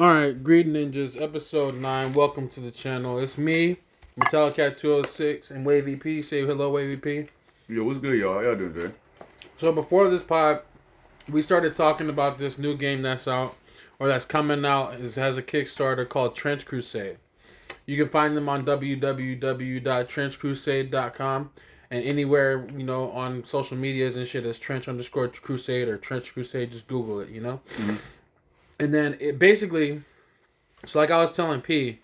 Alright, Greed Ninjas, episode 9. Welcome to the channel. It's me, Metallicat206, and wavyp. Say hello, wavyp. Yo, what's good, y'all? How y'all doing today? So before this pod, we started talking about this new game that's out, or that's coming out. It has a Kickstarter called Trench Crusade. You can find them on www.trenchcrusade.com and anywhere, on social medias and shit as Trench_Crusade or Trench Crusade. Just Google it, Mm-hmm. And then it basically, so like I was telling P,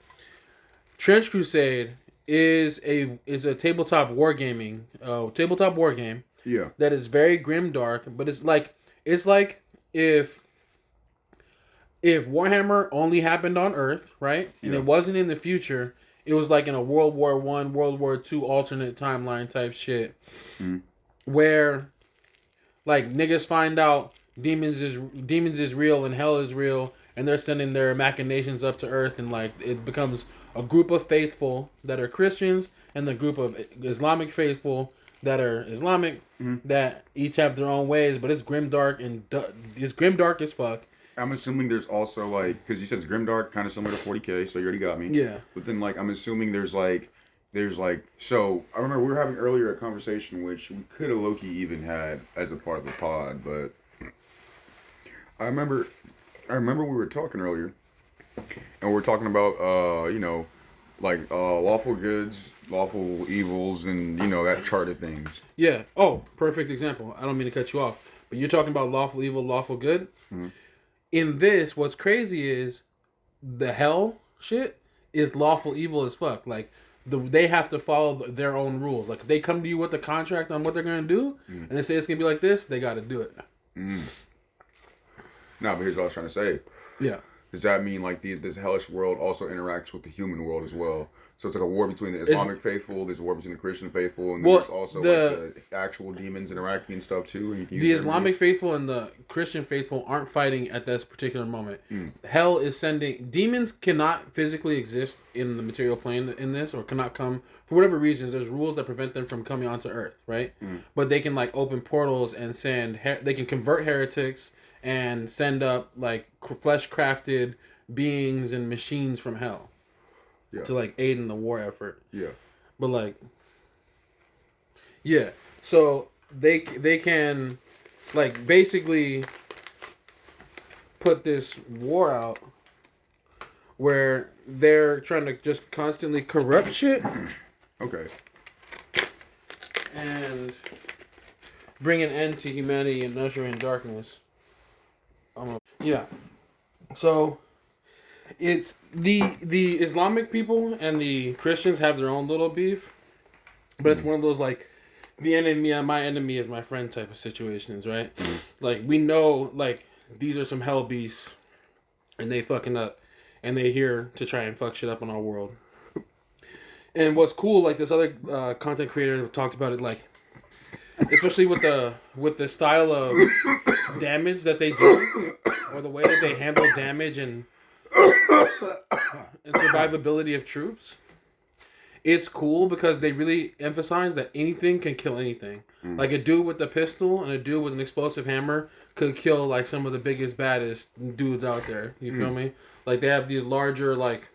Trench Crusade is a tabletop wargaming tabletop war game. Yeah. That is very grim dark, but it's like if Warhammer only happened on Earth, right? And it wasn't in the future. It was like in a World War I, World War II alternate timeline type shit. Mm-hmm. Where like niggas find out demons is real and hell is real, and they're sending their machinations up to Earth, and like it becomes a group of faithful that are Christians and the group of Islamic faithful that are Islamic, that each have their own ways, but it's grimdark and it's grimdark as fuck. I'm assuming there's also like, because you said it's grimdark, kind of similar to 40K, so you already got me. Yeah. But then like I'm assuming there's so I remember we were having earlier a conversation which we could have low-key even had as a part of the pod, but I remember we were talking earlier, and we were talking about lawful goods, lawful evils, and that chart of things. Yeah. Oh, perfect example. I don't mean to cut you off, but you're talking about lawful evil, lawful good. Mm-hmm. In this, what's crazy is the hell shit is lawful evil as fuck. Like they have to follow their own rules. Like if they come to you with a contract on what they're gonna do, and they say it's gonna be like this, they got to do it. No, but here's what I was trying to say. Yeah. Does that mean like this hellish world also interacts with the human world as well? So it's like a war between the Islamic faithful, there's a war between the Christian faithful, and there's also the actual demons interacting and stuff too. And you can use the Islamic faithful and the Christian faithful aren't fighting at this particular moment. Hell is sending demons cannot physically exist in the material plane in this, or cannot come for whatever reasons. There's rules that prevent them from coming onto Earth, right? But they can like open portals and send. They can convert heretics and send up like flesh crafted beings and machines from hell. Yeah. To like aid in the war effort. Yeah. But like, yeah. So they can like basically put this war out where they're trying to just constantly corrupt shit. Okay. And bring an end to humanity and usher in darkness. Yeah. So it's the Islamic people and the Christians have their own little beef, but it's one of those like the enemy, my enemy is my friend type of situations, right? Like we know like these are some hell beasts, and they fucking up, and they here to try and fuck shit up on our world. And what's cool, like this other content creator talked about it, like especially with the style of damage that they do, or the way that they handle damage and survivability of troops. It's cool because they really emphasize that anything can kill anything. Like a dude with a pistol and a dude with an explosive hammer could kill like some of the biggest, baddest dudes out there. You feel me? Like they have these larger like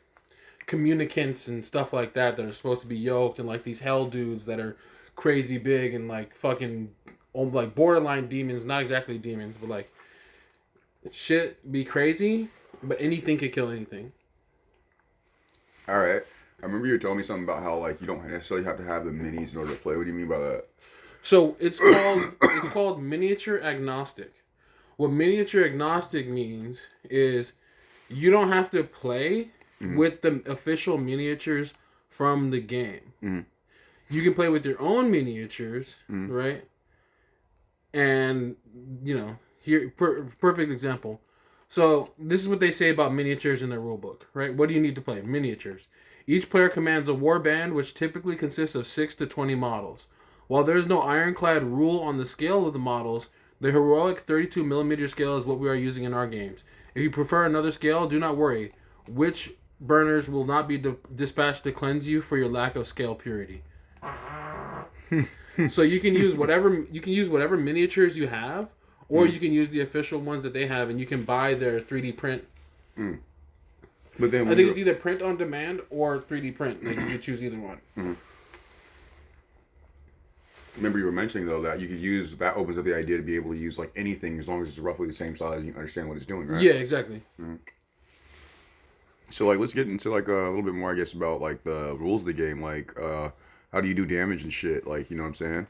communicants and stuff like that are supposed to be yoked, and like these hell dudes that are crazy big and like fucking like borderline demons. Not exactly demons, but like shit be crazy. But anything could kill anything. All right. I remember you were telling me something about how like you don't necessarily have to have the minis in order to play. What do you mean by that? So it's called miniature agnostic. What miniature agnostic means is you don't have to play with the official miniatures from the game. You can play with your own miniatures, right? And here perfect example. So this is what they say about miniatures in their rulebook, right? What do you need to play? Miniatures. Each player commands a war band, which typically consists of 6 to 20 models. While there is no ironclad rule on the scale of the models, the heroic 32mm scale is what we are using in our games. If you prefer another scale, do not worry. Witch burners will not be dispatched to cleanse you for your lack of scale purity. So you can use whatever miniatures you have, or you can use the official ones that they have, and you can buy their 3D print But then I think it's either print on demand or 3D print. Like you can choose either one. Mm-hmm. Remember you were mentioning though that you could use that opens up the idea to be able to use like anything as long as it's roughly the same size and you understand what it's doing, right? Yeah, exactly. Mm-hmm. So like let's get into like a little bit more I guess about like the rules of the game, like how do you do damage and shit, like you know what I'm saying?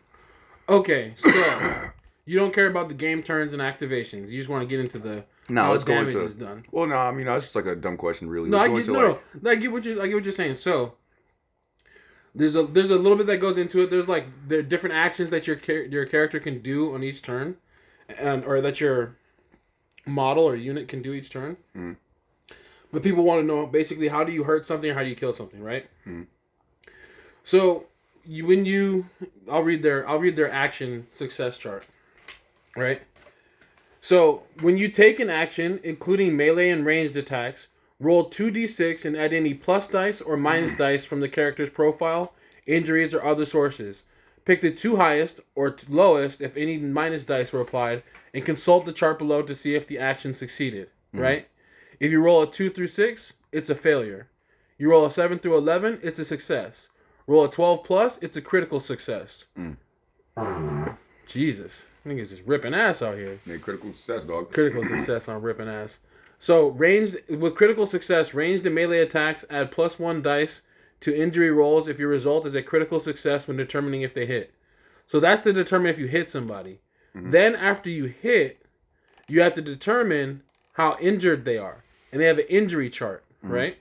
Okay, so you don't care about the game turns and activations. You just want to get into the how Let's go damage into is done. well no, I mean that's just like a dumb question really. No, Let's I go get into no. I get what you're saying. So there's a little bit that goes into it. There are different actions that your character can do on each turn, and or that your model or unit can do each turn. Mm-hmm. But people want to know basically how do you hurt something or how do you kill something, right? Mm-hmm. So I'll read their action success chart, right? So when you take an action, including melee and ranged attacks, roll 2d6 and add any plus dice or minus dice from the character's profile, injuries, or other sources. Pick the two highest or lowest if any minus dice were applied, and consult the chart below to see if the action succeeded, right? If you roll a 2 through 6, it's a failure. You roll a 7 through 11, it's a success. Roll a 12 plus, it's a critical success. Jesus. Niggas just ripping ass out here. Yeah, critical success, dog. Critical success on ripping ass. So with critical success, ranged and melee attacks add +1 dice to injury rolls if your result is a critical success when determining if they hit. So that's to determine if you hit somebody. Mm-hmm. Then after you hit, you have to determine how injured they are. And they have an injury chart, right?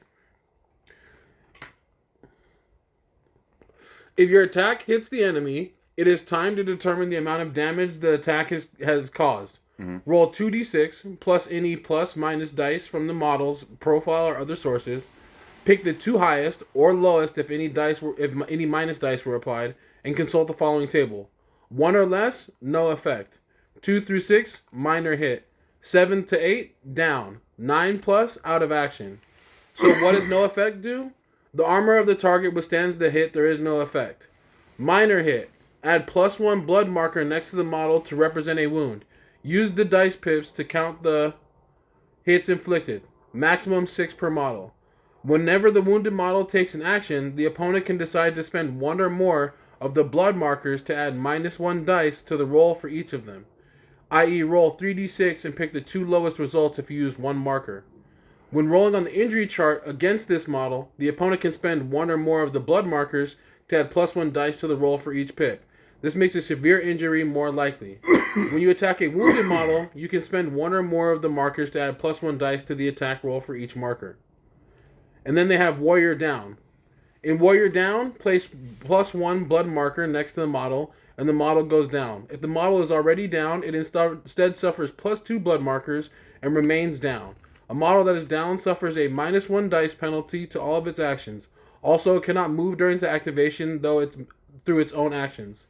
If your attack hits the enemy, it is time to determine the amount of damage the attack has caused. Roll 2d6 plus any plus minus dice from the model's profile or other sources. Pick the two highest or lowest if any minus dice were applied, and consult the following table. 1 or less, no effect. 2 through 6, minor hit. 7 to 8, down. 9 plus, out of action. So what does no effect do? The armor of the target withstands the hit. There is no effect. Minor hit. Add +1 blood marker next to the model to represent a wound. Use the dice pips to count the hits inflicted. Maximum 6 per model. Whenever the wounded model takes an action, the opponent can decide to spend 1 or more of the blood markers to add -1 dice to the roll for each of them. I.e. roll 3d6 and pick the 2 lowest results if you use 1 marker. When rolling on the injury chart against this model, the opponent can spend 1 or more of the blood markers to add +1 dice to the roll for each pip. This makes a severe injury more likely. When you attack a wounded model, you can spend 1 or more of the markers to add +1 dice to the attack roll for each marker. And then they have Warrior Down. In Warrior Down, place +1 blood marker next to the model, and the model goes down. If the model is already down, it instead suffers +2 blood markers and remains down. A model that is down suffers a -1 dice penalty to all of its actions. Also, it cannot move during its activation, though it's through its own actions.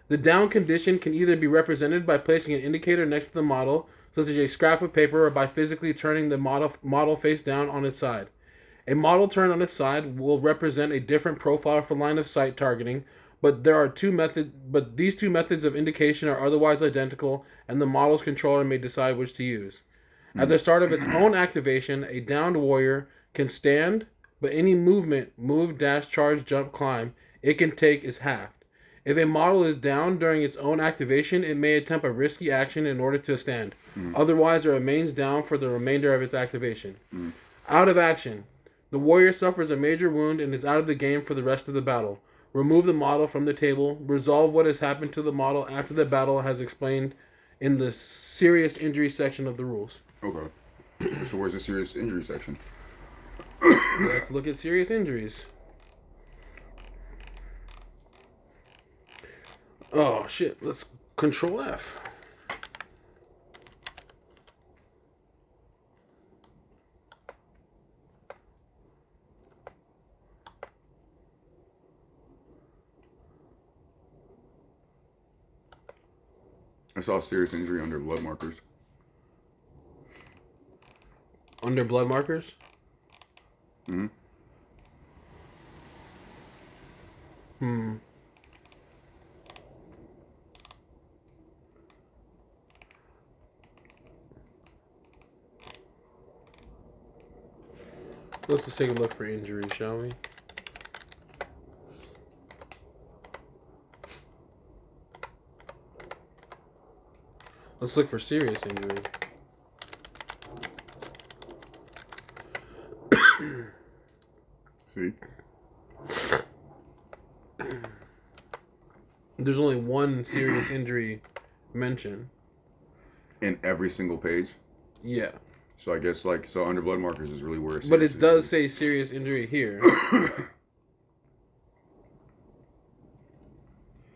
The down condition can either be represented by placing an indicator next to the model, such as a scrap of paper, or by physically turning the model face down on its side. A model turned on its side will represent a different profile for line of sight targeting, but these two methods of indication are otherwise identical, and the model's controller may decide which to use. At the start of its own activation, a downed warrior can stand, but any movement, move, dash, charge, jump, climb, it can take is halved. If a model is down during its own activation, it may attempt a risky action in order to stand. Otherwise, it remains down for the remainder of its activation. Out of action. The warrior suffers a major wound and is out of the game for the rest of the battle. Remove the model from the table. Resolve what has happened to the model after the battle has explained in the serious injury section of the rules. Okay. So where's the serious injury section? Let's look at serious injuries. Oh shit, let's Control F. I saw serious injury under blood markers. Under blood markers? Mm-hmm. Let's just take a look for injury, shall we? Let's look for serious injury. See? There's only one serious injury mentioned. In every single page? Yeah. So I guess, like, so under blood markers is really where... But it does say serious injury here.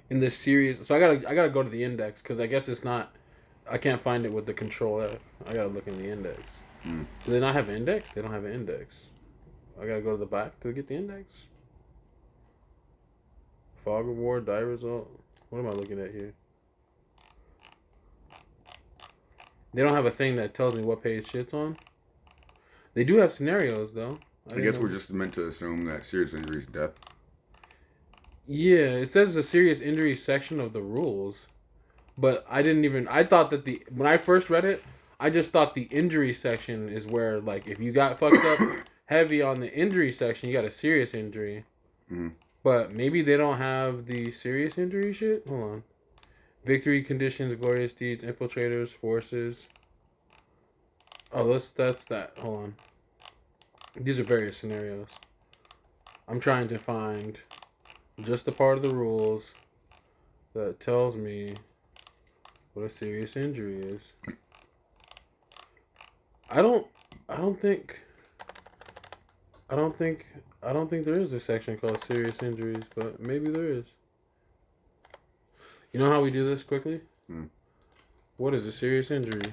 In this series, so I gotta go to the index, because I guess it's not, I can't find it with the control F. I gotta look in the index. Do they not have an index? They don't have an index. I gotta go to the back to get the index. Fog reward, die result. What am I looking at here? They don't have a thing that tells me what page shit's on. They do have scenarios though. I guess we're just meant to assume that serious injury is death. Yeah, it says the serious injury section of the rules. But I thought that when I first read it, I just thought the injury section is where, like, if you got fucked up heavy on the injury section, you got a serious injury. Mm-hmm. But maybe they don't have the serious injury shit? Hold on. Victory conditions, glorious deeds, infiltrators, forces. Oh, that's that. Hold on. These are various scenarios. I'm trying to find just the part of the rules that tells me what a serious injury is. I don't think there is a section called serious injuries, but maybe there is. You know how we do this quickly? What is a serious injury?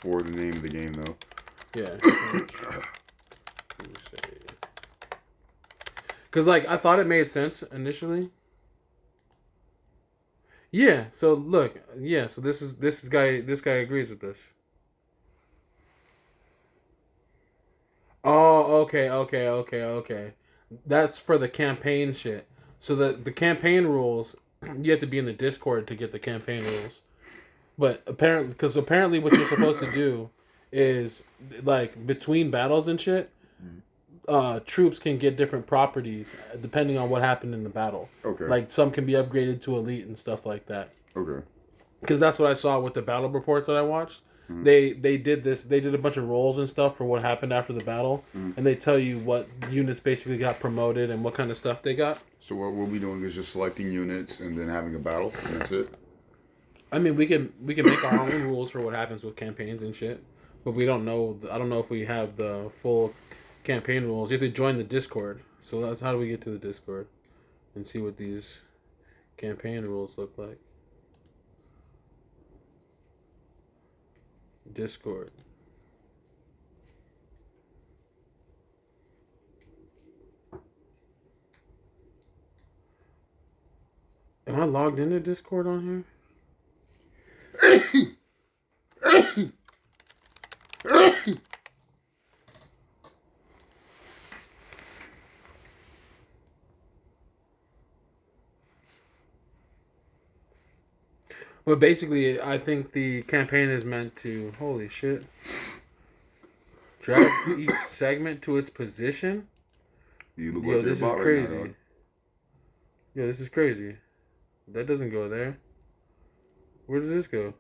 For the name of the game, though. Yeah. Because, like, I thought it made sense initially. Yeah, so look, so this guy agrees with this. Oh, okay. That's for the campaign shit. So the campaign rules, you have to be in the Discord to get the campaign rules. But apparently what you're supposed to do is, like, between battles and shit, troops can get different properties depending on what happened in the battle. Okay. Like, some can be upgraded to elite and stuff like that. Okay. Because that's what I saw with the battle report that I watched. They did this. They did a bunch of rolls and stuff for what happened after the battle, and they tell you what units basically got promoted and what kind of stuff they got. So what we'll be doing is just selecting units and then having a battle, and that's it. I mean, we can make our own rules for what happens with campaigns and shit, but we don't know. I don't know if we have the full campaign rules. You have to join the Discord. So that's how do we get to the Discord and see what these campaign rules look like. Discord. Am I logged into Discord on here? But basically, I think the campaign is meant to, holy shit, drag each segment to its position. You look Yo, like this is right crazy. now, Yo, this is crazy. That doesn't go there. Where does this go?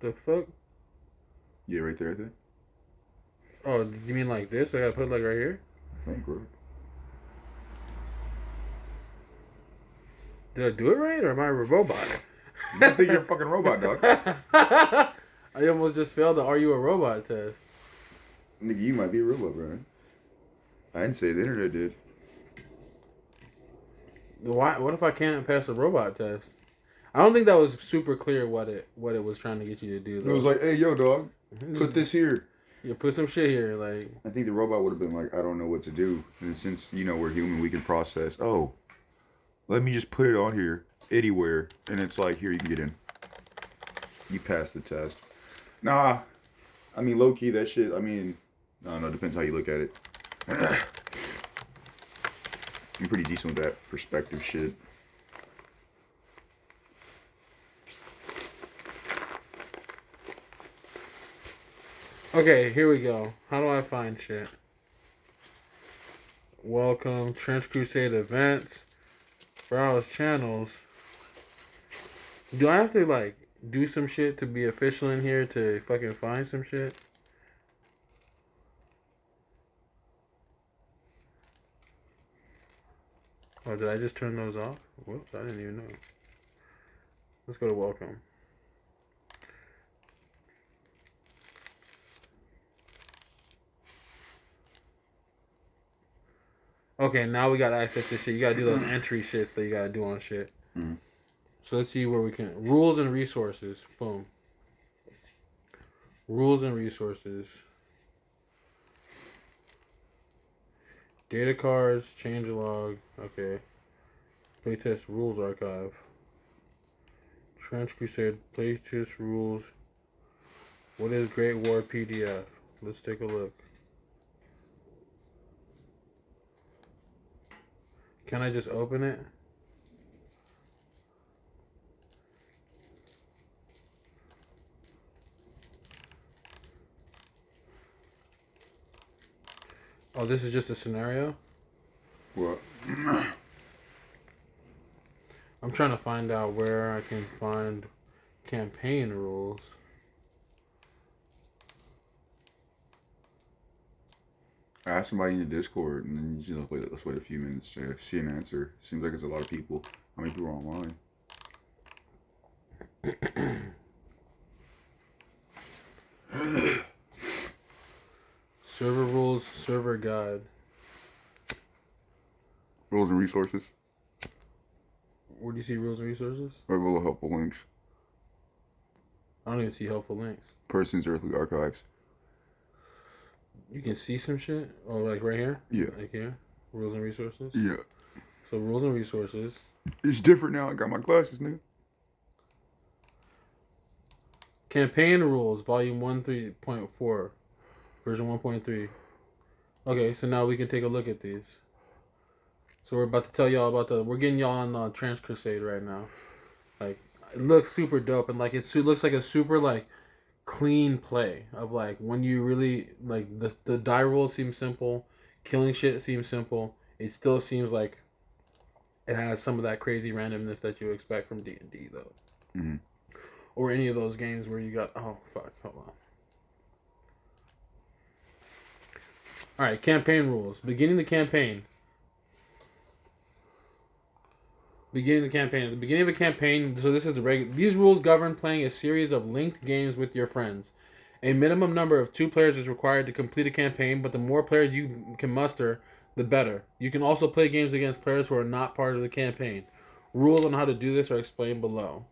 The fuck? Yeah, right there, I think. Oh, you mean like this? I gotta put it like right here? Did I do it right, or am I a robot? I think you're a fucking robot, dog. I almost just failed the "Are you a robot" test. Nigga, you might be a robot, bro. I didn't say the internet did. Why? What if I can't pass a robot test? I don't think that was super clear what it was trying to get you to do, though. It was like, hey, yo, dog, put this here. Yeah, put some shit here, like. I think the robot would have been like, I don't know what to do. And since, you know, we're human, we can process. Oh, let me just put it on here, anywhere. And it's like, here, you can get in. You passed the test. Nah, I mean, low-key, that shit, I mean, I don't know, depends how you look at it. I'm pretty decent with that perspective shit. Okay, here we go. How do I find shit? Welcome, Trench Crusade events, browse channels. Do I have to like do some shit to be official in here to fucking find some shit? Oh, did I just turn those off? Whoops, I didn't even know. Let's go to welcome. Okay, now we got access to shit. You gotta do those entry shits that you gotta do on shit. Mm. So let's see where we can. Rules and resources. Boom. Rules and resources. Data cards, change log. Okay. Playtest rules archive. Trench Crusade playtest rules. What is Great War PDF? Let's take a look. Can I just open it? Oh, this is just a scenario? What? I'm trying to find out where I can find campaign rules. Ask somebody in the Discord, and then you just let's wait a few minutes to see an answer. Seems like it's a lot of people. How many people are online? Server rules, server guide. Rules and resources. Where do you see rules and resources? Or little helpful links. I don't even see helpful links. Persons Earthly Archives. You can see some shit? Oh, like right here? Yeah. Like here? Rules and resources? Yeah. So rules and resources. It's different now. I got my glasses, nigga. Campaign rules, volume 1.3.4, version 1.3. Okay, so now we can take a look at these. So we're about to tell y'all about we're getting y'all on Trench Crusade right now. Like, it looks super dope, and like it looks like a super like clean play of like when you really like the die roll seems simple, killing shit seems simple. It still seems like it has some of that crazy randomness that you expect from D&D though. Mm-hmm. Or any of those games where you got hold on. All right, campaign rules. Beginning the campaign. At the beginning of a campaign, so this is the regular. These rules govern playing a series of linked games with your friends. A minimum number of 2 players is required to complete a campaign, but the more players you can muster, the better. You can also play games against players who are not part of the campaign. Rules on how to do this are explained below.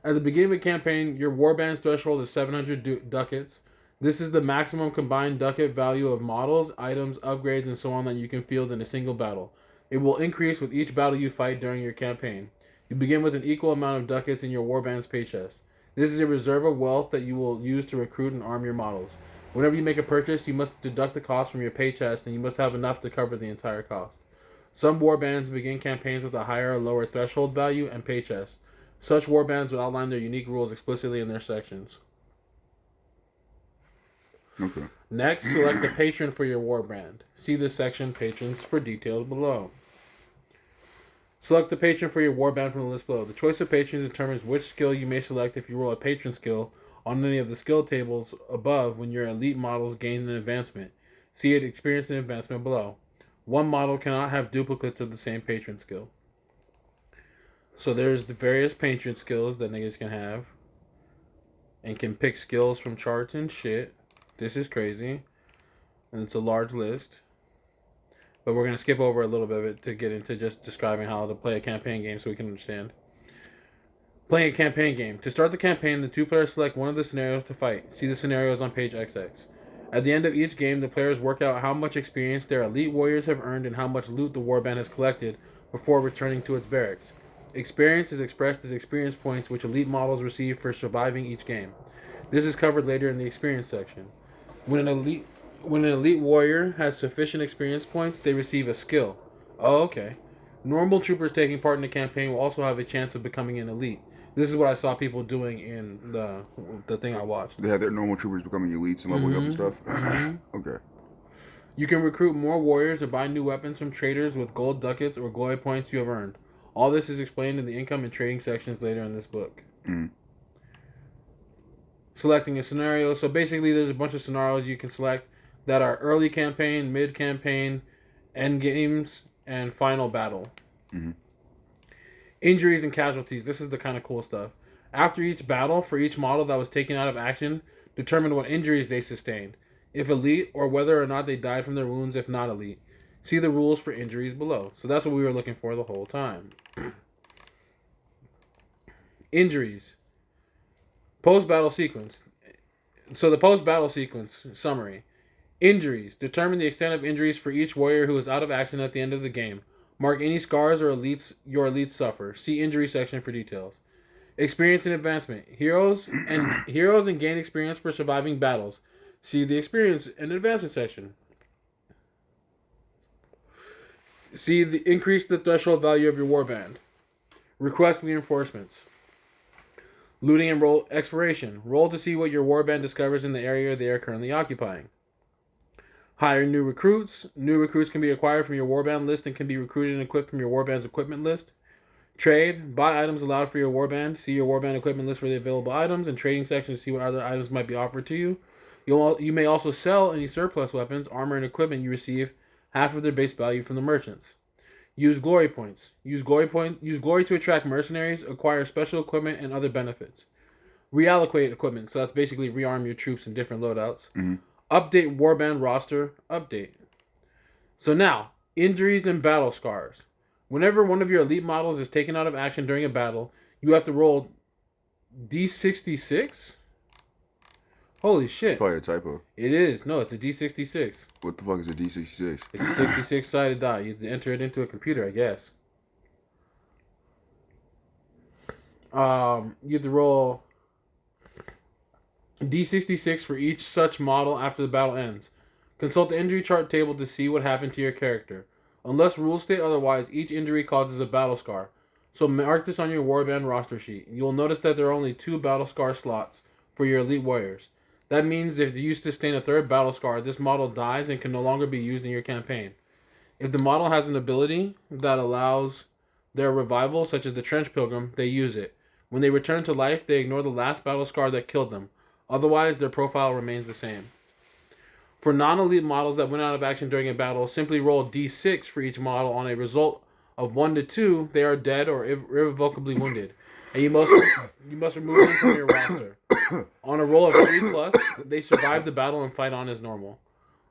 At the beginning of a campaign, your warband's threshold is 700 ducats. This is the maximum combined ducat value of models, items, upgrades, and so on that you can field in a single battle. It will increase with each battle you fight during your campaign. You begin with an equal amount of ducats in your warband's pay chest. This is a reserve of wealth that you will use to recruit and arm your models. Whenever you make a purchase, you must deduct the cost from your pay chest, and you must have enough to cover the entire cost. Some warbands begin campaigns with a higher or lower threshold value and pay chest. Such warbands will outline their unique rules explicitly in their sections. Okay. Next, select the patron for your warband. See the section Patrons for details below. Select the patron for your warband from the list below. The choice of patrons determines which skill you may select if you roll a patron skill on any of the skill tables above when your elite models gain an advancement. See it experience and advancement below. One model cannot have duplicates of the same patron skill. So there's the various patron skills that niggas can have. And can pick skills from charts and shit. This is crazy. And it's a large list. But we're going to skip over a little bit of it to get into just describing how to play a campaign game so we can understand. Playing a campaign game. To start the campaign, the 2 players select one of the scenarios to fight. See the scenarios on page XX. At the end of each game, the players work out how much experience their elite warriors have earned and how much loot the warband has collected before returning to its barracks. Experience is expressed as experience points which elite models receive for surviving each game. This is covered later in the experience section. When an elite warrior has sufficient experience points, they receive a skill. Oh, okay. Normal troopers taking part in the campaign will also have a chance of becoming an elite. This is what I saw people doing in the thing I watched. They had their normal troopers becoming elites and leveling up and stuff. Okay. You can recruit more warriors or buy new weapons from traders with gold ducats or glory points you have earned. All this is explained in the income and trading sections later in this book. Selecting a scenario. So basically there's a bunch of scenarios you can select that are early campaign, mid campaign, end games, and final battle. Injuries and casualties. This is the kind of cool stuff. After each battle, for each model that was taken out of action, determine what injuries they sustained, if elite, or whether or not they died from their wounds if not elite. See the rules for injuries below. So that's what we were looking for the whole time. Injuries. Post-battle sequence. So the post-battle sequence summary. Injuries. Determine the extent of injuries for each warrior who is out of action at the end of the game. Mark any scars or elites your elites suffer. See injury section for details. Experience and advancement. Heroes and gain experience for surviving battles. See the experience and advancement section. See the increase the threshold value of your warband. Request reinforcements. Looting and roll exploration. Roll to see what your warband discovers in the area they are currently occupying. Hire new recruits. New recruits can be acquired from your warband list and can be recruited and equipped from your warband's equipment list. Trade. Buy items allowed for your warband. See your warband equipment list for the available items and trading section to see what other items might be offered to you. You may also sell any surplus weapons, armor, and equipment you receive half of their base value from the merchants. Use glory points. Use glory to attract mercenaries, acquire special equipment, and other benefits. Reallocate equipment. So that's basically rearm your troops in different loadouts. Update warband roster. Update. So now, injuries and battle scars. Whenever one of your elite models is taken out of action during a battle, you have to roll D66? Holy shit. It's probably a typo. It is. No, it's a D66. What the fuck is a D66? It's a 66-sided die. You have to enter it into a computer, I guess. You have to roll D66 for each such model after the battle ends. Consult the injury chart table to see what happened to your character. Unless rules state otherwise, each injury causes a battle scar. So mark this on your warband roster sheet. You'll notice that there are only 2 battle scar slots for your elite warriors. That means if you sustain a 3rd battle scar, this model dies and can no longer be used in your campaign. If the model has an ability that allows their revival, such as the Trench Pilgrim, they use it. When they return to life, they ignore the last battle scar that killed them. Otherwise, their profile remains the same. For non-elite models that went out of action during a battle, simply roll D6 for each model. On a result of 1 to 2, they are dead or irrevocably wounded, and you must remove them from your roster. On a roll of 3+, they survive the battle and fight on as normal.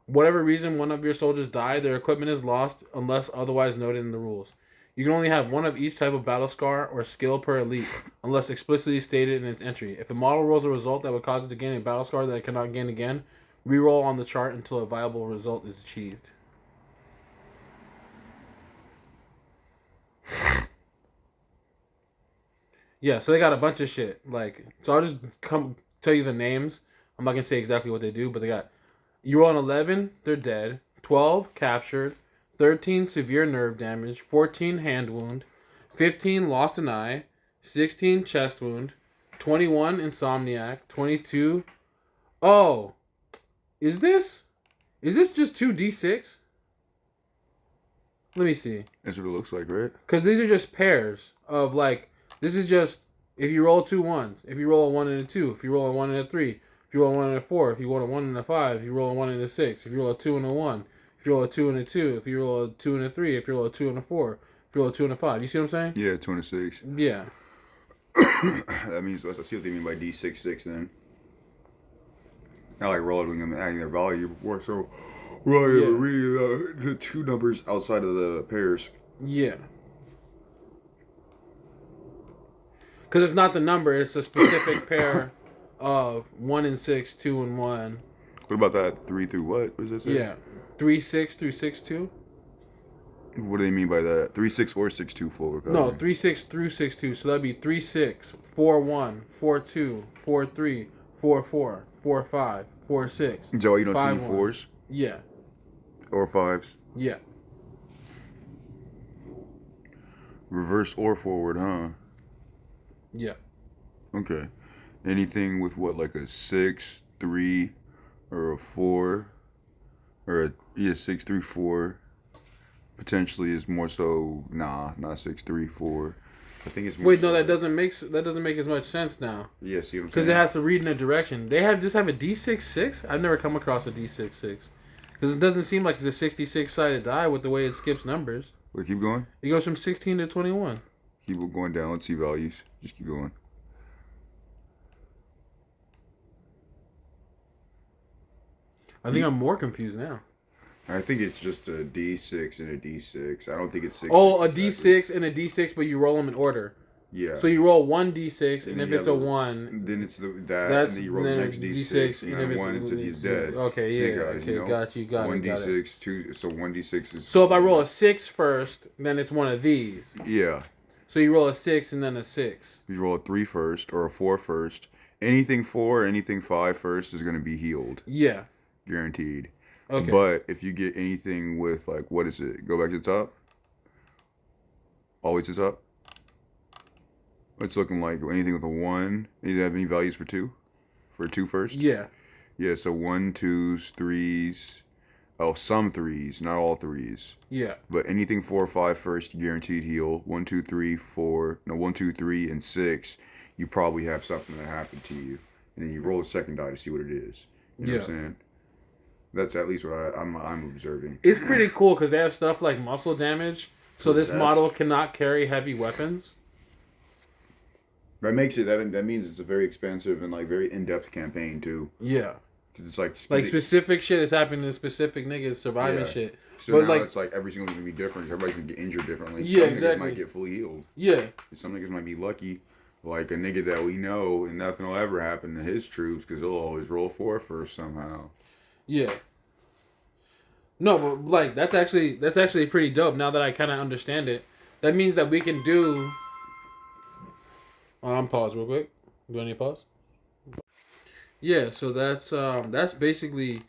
Whatever reason one of your soldiers die, their equipment is lost unless otherwise noted in the rules. You can only have one of each type of battle scar or skill per elite, unless explicitly stated in its entry. If a model rolls a result that would cause it to gain a battle scar that it cannot gain again, reroll on the chart until a viable result is achieved. Yeah, so they got a bunch of shit. So I'll just tell you the names. I'm not gonna say exactly what they do, but they got you roll an 11, they're dead. 12, captured. 13, severe nerve damage. 14, hand wound. 15, lost an eye. 16, chest wound. 21, insomniac. 22. Oh, is this just 2d6? Let me see. That's what it looks like, right? Because these are just pairs of this is just if you roll 2 1s, if you roll a 1 and a 2, if you roll a 1 and a 3, if you roll a 1 and a 4, if you roll a 1 and a 5, if you roll a 1 and a 6, if you roll a 2 and a 1, if you roll a 2 and a 2, if you roll a 2 and a 3, if you roll a 2 and a 4, if you roll a 2 and a 5. You see what I'm saying? Yeah, 2 and a 6. Yeah. That means, I see what they mean by D66 then. Not like rolling them and adding their value before, so read the 2 numbers outside of the pairs. Yeah. Because it's not the number, it's a specific pair of 1 and 6, 2 and 1. What about that 3 through what? What does that say? Yeah. 3 6 through 6 2. What do they mean by that? 3 6 or 6 2 4? No, 3 6 through 6 2. So that'd be 3 6, 4 1, 4 2, 4 3, 4 4, 4 5, 4 6. Is that why you don't 5, see 4s? Yeah. Or 5s? Yeah. Reverse or forward, huh? Yeah. Okay. Anything with what, like a 6-3 or a 4 or a 6-3-4 potentially is more so. Nah, not 6-3-4. I think it's more Wait, no, so like, that doesn't make as much sense now. yeah. See what I'm Because it saying? has to read in a direction. They have just have a D6-6. I've never come across a D6-6. Because it doesn't seem like it's a 66 sided die with the way it skips numbers. Wait, keep going. It goes from 16 to 21. Keep going down. Let's see values. Just keep going. I think I'm more confused now. I think it's just a D6 and a D6. I don't think it's 6. Oh, a exactly. D6 and a D6, but you roll them in order. Yeah. So you roll one D6, and then if you it's have a 1, then it's and that's then you roll the then next D6, and then one and he's dead. Okay, Snake yeah, eyes, okay, you know? got you, got one it, got it. D6, two. So one D6 is. So if I roll a 6 first, then it's one of these. Yeah. So you roll a 6 and then a 6. You roll a 3 first or a 4 first. Anything 4, anything 5 first is going to be healed. Yeah. Guaranteed. Okay. But if you get anything with, like, what is it? Go back to the top. Always to the top. It's looking like anything with a 1. Do you have any values for 2? For 2 first? Yeah. Yeah, so 1, 2s, 3s. Oh, some 3s, not all 3s. Yeah. But anything 4 or 5 first, guaranteed heal. 1, 2, 3, 4. No, 1, 2, 3, and 6. You probably have something that happened to you. And then you roll a second die to see what it is. You know what I'm saying? That's at least what I'm observing. It's pretty cool because they have stuff like muscle damage. So this model cannot carry heavy weapons. That makes it. That means it's a very expensive and like very in-depth campaign too. Yeah. Because it's like specific shit is happening to specific niggas surviving shit. So but now like it's like every single one's gonna be different. Everybody's gonna get injured differently. Yeah, Some exactly. niggas might get fully healed. Yeah. Some niggas might be lucky, like a nigga that we know, and nothing will ever happen to his troops because he'll always roll 4 first somehow. Yeah. No, but like that's actually pretty dope. Now that I kind of understand it, that means that we can do. I'm pause real quick. Do I need to pause? Yeah, so that's basically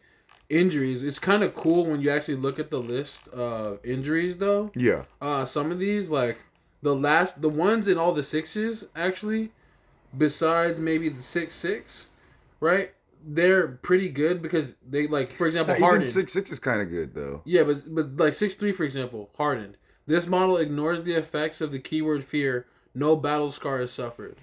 injuries. It's kind of cool when you actually look at the list of injuries, though. Yeah. Some of these, like the ones in all the 6s, actually, besides maybe the 6-6, right? They're pretty good because they, like, for example, hardened. Even 6-6 is kind of good though. Yeah, but like 6-3, for example, hardened. This model ignores the effects of the keyword fear. No battle scar is suffered.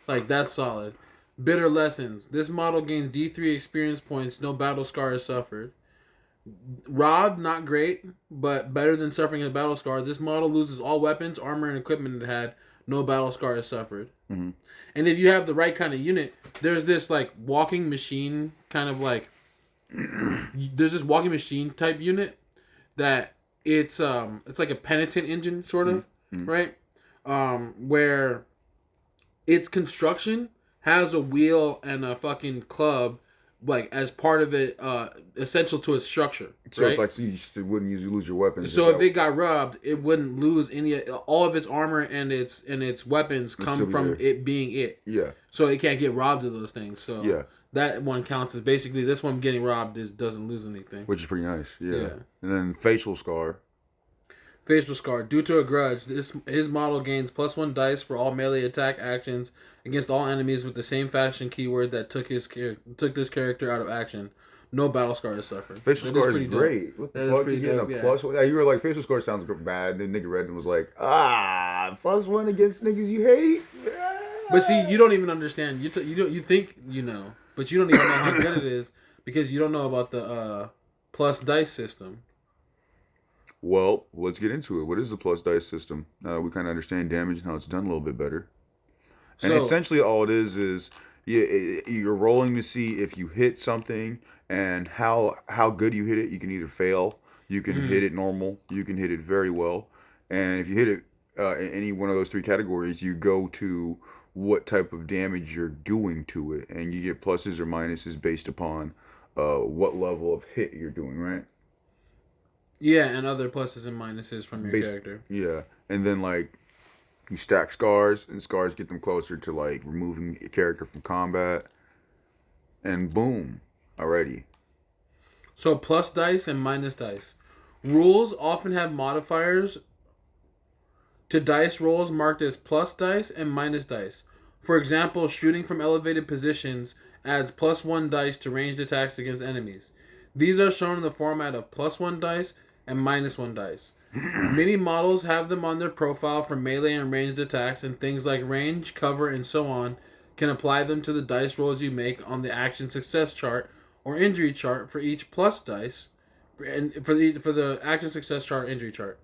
Like, that's solid. Bitter lessons. This model gains D3 experience points. No battle scar is suffered. Robbed, not great, but better than suffering a battle scar. This model loses all weapons, armor, and equipment it had. No battle scar is suffered. Mm-hmm. And if you have the right kind of unit, there's this like walking machine kind of like there's this walking machine type unit that it's like a penitent engine sort of, right? Where its construction has a wheel and a fucking club, like as part of it, essential to its structure. So right? it's like you just wouldn't usually lose your weapons. So if it got robbed, it wouldn't lose all of its armor and its weapons come from it being it. Yeah. So it can't get robbed of those things. So yeah. That one counts as basically this one getting robbed doesn't lose anything. Which is pretty nice. Yeah. And then facial scar. Facial scar. Due to a grudge, his model gains +1 dice for all melee attack actions against all enemies with the same faction keyword that took this character out of action. No battle scar is suffered. Facial scar is great. What the fuck? You getting a +1? Yeah, you were like, facial scar sounds bad. Then nigga read and was like, +1 against niggas you hate. But see, you don't even understand. You think you know, but you don't even know how good it is because you don't know about the plus dice system. Well, let's get into it. What is the plus dice system? We kind of understand damage and how it's done a little bit better. And essentially all it is you're rolling to see if you hit something and how good you hit it. You can either fail, you can hit it normal, you can hit it very well. And if you hit it in any one of those 3 categories, you go to what type of damage you're doing to it. And you get pluses or minuses based upon what level of hit you're doing, right? Yeah, and other pluses and minuses from your character. Yeah, and then like you stack scars, and scars get them closer to like removing a character from combat, and boom, already. So plus dice and minus dice. Rules often have modifiers to dice rolls marked as plus dice and minus dice. For example, shooting from elevated positions adds plus 1 dice to ranged attacks against enemies. These are shown in the format of plus 1 dice and minus 1 dice. Many models have them on their profile for melee and ranged attacks, and things like range, cover, and so on can apply them to the dice rolls you make on the action success chart or injury chart for each plus dice, and for the action success chart or injury chart.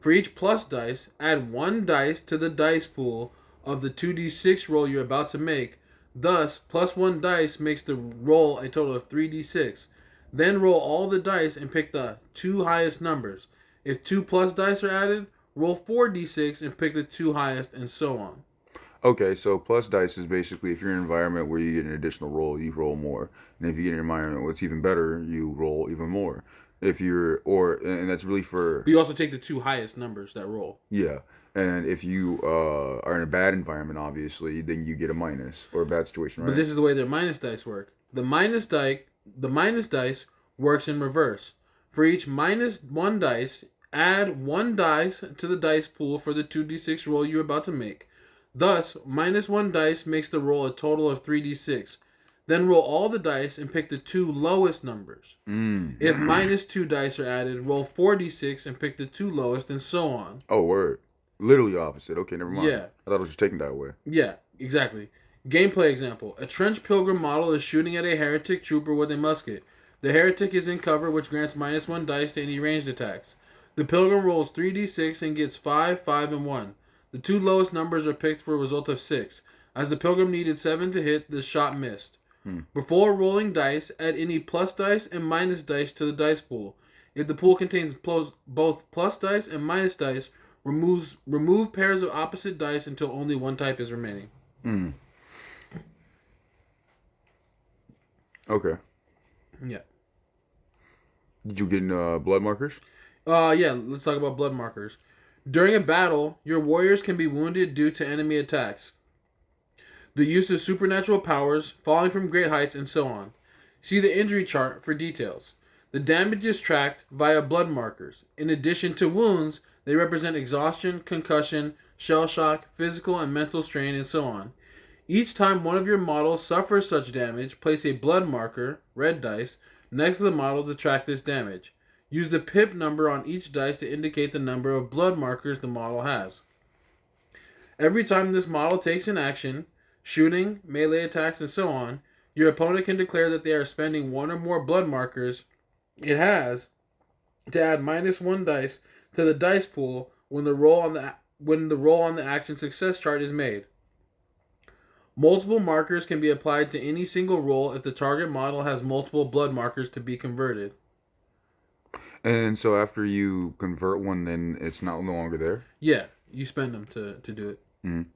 For each plus dice, add 1 dice to the dice pool of the 2d6 roll you're about to make. Thus, plus 1 dice makes the roll a total of 3d6. Then roll all the dice and pick the 2 highest numbers. If 2 plus dice are added, roll 4d6 and pick the 2 highest, and so on. Okay, so plus dice is basically if you're in an environment where you get an additional roll, you roll more. And if you get an environment where it's even better, you roll even more. And that's really for... But you also take the 2 highest numbers that roll. Yeah. And if you are in a bad environment, obviously, then you get a minus or a bad situation, right? But this is the way their minus dice work. The minus dice works in reverse. For each minus 1 dice, add 1 dice to the dice pool for the 2d6 roll you're about to make. Thus, minus 1 dice makes the roll a total of 3d6. Then roll all the dice and pick the 2 lowest numbers. If minus 2 dice are added, roll 4d6 and pick the 2 lowest, and so on. Oh, word. Literally opposite. Okay, never mind. Yeah. I thought it was just taking that away. Yeah, exactly. Gameplay example. A trench pilgrim model is shooting at a heretic trooper with a musket. The heretic is in cover, which grants minus 1 dice to any ranged attacks. The pilgrim rolls 3d6 and gets 5, 5, and 1. The 2 lowest numbers are picked for a result of 6. As the pilgrim needed 7 to hit, the shot missed. Before rolling dice, add any plus dice and minus dice to the dice pool. If the pool contains both plus dice and minus dice, remove pairs of opposite dice until only 1 type is remaining. Okay. Yeah. Did you get blood markers? Yeah, let's talk about blood markers. During a battle, your warriors can be wounded due to enemy attacks, the use of supernatural powers, falling from great heights, and so on. See the injury chart for details. The damage is tracked via blood markers. In addition to wounds, they represent exhaustion, concussion, shell shock, physical and mental strain, and so on. Each time one of your models suffers such damage, place a blood marker, red dice, next to the model to track this damage. Use the pip number on each dice to indicate the number of blood markers the model has. Every time this model takes an action, shooting, melee attacks, and so on, your opponent can declare that they are spending 1 or more blood markers it has to add minus 1 dice to the dice pool when the roll on the action success chart is made. Multiple markers can be applied to any single roll if the target model has multiple blood markers to be converted. And so after you convert one, then it's no longer there? Yeah, you spend them to do it.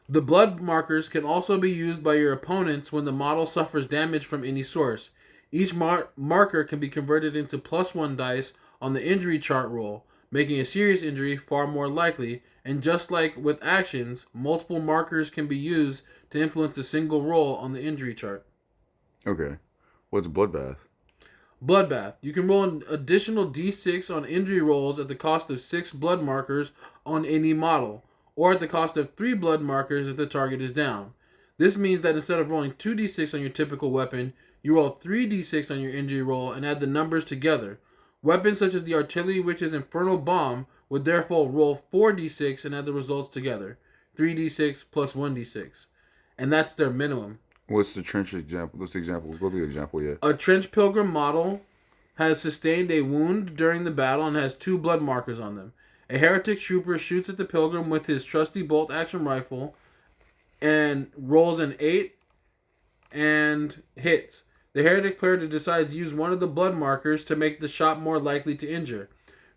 The blood markers can also be used by your opponents when the model suffers damage from any source. Each marker can be converted into plus 1 dice on the injury chart roll, making a serious injury far more likely, and just like with actions, multiple markers can be used to influence a single roll on the injury chart. Okay. What's bloodbath? Bloodbath. You can roll an additional d6 on injury rolls at the cost of 6 blood markers on any model, or at the cost of 3 blood markers if the target is down. This means that instead of rolling 2d6 on your typical weapon, you roll 3d6 on your injury roll and add the numbers together. Weapons such as the Artillery Witch's Infernal Bomb would therefore roll 4d6 and add the results together. 3d6 plus 1d6. And that's their minimum. What's the trench example? What's the example? Go through the example yet. A trench pilgrim model has sustained a wound during the battle and has 2 blood markers on them. A heretic trooper shoots at the pilgrim with his trusty bolt-action rifle and rolls an 8 and hits. The heretic player decides to use one of the blood markers to make the shot more likely to injure.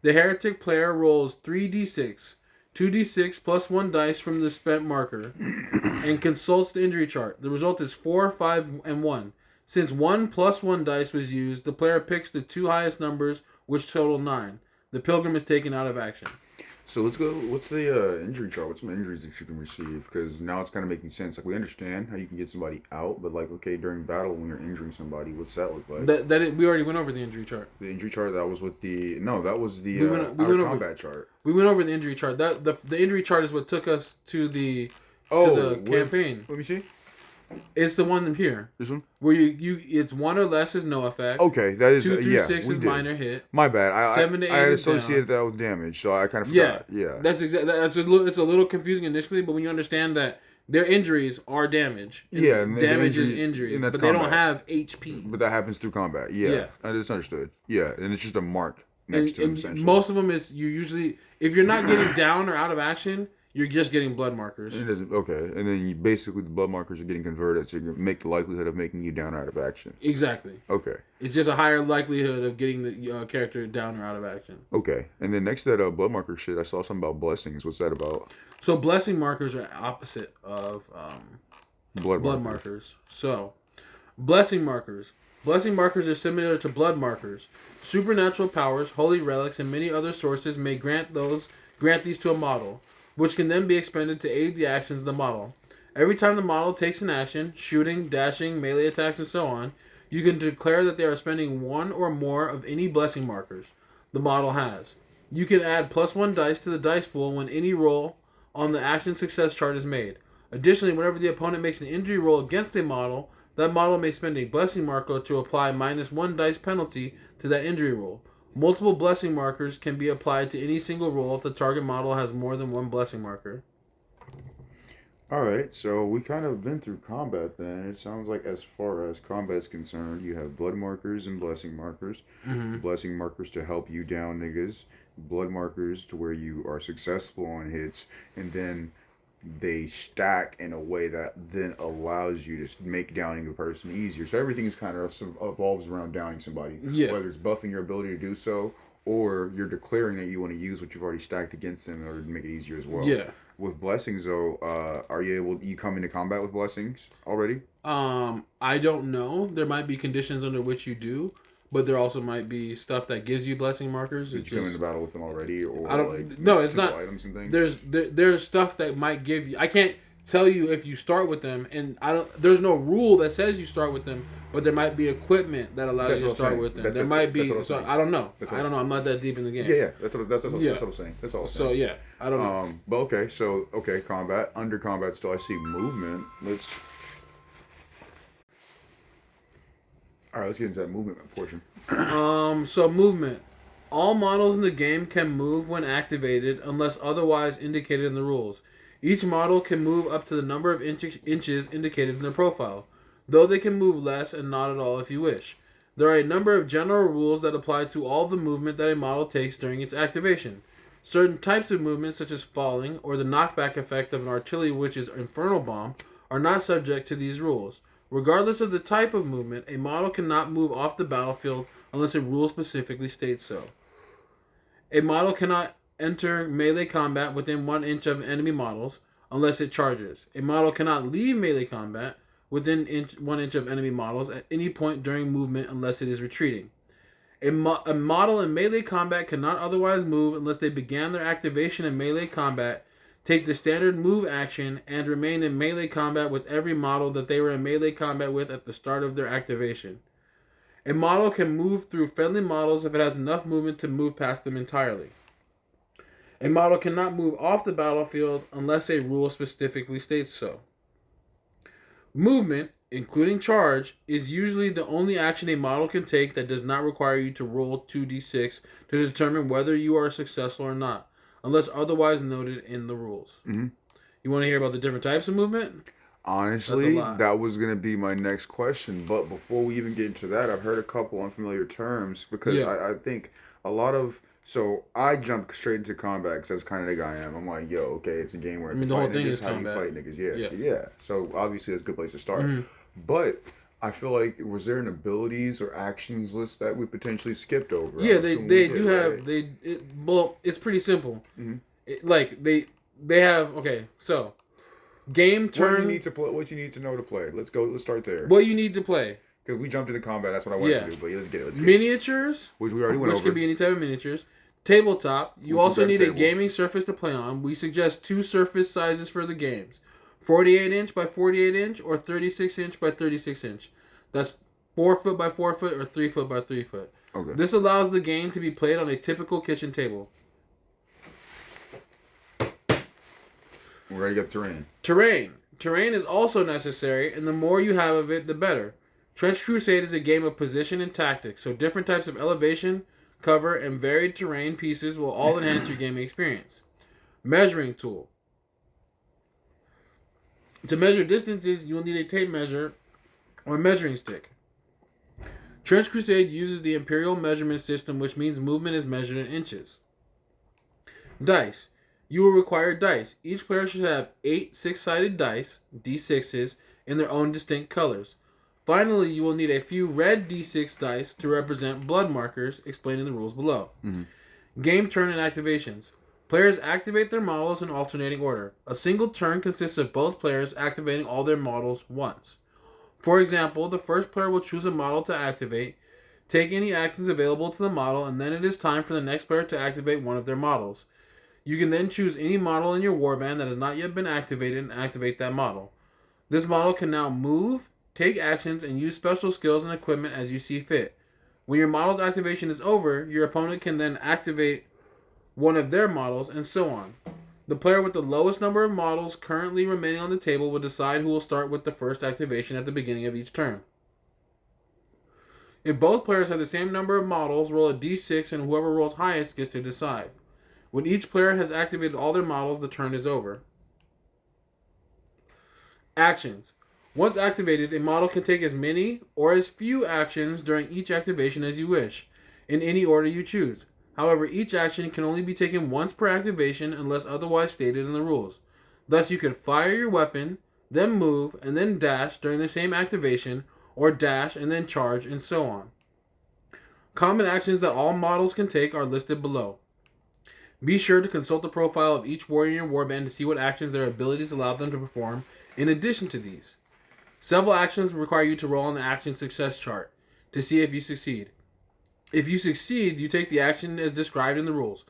The heretic player rolls 3d6, 2d6 plus 1 dice from the spent marker, and consults the injury chart. The result is 4, 5, and 1. Since 1 plus 1 dice was used, the player picks the 2 highest numbers, which total 9. The pilgrim is taken out of action. So let's go. What's the injury chart? What's some injuries that you can receive? Because now it's kind of making sense. Like we understand how you can get somebody out, but like okay, during battle when you're injuring somebody, what's that look like? We already went over the injury chart. The injury chart that was with the no, that was the we out of went combat chart. We went over the injury chart. That the injury chart is what took us to the campaign. Let me see. It's the one in here. This one? Where you it's 1 or less is no effect. Okay, that is 2 through yeah, 6 is minor hit. My bad. 7 to 8 I had is associated down. that with damage, so I kind of forgot. Yeah. That's exactly. It's a little confusing initially, but when you understand that their injuries are damage. And damage is injuries, but they don't have HP. But that happens through combat. Yeah. It's understood. Yeah, and it's just a mark next to them. Essentially. Most of them is you usually if you're not getting down or out of action. You're just getting blood markers. Okay, and then basically the blood markers are getting converted to make the likelihood of making you down or out of action. Exactly. Okay. It's just a higher likelihood of getting the character down or out of action. Okay, and then next to that blood marker shit, I saw something about blessings. What's that about? So blessing markers are opposite of blood markers. So, blessing markers. Blessing markers are similar to blood markers. Supernatural powers, holy relics, and many other sources may grant these to a model, which can then be expended to aid the actions of the model. Every time the model takes an action, shooting, dashing, melee attacks, and so on, you can declare that they are spending one or more of any blessing markers the model has. You can add +1 dice to the dice pool when any roll on the action success chart is made. Additionally, whenever the opponent makes an injury roll against a model, that model may spend a blessing marker to apply -1 dice penalty to that injury roll. Multiple blessing markers can be applied to any single roll if the target model has more than one blessing marker. Alright, so we kind of been through combat then. It sounds like as far as combat's concerned, you have blood markers and blessing markers. Mm-hmm. Blessing markers to help you down niggas. Blood markers to where you are successful on hits. And then they stack in a way that then allows you to make downing a person easier. So everything is kind of evolves around downing somebody. Yeah. Whether it's buffing your ability to do so, or you're declaring that you want to use what you've already stacked against them in order to make it easier as well. Yeah. With blessings though, are you able? You come into combat with blessings already? I don't know. There might be conditions under which you do. But there also might be stuff that gives you blessing markers. Did you come into battle with them already, or I don't? No, it's not. Items and things? There's stuff that might give you. I can't tell you if you start with them, and I don't. There's no rule that says you start with them, but there might be equipment that allows you to start with them. There might be. So I don't know. I don't know. I'm not that deep in the game. Yeah. That's what I'm saying. That's all. So yeah, I don't know. But okay. So okay, combat. Under combat, still I see movement. Alright, let's get into that movement portion. So movement. All models in the game can move when activated unless otherwise indicated in the rules. Each model can move up to the number of inches indicated in their profile, though they can move less and not at all if you wish. There are a number of general rules that apply to all the movement that a model takes during its activation. Certain types of movement, such as falling or the knockback effect of an artillery witch's infernal bomb, are not subject to these rules. Regardless of the type of movement, a model cannot move off the battlefield unless a rule specifically states so. A model cannot enter melee combat within 1 inch of enemy models unless it charges. A model cannot leave melee combat within 1 inch of enemy models at any point during movement unless it is retreating. A model in melee combat cannot otherwise move unless they began their activation in melee combat, take the standard move action, and remain in melee combat with every model that they were in melee combat with at the start of their activation. A model can move through friendly models if it has enough movement to move past them entirely. A model cannot move off the battlefield unless a rule specifically states so. Movement, including charge, is usually the only action a model can take that does not require you to roll 2d6 to determine whether you are successful or not, unless otherwise noted in the rules. Mm-hmm. You want to hear about the different types of movement? Honestly, that was going to be my next question. But before we even get into that, I've heard a couple unfamiliar terms because I think a lot of... So I jump straight into combat because that's kind of the guy I am. I'm like, yo, okay, it's a game where the whole thing is combat. How you fight niggas. Yeah. So obviously that's a good place to start. Mm-hmm. But I feel like, was there an abilities or actions list that we potentially skipped over? Yeah, they do have... Right? Well, it's pretty simple. Mm-hmm. They have... Okay, so... Game turn. What you need to know to play. Let's start there. What you need to play. Because we jumped into combat. That's what I wanted to do. But let's get it. Miniatures. Which we already went over. Which can be any type of miniatures. Tabletop. You Which also one's need that a table? gaming surface to play on. We suggest 2 surface sizes for the games. 48 inch by 48 inch or 36 inch by 36 inch. That's 4 foot by 4 foot or 3 foot by 3 foot. Okay. This allows the game to be played on a typical kitchen table. We already got terrain. Terrain. Terrain is also necessary, and the more you have of it, the better. Trench Crusade is a game of position and tactics, so different types of elevation, cover, and varied terrain pieces will all enhance your gaming experience. Measuring tool. To measure distances, you will need a tape measure or measuring stick. Trench Crusade uses the Imperial measurement system, which means movement is measured in inches. Dice. You will require dice. Each player should have 8 six-sided dice, D6s, in their own distinct colors. Finally, you will need a few red D6 dice to represent blood markers, explaining the rules below. Mm-hmm. Game turn and activations. Players activate their models in alternating order. A single turn consists of both players activating all their models once. For example, the first player will choose a model to activate, take any actions available to the model, and then it is time for the next player to activate one of their models. You can then choose any model in your warband that has not yet been activated and activate that model. This model can now move, take actions, and use special skills and equipment as you see fit. When your model's activation is over, your opponent can then activate one of their models, and so on. The player with the lowest number of models currently remaining on the table will decide who will start with the first activation at the beginning of each turn. If both players have the same number of models, roll a d6 and whoever rolls highest gets to decide. When each player has activated all their models, the turn is over. Actions. Once activated, a model can take as many or as few actions during each activation as you wish, in any order you choose. However, each action can only be taken once per activation unless otherwise stated in the rules. Thus, you could fire your weapon, then move, and then dash during the same activation, or dash and then charge, and so on. Common actions that all models can take are listed below. Be sure to consult the profile of each warrior in your warband to see what actions their abilities allow them to perform in addition to these. Several actions require you to roll on the action success chart to see if you succeed. If you succeed, you take the action as described in the rules.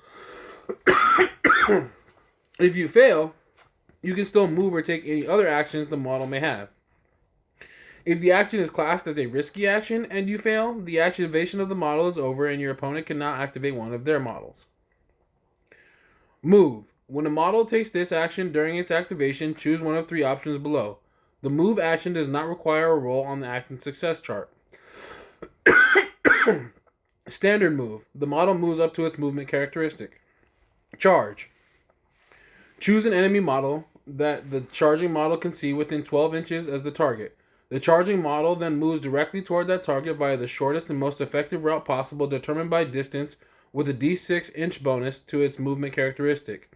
If you fail, you can still move or take any other actions the model may have. If the action is classed as a risky action and you fail, the activation of the model is over and your opponent cannot activate one of their models. Move. When a model takes this action during its activation, choose one of 3 options below. The move action does not require a roll on the action success chart. Standard move. The model moves up to its movement characteristic. Charge. Choose an enemy model that the charging model can see within 12 inches as the target. The charging model then moves directly toward that target via the shortest and most effective route possible determined by distance with a d6 inch bonus to its movement characteristic.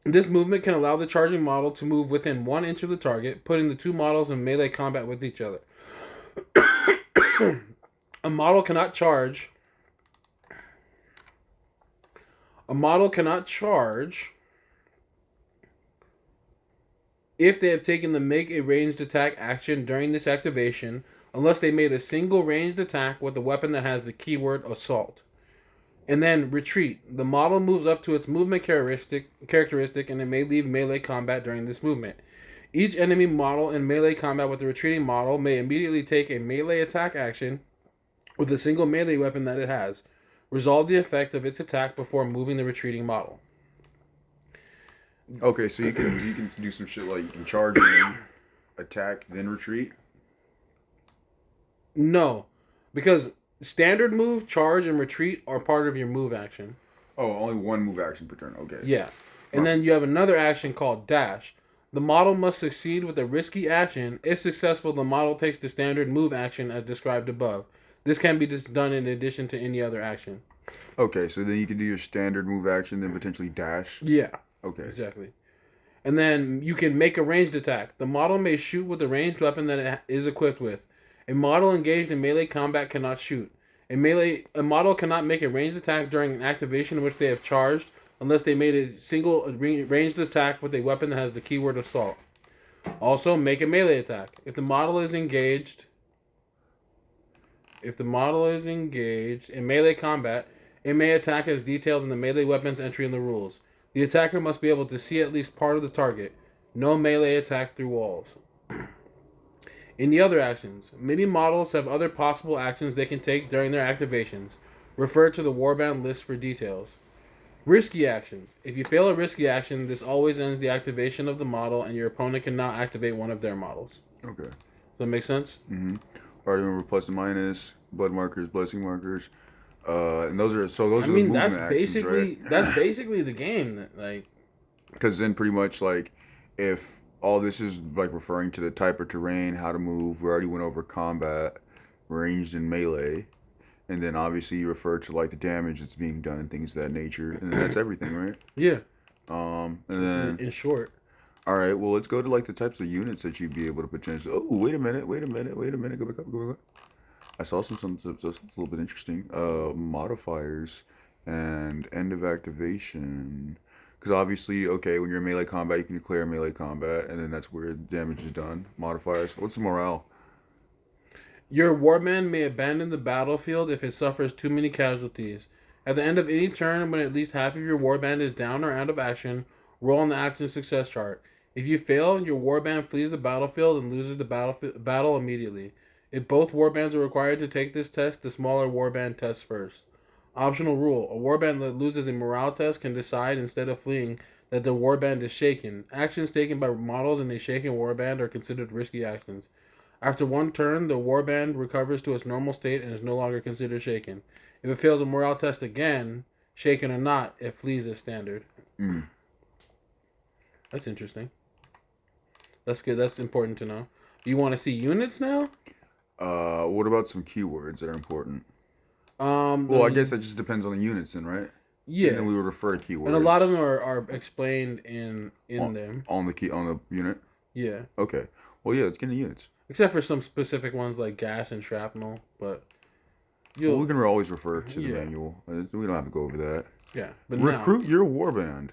This movement can allow the charging model to move within 1 inch of the target, putting the 2 models in melee combat with each other. A model cannot charge if they have taken the make a ranged attack action during this activation, unless they made a single ranged attack with a weapon that has the keyword assault. And then retreat. The model moves up to its movement characteristic and it may leave melee combat during this movement. Each enemy model in melee combat with the retreating model may immediately take a melee attack action with a single melee weapon that it has. Resolve the effect of its attack before moving the retreating model. Okay, so you can do some shit like you can charge in, attack, then retreat. No, because standard move, charge, and retreat are part of your move action. Oh, only one move action per turn. Okay. Yeah. And then you have another action called dash. The model must succeed with a risky action. If successful, the model takes the standard move action as described above. This can be just done in addition to any other action. Okay, so then you can do your standard move action, then potentially dash. Yeah. Okay. Exactly. And then you can make a ranged attack. The model may shoot with a ranged weapon that it is equipped with. A model engaged in melee combat cannot shoot. A model cannot make a ranged attack during an activation in which they have charged unless they made a single ranged attack with a weapon that has the keyword assault. Also, make a melee attack. If the model is engaged in melee combat, It may attack as detailed in the melee weapons entry in the rules. The attacker must be able to see at least part of the target. No melee attack through walls. In the other actions, mini models have other possible actions they can take during their activations. Refer to the warband list for details. Risky actions. If you fail a risky action, this always ends the activation of the model and your opponent cannot activate one of their models. Okay. Does that make sense? Mm-hmm. Already remember plus and minus, blood markers, blessing markers. And those are the movement actions, right? That's basically the game. Like, because then pretty much like if all this is like referring to the type of terrain, how to move, we already went over combat, ranged and melee, and then obviously you refer to like the damage that's being done and things of that nature, and then that's everything, right? Yeah. And then in short. All right, well let's go to like the types of units that you'd be able to potentially. Oh, wait a minute, go back up, go back up. I saw something that's a little bit interesting. Modifiers and end of activation. Because obviously, okay, when you're in melee combat, you can declare melee combat, and then that's where damage is done. Modifiers. What's the morale? Your warband may abandon the battlefield if it suffers too many casualties. At the end of any turn, when at least half of your warband is down or out of action, roll on the action success chart. If you fail, your warband flees the battlefield and loses the battle immediately. If both warbands are required to take this test, the smaller warband tests first. Optional rule: a warband that loses a morale test can decide, instead of fleeing, that the warband is shaken. Actions taken by models in a shaken warband are considered risky actions. After one turn, the warband recovers to its normal state and is no longer considered shaken. If it fails a morale test again, shaken or not, it flees as standard. That's interesting. That's good. That's important to know. Do you want to see units now? What about some keywords that are important? Well, I guess that just depends on the units, then, right? Yeah. And then we would refer to keywords. And a lot of them are explained in them. On the unit. Yeah. Okay. Well, yeah. Let's get into units. Except for some specific ones like gas and shrapnel, but we can always refer to the manual. We don't have to go over that. Yeah. But recruit your warband.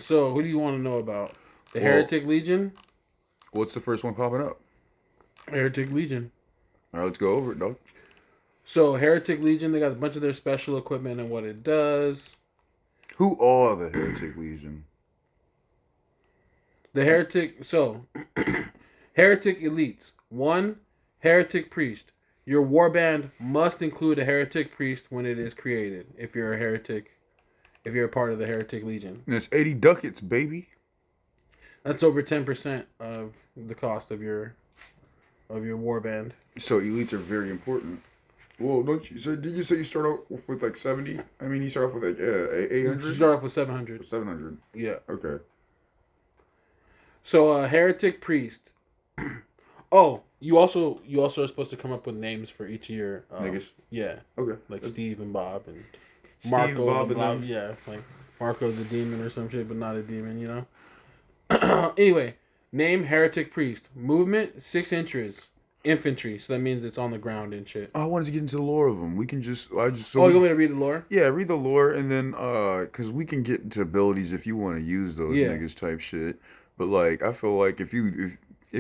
So, who do you want to know about? The Heretic Legion? What's the first one popping up? Heretic Legion. All right, let's go over it, dog. So, Heretic Legion, they got a bunch of their special equipment and what it does. Who are the Heretic Legion? The Heretic... So, Heretic Elites. 1. Heretic Priest. Your warband must include a Heretic Priest when it is created, if you're a Heretic... If you're a part of the Heretic Legion. And it's 80 ducats, baby. That's over 10% of the cost of your warband. So elites are very important. Well, don't you? So did you say you start off with like 70? I mean, you start off with like 800. You start off with 700. 700. Yeah. Okay. So Heretic Priest. Oh, you also are supposed to come up with names for each of your niggas. Yeah. Okay. Like Steve and Bob and Marco, Bob, and yeah, like Marco the demon or some shit, but not a demon, you know. Anyway, name Heretic Priest. Movement 6 inches. Infantry, so that means it's on the ground and shit. I wanted to get into the lore of them. We can just, you want me to read the lore? Yeah, read the lore, and then cause we can get into abilities if you want to use those niggas type shit. But like, I feel like if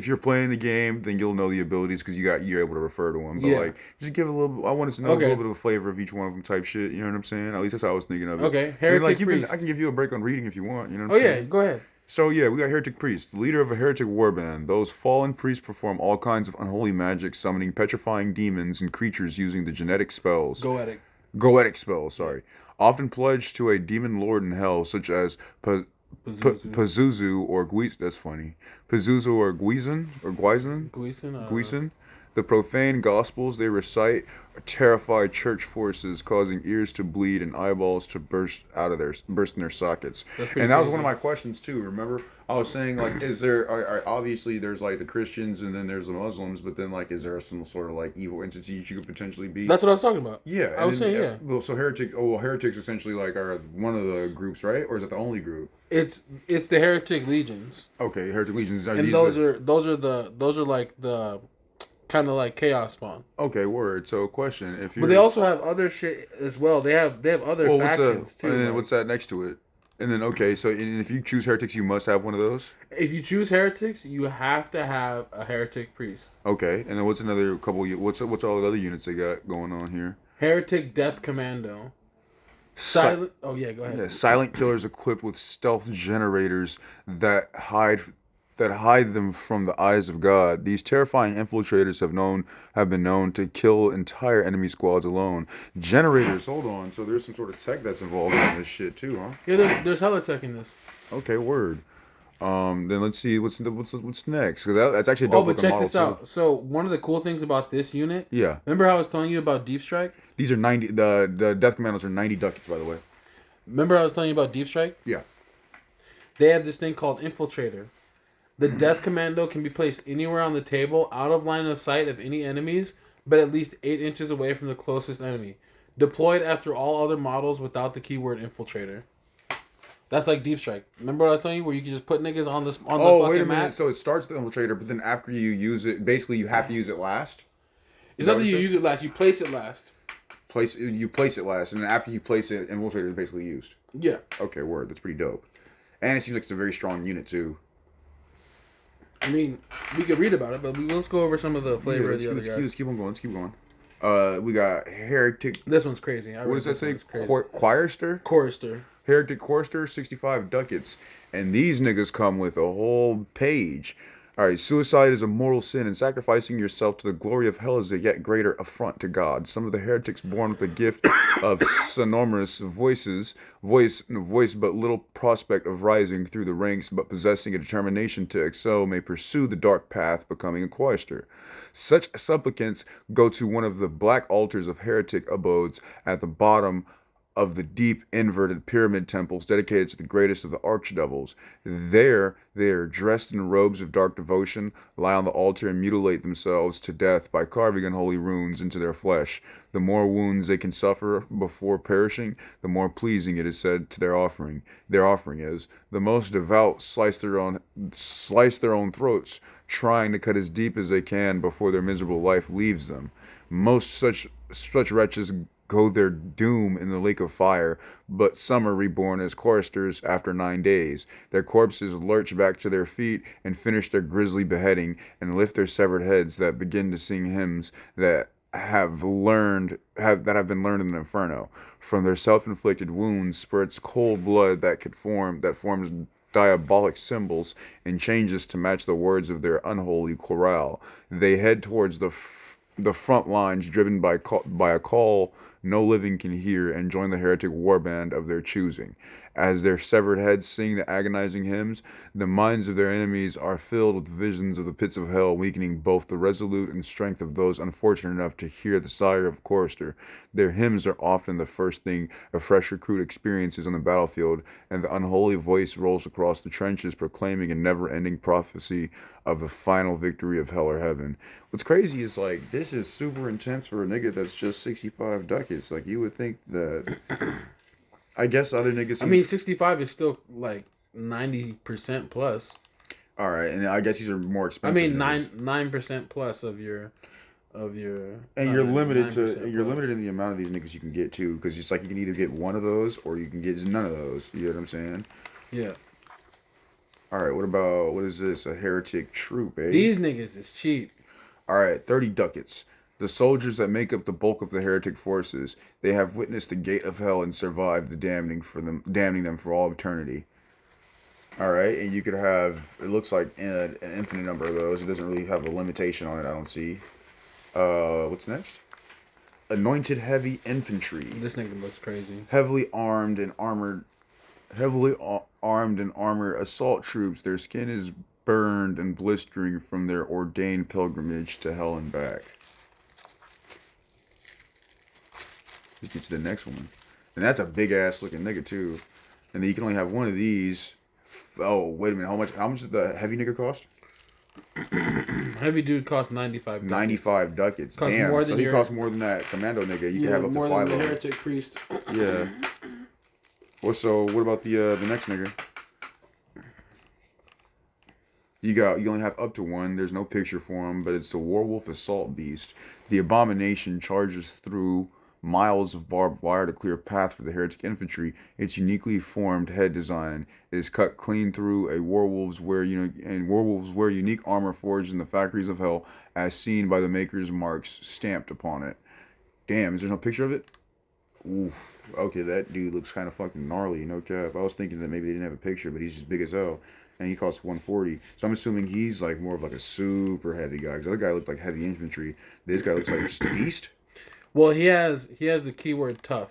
you're playing the game, then you'll know the abilities because you're able to refer to them. But like, just give a little. I wanted to know a little bit of a flavor of each one of them type shit. You know what I'm saying? At least that's how I was thinking of it. Okay, Heretic Priest. I can give you a break on reading if you want. You know what I'm saying? Yeah, go ahead. So yeah, we got Heretic Priest, leader of a heretic warband. Those fallen priests perform all kinds of unholy magic, summoning petrifying demons and creatures using the genetic spells. Goetic spells, sorry. Often pledged to a demon lord in hell, such as Pazuzu or Guizan. That's funny. Pazuzu or Guizan or Guizan. Guizan. The profane gospels they recite terrify church forces, causing ears to bleed and eyeballs to burst in their sockets. And that was one of my questions too. Remember, I was saying like, is there obviously there's like the Christians and then there's the Muslims, but then like, is there some sort of like evil entity you could potentially be? That's what I was talking about. Yeah, I was saying yeah. Well, so heretics essentially like are one of the groups, right? Or is it the only group? It's the Heretic Legions. Okay, Heretic Legions. And those are like the kind of like chaos spawn. Okay, word. So question, but they also have other shit as well. They have other factions too. And then what's that next to it? And then okay, so if you choose heretics, you must have one of those. If you choose heretics, you have to have a heretic priest. Okay, and then what's another couple? What's all the other units they got going on here? Heretic Death Commando. Silent. Oh yeah, go ahead. Yeah, silent killers equipped with stealth generators that hide them from the eyes of God. These terrifying infiltrators have been known to kill entire enemy squads alone. Generators, hold on. So there's some sort of tech that's involved in this shit too, huh? Yeah, there's hella tech in this. Okay, word. Then let's see what's next. Cause that's actually a Oh, dope but looking check model this too. out. So one of the cool things about this unit, Yeah, remember how I was telling you about Deep Strike? these are 90. The Death Commandos are 90 ducats, by the way. Remember I was telling you about Deep Strike? Yeah. They have this thing called Infiltrator. The Death Commando can be placed anywhere on the table, out of line of sight of any enemies, but at least 8 inches away from the closest enemy. Deployed after all other models without the keyword Infiltrator. That's like Deep Strike. Remember what I was telling you, where you can just put niggas on the Oh, wait a fucking minute. mat? So it starts the infiltrator, but then after you use it, basically you have to use it last. It's not that you use it last, you place it last. You place it last, and then after you place it, infiltrator is basically used. Yeah. Okay, word. That's pretty dope. And it seems like it's a very strong unit too. I mean, we could read about it, but let's go over some of the flavor of the other guys. Let's keep on going. Let's keep going. We got Heretic. This one's crazy. What does that say? Choirster? Chorister. Heretic Chorister, 65 ducats. And these niggas come with a whole page. Alright, suicide is a mortal sin, and sacrificing yourself to the glory of hell is a yet greater affront to God. Some of the heretics born with the gift of sonorous voice but little prospect of rising through the ranks, but possessing a determination to excel, may pursue the dark path, becoming a chorister. Such supplicants go to one of the black altars of heretic abodes at the bottom of the deep inverted pyramid temples dedicated to the greatest of the archdevils. There they are dressed in robes of dark devotion, lie on the altar and mutilate themselves to death by carving unholy runes into their flesh. The more wounds they can suffer before perishing, the more pleasing it is said to their offering. Their offering is the most devout slice their own throats, trying to cut as deep as they can before their miserable life leaves them. Most such wretches go their doom in the lake of fire, but some are reborn as choristers after 9 days. Their corpses lurch back to their feet and finish their grisly beheading, and lift their severed heads that begin to sing hymns that have been learned in the inferno. From their self-inflicted wounds spurts cold blood that forms diabolic symbols and changes to match the words of their unholy chorale. They head towards the front lines, driven by a call no living can hear, and join the heretic warband of their choosing. As their severed heads sing the agonizing hymns, the minds of their enemies are filled with visions of the pits of hell, weakening both the resolute and strength of those unfortunate enough to hear the sire of chorister. Their hymns are often the first thing a fresh recruit experiences on the battlefield, and the unholy voice rolls across the trenches, proclaiming a never-ending prophecy of the final victory of hell or heaven. What's crazy is, like, this is super intense for a nigga that's just 65 ducats. Like, you would think that... I guess other niggas... I mean, 65 is still, like, 90% plus. Alright, and I guess these are more expensive. I mean, 9% plus of your... And you're limited in the amount of these niggas you can get, too. Because it's like you can either get one of those, or you can get none of those. You know what I'm saying? Yeah. Alright, what is this? A heretic troop, eh? These niggas is cheap. Alright, 30 ducats. The soldiers that make up the bulk of the heretic forces, they have witnessed the gate of hell and survived the damning them for all eternity. Alright, and you could have, it looks like an infinite number of those. It doesn't really have a limitation on it, I don't see. What's next? Anointed heavy infantry. This nigga looks crazy. Heavily armed and armored assault troops. Their skin is burned and blistering from their ordained pilgrimage to hell and back. Let's get to the next one. And that's a big ass looking nigga too. And then you can only have one of these. Oh, wait a minute. How much did the heavy nigga cost? Heavy dude costs 95 ducats. 95 ducats. Costs damn. more than So he costs more than that commando nigga. You can have up to 5 more of than the them. heretic priest. Yeah. Well, so what about the next nigga? You only have up to one. There's no picture for him, but it's the Werewolf Assault Beast. The abomination charges through miles of barbed wire to clear a path for the heretic infantry. Its uniquely formed head design is cut clean through. Werewolves wear unique armor forged in the factories of hell, as seen by the maker's marks stamped upon it. Damn, is there no picture of it? Oof. Okay, that dude looks kind of fucking gnarly. No cap. I was thinking that maybe they didn't have a picture, but he's just big as hell, and he costs 140. So I'm assuming he's like more of like a super heavy guy. Cause the other guy looked like heavy infantry. This guy looks like just a beast. Well, he has the keyword tough,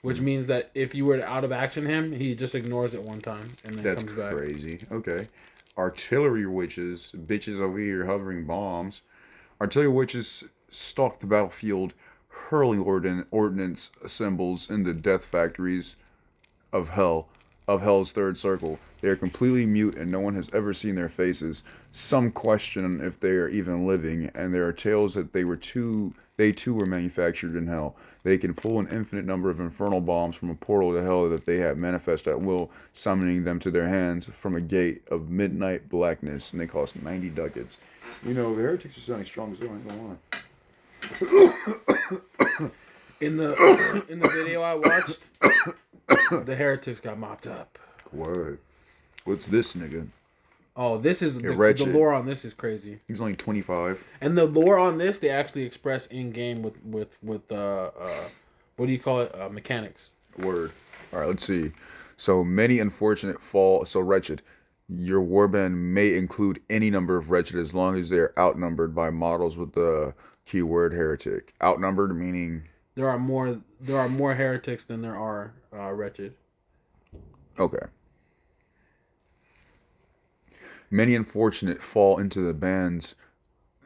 which means that if you were to out of action him, he just ignores it one time and then That's comes back. crazy. Okay. Artillery witches, bitches over here hovering bombs. Artillery witches stalk the battlefield, hurling ordnance symbols into death factories of hell, of hell's third circle. They are completely mute and no one has ever seen their faces. Some question if they are even living, and there are tales that they too were manufactured in hell. They can pull an infinite number of infernal bombs from a portal to hell that they have manifest at will, summoning them to their hands from a gate of midnight blackness, and they cost 90 ducats. You know, the heretics are sounding strong as hell, I ain't gonna lie. In the video I watched, the heretics got mopped up. Word. What's this nigga? Oh, this is the lore on this is crazy. He's only 25. And the lore on this they actually express in game with what do you call it? Mechanics. Word. All right, let's see. So many unfortunate fall so wretched. Your warband may include any number of wretched as long as they are outnumbered by models with the keyword heretic. Outnumbered meaning There are more heretics than there are wretched. okay. Many unfortunate fall into the hands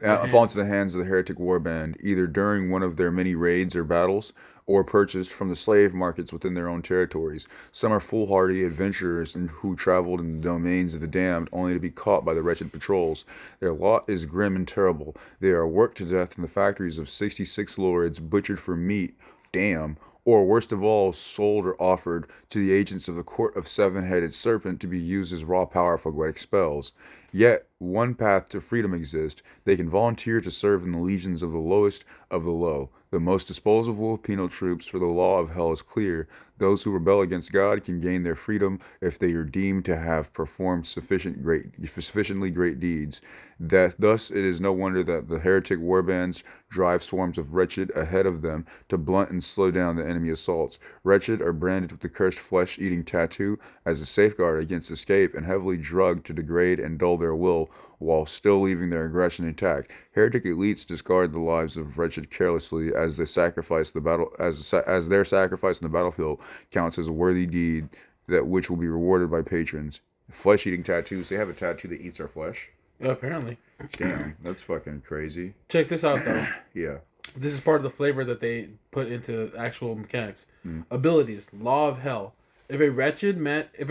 of the heretic warband, either during one of their many raids or battles, or purchased from the slave markets within their own territories. Some are foolhardy adventurers who traveled in the domains of the damned, only to be caught by the wretched patrols. Their lot is grim and terrible. They are worked to death in the factories of 66 lords, butchered for meat, damn, or worst of all, sold or offered to the agents of the court of seven-headed serpent to be used as raw power for poetic spells. Yet one path to freedom exists. They can volunteer to serve in the legions of the lowest of the low, the most disposable of penal troops, for the law of hell is clear. Those who rebel against God can gain their freedom if they are deemed to have performed sufficiently great deeds. Thus it is no wonder that the heretic warbands drive swarms of wretched ahead of them to blunt and slow down the enemy assaults. Wretched are branded with the cursed flesh-eating tattoo as a safeguard against escape, and heavily drugged to degrade and dull their will while still leaving their aggression intact. Heretic elites discard the lives of wretched carelessly as they sacrifice the battle as their sacrifice in the battlefield counts as a worthy deed that which will be rewarded by patrons. Flesh-eating tattoos. They have a tattoo that eats our flesh. Yeah, apparently. Damn, that's fucking crazy. Check this out though. Yeah. This is part of the flavor that they put into actual mechanics. Abilities. Law of Hell. If a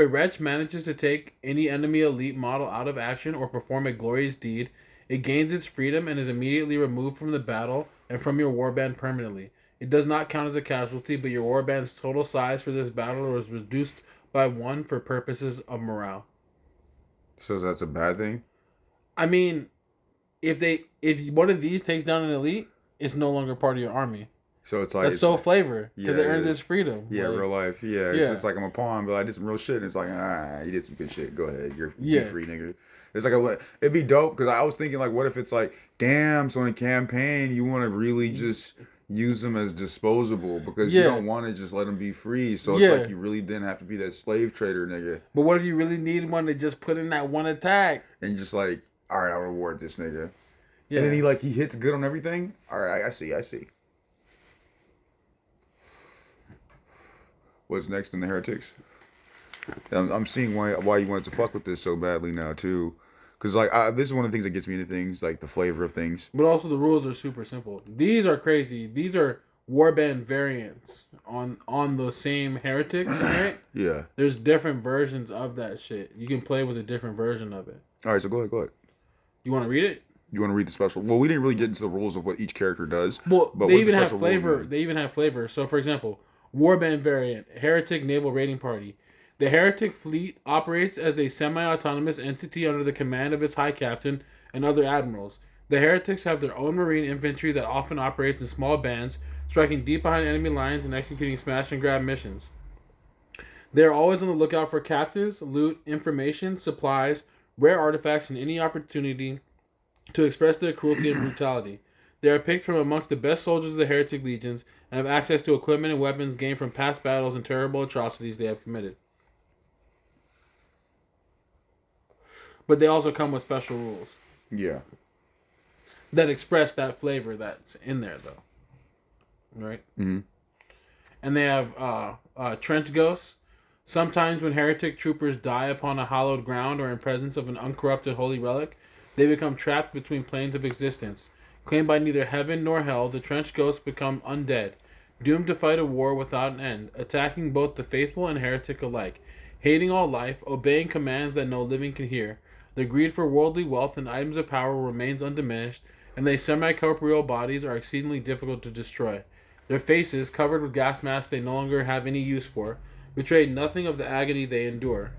wretch manages to take any enemy elite model out of action or perform a glorious deed, it gains its freedom and is immediately removed from the battle and from your warband permanently. It does not count as a casualty, but your warband's total size for this battle was reduced by 1 for purposes of morale. So that's a bad thing? I mean, if one of these takes down an elite, it's no longer part of your army. So it's like that's flavor because it earned its freedom. Yeah, like, real life. Yeah, it's like I'm a pawn, but I did some real shit. And it's like, you did some good shit. Go ahead, you're free, nigga. It's like it'd be dope because I was thinking like, what if it's like, damn, so in a campaign you want to really just use them as disposable because you don't want to just let them be free. So it's like you really didn't have to be that slave trader, nigga. But what if you really need one to just put in that one attack and just like, all right, I'll reward this nigga. Yeah. And then he hits good on everything. All right, I see. What's next in the heretics? I'm seeing why you wanted to fuck with this so badly now too, because like this is one of the things that gets me into things, like the flavor of things. But also the rules are super simple. These are crazy. These are warband variants on the same heretics, right? Yeah. There's different versions of that shit. You can play with a different version of it. All right, so go ahead. You want to read it? You want to read the special? Well, we didn't really get into the rules of what each character does. Well, but they even have flavor. They even have flavor. So, for example, warband variant, Heretic Naval Raiding Party. The Heretic fleet operates as a semi-autonomous entity under the command of its high captain and other admirals. The Heretics have their own marine infantry that often operates in small bands, striking deep behind enemy lines and executing smash and grab missions. They are always on the lookout for captives, loot, information, supplies, rare artifacts, and any opportunity to express their cruelty and brutality. They are picked from amongst the best soldiers of the heretic legions and have access to equipment and weapons gained from past battles and terrible atrocities they have committed. But they also come with special rules. Yeah. That express that flavor that's in there, though. Right? Mm-hmm. And they have trench ghosts. Sometimes when heretic troopers die upon a hallowed ground or in presence of an uncorrupted holy relic, they become trapped between planes of existence. Claimed by neither heaven nor hell, the trench ghosts become undead, doomed to fight a war without an end, attacking both the faithful and heretic alike, hating all life, obeying commands that no living can hear. Their greed for worldly wealth and items of power remains undiminished, and their semi-corporeal bodies are exceedingly difficult to destroy. Their faces, covered with gas masks they no longer have any use for, betray nothing of the agony they endure.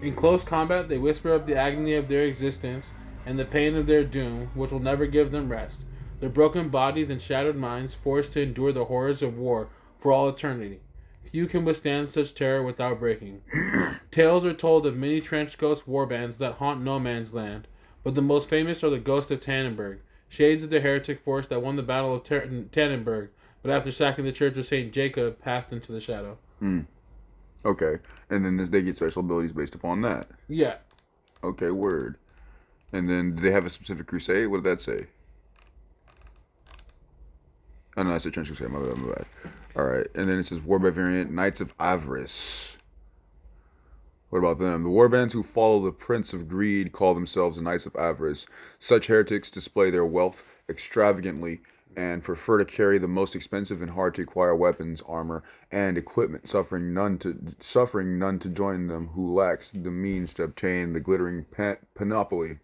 In close combat, they whisper of the agony of their existence and the pain of their doom, which will never give them rest. Their broken bodies and shattered minds forced to endure the horrors of war for all eternity. Few can withstand such terror without breaking. Tales are told of many trench ghost warbands that haunt no man's land, but the most famous are the ghosts of Tannenberg, shades of the heretic force that won the Battle of Tannenberg, but after sacking the Church of St. Jacob, passed into the shadow. Okay. And then they get special abilities based upon that. Yeah. Okay, word. And then do they have a specific crusade? What did that say? Oh, no, that's a trench crusade. My bad. Alright. And then it says Warband variant, Knights of Avarice. What about them? The warbands who follow the Prince of Greed call themselves the Knights of Avarice. Such heretics display their wealth extravagantly and prefer to carry the most expensive and hard to acquire weapons, armor, and equipment, suffering none to join them who lacks the means to obtain the glittering panoply.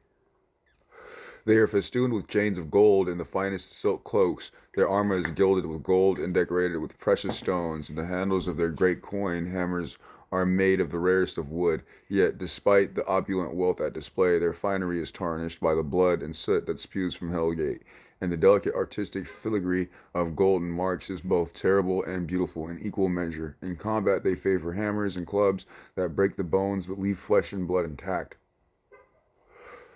They are festooned with chains of gold and the finest silk cloaks. Their armor is gilded with gold and decorated with precious stones, and the handles of their great coin hammers are made of the rarest of wood. Yet, despite the opulent wealth at display, their finery is tarnished by the blood and soot that spews from Hellgate, and the delicate artistic filigree of golden marks is both terrible and beautiful in equal measure. In combat, they favor hammers and clubs that break the bones but leave flesh and blood intact,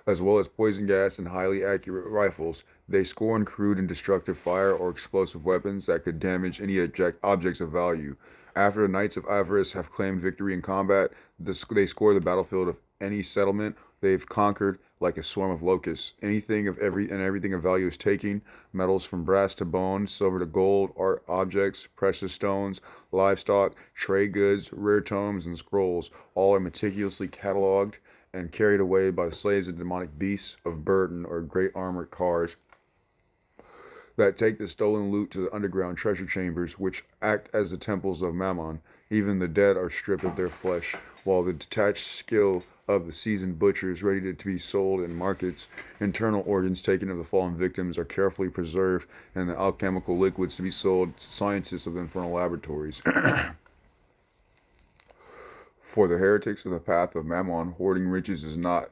as well as poison gas and highly accurate rifles. They scorn crude and destructive fire or explosive weapons that could damage any objects of value. After the Knights of Avarice have claimed victory in combat, they score the battlefield of any settlement they've conquered like a swarm of locusts. Everything of value is taken: metals from brass to bone, silver to gold, art objects, precious stones, livestock, trade goods, rare tomes, and scrolls. All are meticulously cataloged and carried away by the slaves of demonic beasts of burden or great armored cars that take the stolen loot to the underground treasure chambers, which act as the temples of Mammon. Even the dead are stripped of their flesh, while the detached skill of the seasoned butchers ready to be sold in markets, internal organs taken of the fallen victims, are carefully preserved, and the alchemical liquids to be sold to scientists of the infernal laboratories. For the heretics of the path of Mammon, hoarding riches is not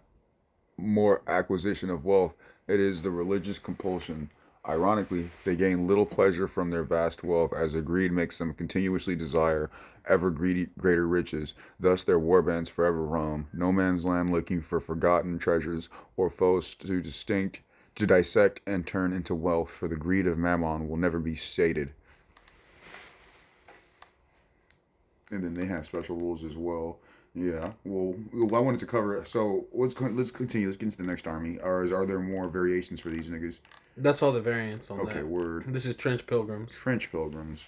more acquisition of wealth, it is the religious compulsion. Ironically, they gain little pleasure from their vast wealth, as their greed makes them continuously desire ever greater riches. Thus their warbands forever roam, no man's land, looking for forgotten treasures or foes to dissect and turn into wealth, for the greed of Mammon will never be sated. And then they have special rules as well. Yeah. Well, I wanted to cover it. So let's continue. Let's get into the next army. Are there more variations for these niggas? That's all the variants on that. Okay, word. This is Trench Pilgrims. Trench Pilgrims.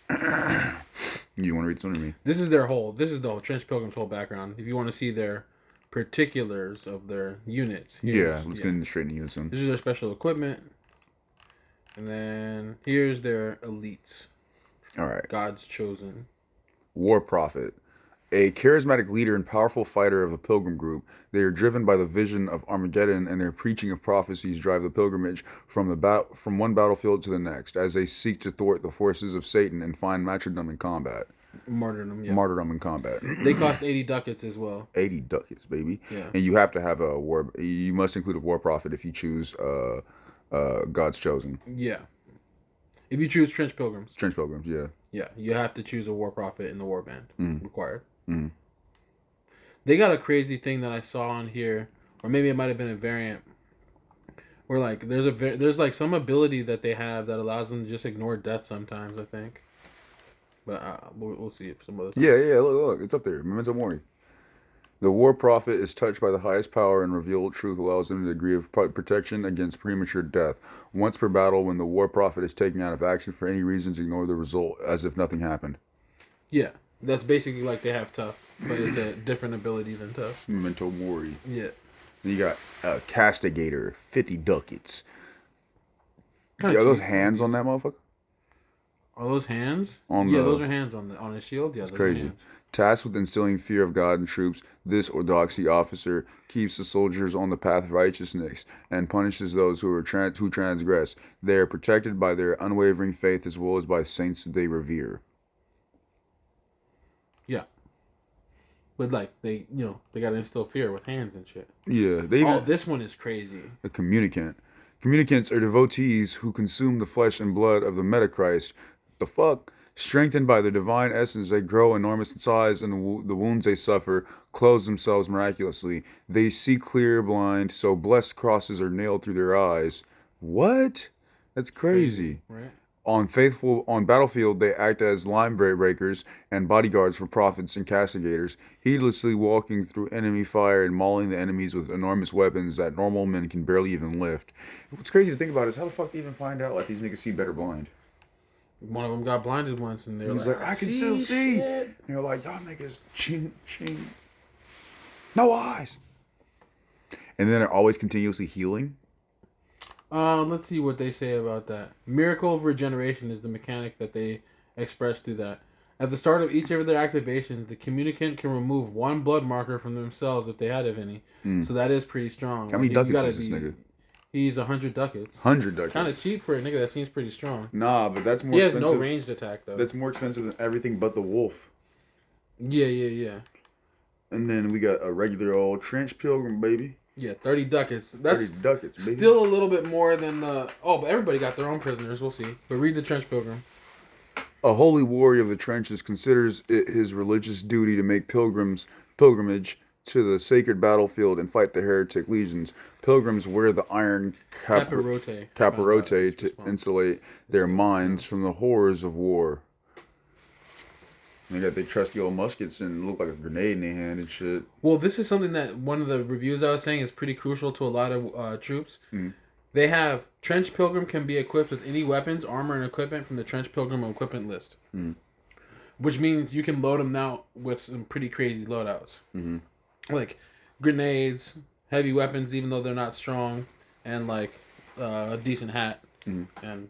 You want to read something to me? This is the whole Trench Pilgrims' whole background. If you want to see their particulars of their units. Let's get into straight into unison. This is their special equipment. And then here's their elites. All right. God's chosen. War Prophet. A charismatic leader and powerful fighter of a pilgrim group, they are driven by the vision of Armageddon, and their preaching of prophecies drive the pilgrimage from one battlefield to the next, as they seek to thwart the forces of Satan and find martyrdom in combat. Martyrdom in combat. They cost 80 ducats as well. 80 ducats, baby. Yeah. And you have to have a war. You must include a war prophet if you choose God's chosen. Yeah. If you choose Trench Pilgrims. Trench Pilgrims, yeah. Yeah, you have to choose a war prophet in the warband. Required. Mm. They got a crazy thing that I saw on here, or maybe it might have been a variant, Where like there's like some ability that they have that allows them to just ignore death sometimes. I think, but we'll see if some other time. Yeah, yeah. Look, it's up there. Memento Mori. The war prophet is touched by the highest power and revealed truth allows him a degree of protection against premature death. Once per battle, when the war prophet is taken out of action for any reasons, ignore the result as if nothing happened. Yeah, that's basically like they have tough, but it's a different ability than tough. Memento Mori. Yeah. Then you got Castigator, 50 ducats. Are Kinda those cheap, hands on decent. that motherfucker? Are those hands? On Yeah, the those are hands on his shield. Yeah, It's those are crazy. hands. Tasked with instilling fear of God in troops, this orthodoxy officer keeps the soldiers on the path of righteousness and punishes those who transgress. They are protected by their unwavering faith as well as by saints they revere. Yeah, but like they gotta instill fear with hands and shit. Yeah, they Oh, even this one is crazy. a communicant. Communicants are devotees who consume the flesh and blood of the Metachrist. The fuck? Strengthened by their divine essence, they grow enormous in size, and the wounds they suffer close themselves miraculously. They see clear blind, so blessed crosses are nailed through their eyes. What? That's crazy. Right? On battlefield, they act as line breakers and bodyguards for prophets and castigators, heedlessly walking through enemy fire and mauling the enemies with enormous weapons that normal men can barely even lift. What's crazy to think about is how the fuck do you even find out like these niggas see better blind? One of them got blinded once, and they're He's like, I can still see. shit." And you're like, y'all niggas, ching, ching. No eyes. And then they're always continuously healing. Let's see what they say about that. Miracle of regeneration is the mechanic that they express through that. At the start of each of their activations, the communicant can remove one blood marker from themselves if they had any. So that is pretty strong. How many Like, ducats is this nigga? He's 100 ducats. 100 ducats. Kind of cheap for a nigga that seems pretty strong. Nah, but that's more He has expensive. no ranged attack though. That's more expensive than everything but the wolf. Yeah. And then we got a regular old trench pilgrim, baby. Yeah, 30 ducats. That's 30 ducats, baby. still a little bit more than the... Oh, but everybody got their own prisoners. We'll see. But read the Trench Pilgrim. A holy warrior of the trenches considers it his religious duty to make pilgrimage to the sacred battlefield and fight the heretic legions. Pilgrims wear the iron capirote to insulate their minds from the horrors of war. They got their trusty old muskets and look like a grenade in their hand and shit. Well, this is something that one of the reviews I was saying is pretty crucial to a lot of troops. Mm. They have Trench Pilgrim can be equipped with any weapons, armor, and equipment from the Trench Pilgrim equipment list. Mm. Which means you can load them now with some pretty crazy loadouts. Mm-hmm. Like grenades, heavy weapons, even though they're not strong, and like a decent hat. Mm-hmm. And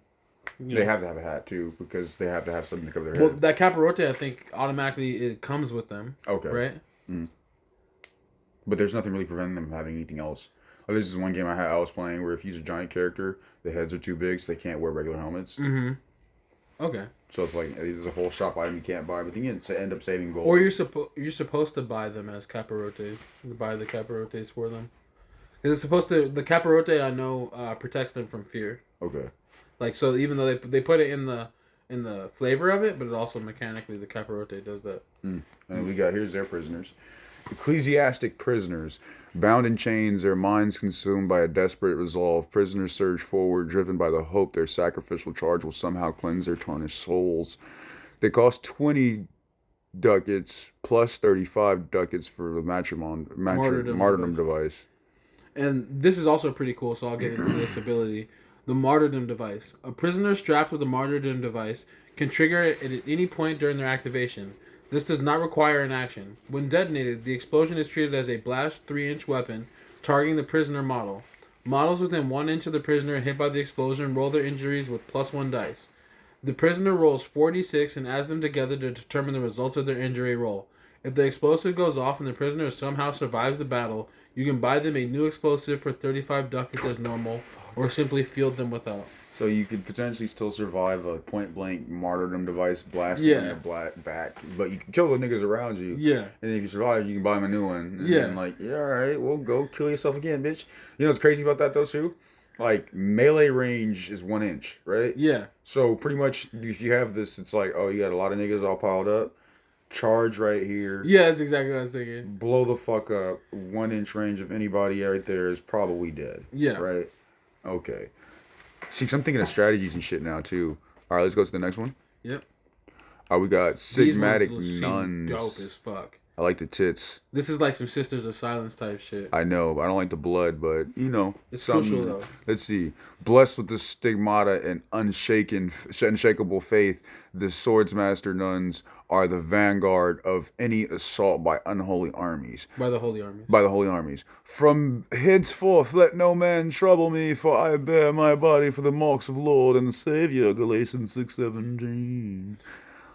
they have to have a hat too because they have to have something to cover their head. Well, that capirote, I think, automatically it comes with them. Okay. Right? Mm. But there's nothing really preventing them from having anything else. Like, this is one game I was playing where if you use a giant character, the heads are too big, so they can't wear regular helmets. Mm-hmm. Okay. So it's like there's a whole shop item you can't buy, but then you end up saving gold. Or you're supposed to buy them as capirotes. You buy the capirotes for them. Because it's supposed to... The capirote, I know, protects them from fear. Okay. Like, so even though they put it in the flavor of it, but it also mechanically, the capirote does that. Mm. And we got, here's their prisoners. Ecclesiastic prisoners. Bound in chains, their minds consumed by a desperate resolve, prisoners surge forward, driven by the hope their sacrificial charge will somehow cleanse their tarnished souls. They cost 20 ducats plus 35 ducats for the martyrdom device. And this is also pretty cool, so I'll get into this ability. The martyrdom device. A prisoner strapped with the martyrdom device can trigger it at any point during their activation. This does not require an action. When detonated, the explosion is treated as a blast 3-inch weapon targeting the prisoner model. Models within 1 inch of the prisoner hit by the explosion roll their injuries with +1 dice. The prisoner rolls 4d6 and adds them together to determine the results of their injury roll. If the explosive goes off and the prisoner somehow survives the battle, you can buy them a new explosive for 35 ducats as normal, or simply field them without. So you could potentially still survive a point-blank martyrdom device blasting in your back, but you can kill the niggas around you. Yeah. And if you survive, you can buy them a new one. And Yeah. then like, yeah, all right, well, go kill yourself again, bitch. You know what's crazy about that, though, too? Like, melee range is 1 inch, right? Yeah. So pretty much, if you have this, it's like, oh, you got a lot of niggas all piled up. Charge right here. Yeah, that's exactly what I was thinking. Blow the fuck up. 1 inch range of anybody right there is probably dead. Yeah. Right? Okay. See, 'cause I'm thinking of strategies and shit now too. All right, let's go to the next one. Yep. We got These Sigmatic ones seem Nuns. dope as fuck. I like the tits. This is like some Sisters of Silence type shit. I know, but I don't like the blood, but you know, It's something. crucial though. Let's see. Blessed with the stigmata and unshakable faith, the Swordsmaster Nuns are the vanguard of any assault by unholy armies. By the Holy Armies. By the holy armies. From henceforth let no man trouble me, for I bear my body for the marks of Lord and Savior. Galatians 6:17.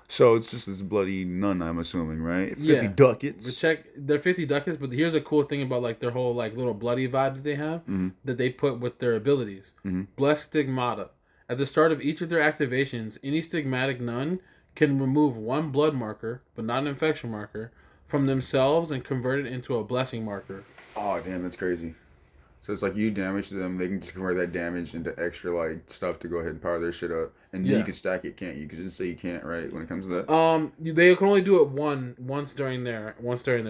So it's just this bloody nun, I'm assuming, right? 50 Yeah. ducats. But check, they're 50 ducats, but here's a cool thing about like their whole like little bloody vibe that they have that they put with their abilities. Blessed Stigmata. At the start of each of their activations, any stigmatic nun can remove one blood marker, but not an infection marker, from themselves and convert it into a blessing marker. Oh, damn, that's crazy. So it's like you damage them, they can just convert that damage into extra like stuff to go ahead and power their shit up, and then you can stack it, can't you? Because just say you can't, right? When it comes to that. They can only do it once during their